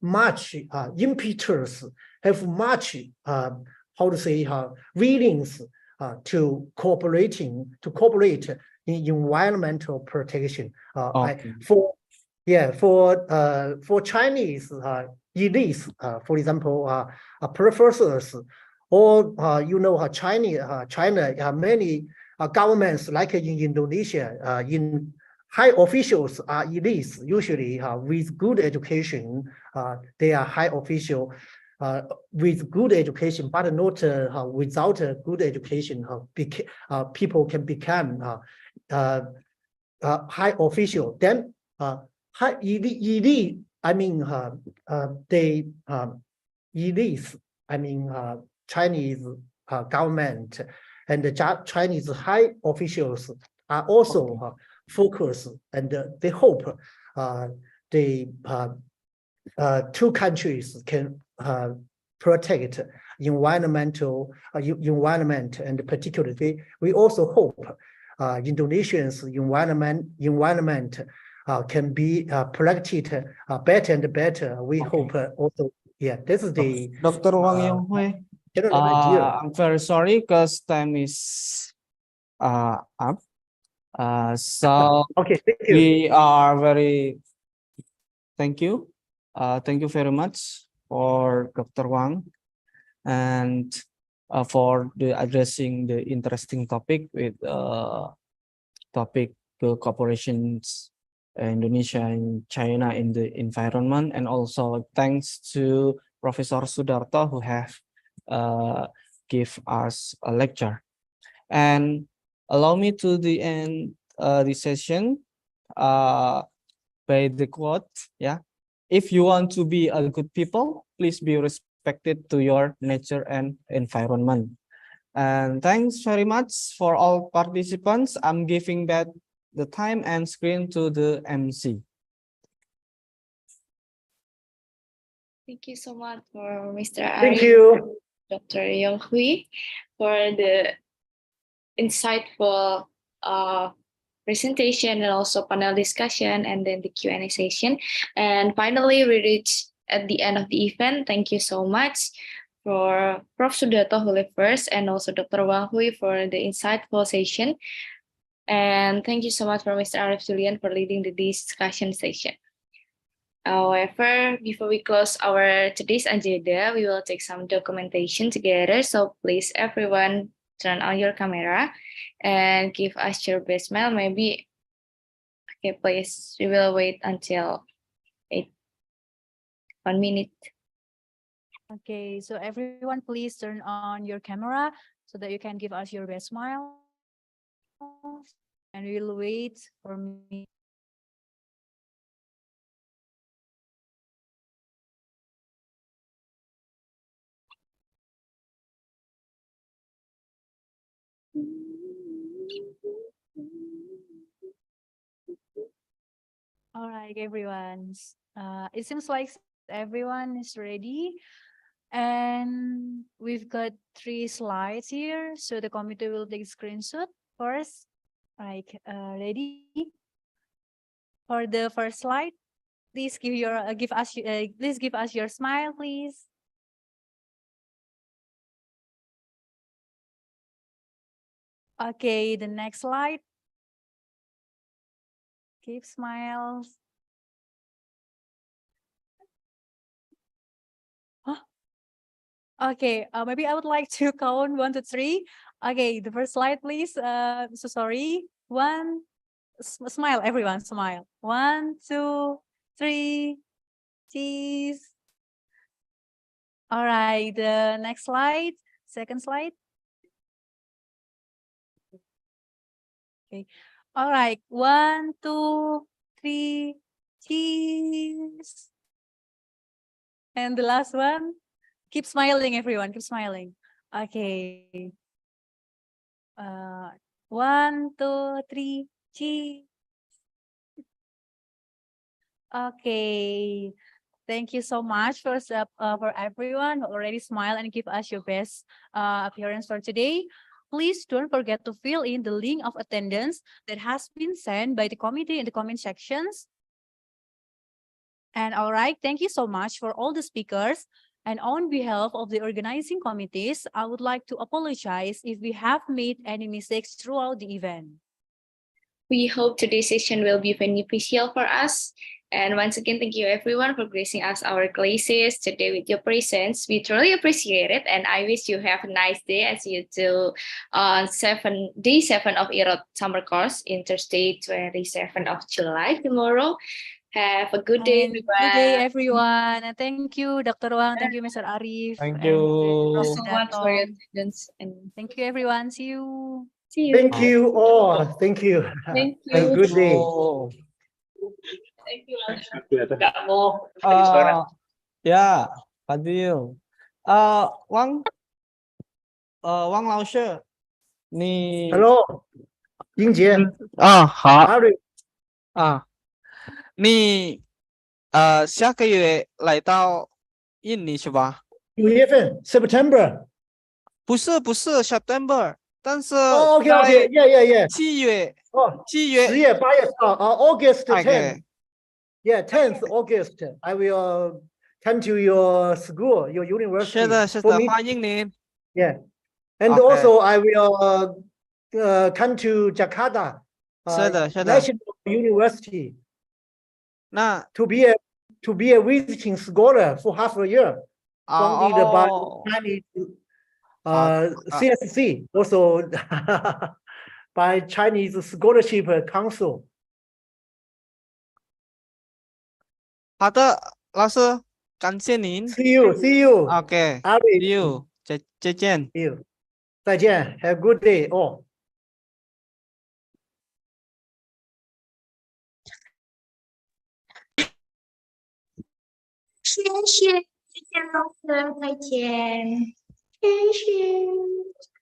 much impetus, have much how to say willingness to cooperate in environmental protection.
Okay.
For Chinese elites, for example, professors, or China, many governments like in Indonesia, in high officials are elites, usually with good education. They are high official with good education, but not without a good education. People can become high official. Then high elite, I mean, they elites, I mean, Chinese government and the Chinese high officials are also focused, and they hope the two countries can protect environment, and particularly we also hope Indonesians environment can be protected better and better. We hope also. Yeah, this is the
Dr. Wang Yong,
general idea.
I'm very sorry because time is up. So
Okay, thank you.
we are very thank you. Thank you very much for Dr. Wang and for addressing the interesting topic with topic the cooperations Indonesia and China in the environment, and also thanks to Professor Sudharto who have give us a lecture. And allow me to the end the session by the quote, yeah. If you want to be a good people, please be respected to your nature and environment. And thanks very much for all participants. I'm giving back the time and screen to the MC.
Thank you so much for Mr.
Thank
Arief,
you.
Dr. Yong for the insightful presentation and also panel discussion, and then the Q&A session. And finally, we reached at the end of the event. Thank you so much for Prof. Sudharto who left first, and also Dr. Wang for the insightful session. And thank you so much for Mr. Arief Zuliyan for leading the discussion session. However, before we close our today's agenda, we will take some documentation together. So please, everyone, turn on your camera and give us your best smile. Maybe, okay, please, we will wait until 1 minute.
Okay, so everyone, please turn on your camera so that you can give us your best smile. And we'll wait for me. All right, everyone. It seems like everyone is ready. And we've got 3 slides here. So the committee will take screenshot first. Like, ready? For the first slide, please give us your smile, please. Okay, the next slide. Keep smiles. Huh? Okay, maybe I would like to count 1 to 3. Okay, the first slide, please. So sorry. 1, smile, everyone, smile. 1, 2, 3, cheese. All right, the next slide, second slide. Okay. All right, 1, 2, 3, cheese. And the last one, keep smiling, everyone, keep smiling. Okay. 1, 2, 3, cheese. Okay. Thank you so much for everyone who already smile and give us your best appearance for today. Please don't forget to fill in the link of attendance that has been sent by the committee in the comment sections. And all right, thank you so much for all the speakers. And on behalf of the organizing committees, I would like to apologize if we have made any mistakes throughout the event.
We hope today's session will be beneficial for us. And once again, thank you everyone for gracing us our classes today with your presence. We truly appreciate it. And I wish you have a nice day as you do on day 7 of IRUD summer course in Thursday, 27th of July tomorrow. Have a good day,
And
everyone.
good day, everyone. And thank you, Dr. Wang. Thank you, Mr. Arief.
Thank
and Prof.
you.
So much for your
Sudharto.
attendance and
Thank you, everyone. See you.
see you.
Thank you all. Thank you.
Thank
Have a
you.
good day.
Oh.
Thank you.
Yeah, Fadil. Wang, Wang 老师，你
Hello，英杰，
好
Arief，
你下个月来到印尼是吧？
9月份 September。
不是 September， 但是
哦，OK
在
OK，yeah，7
月
哦
7月
10月8月August 10th。
OK
Yeah, 10th August, I will come to your school, your university.
是的
for me.
欢迎您
Yeah, and
Okay.
also I will come to Jakarta,
是的
National University,
那
to be a visiting scholar for half a year, funded by Chinese CSC, also by Chinese Scholarship Council.
好的，老师，感谢您。
See you.
OK，
Arief.
see you， 再见。
See you. 再见 Have a good day all.
谢谢老师，再见，谢谢。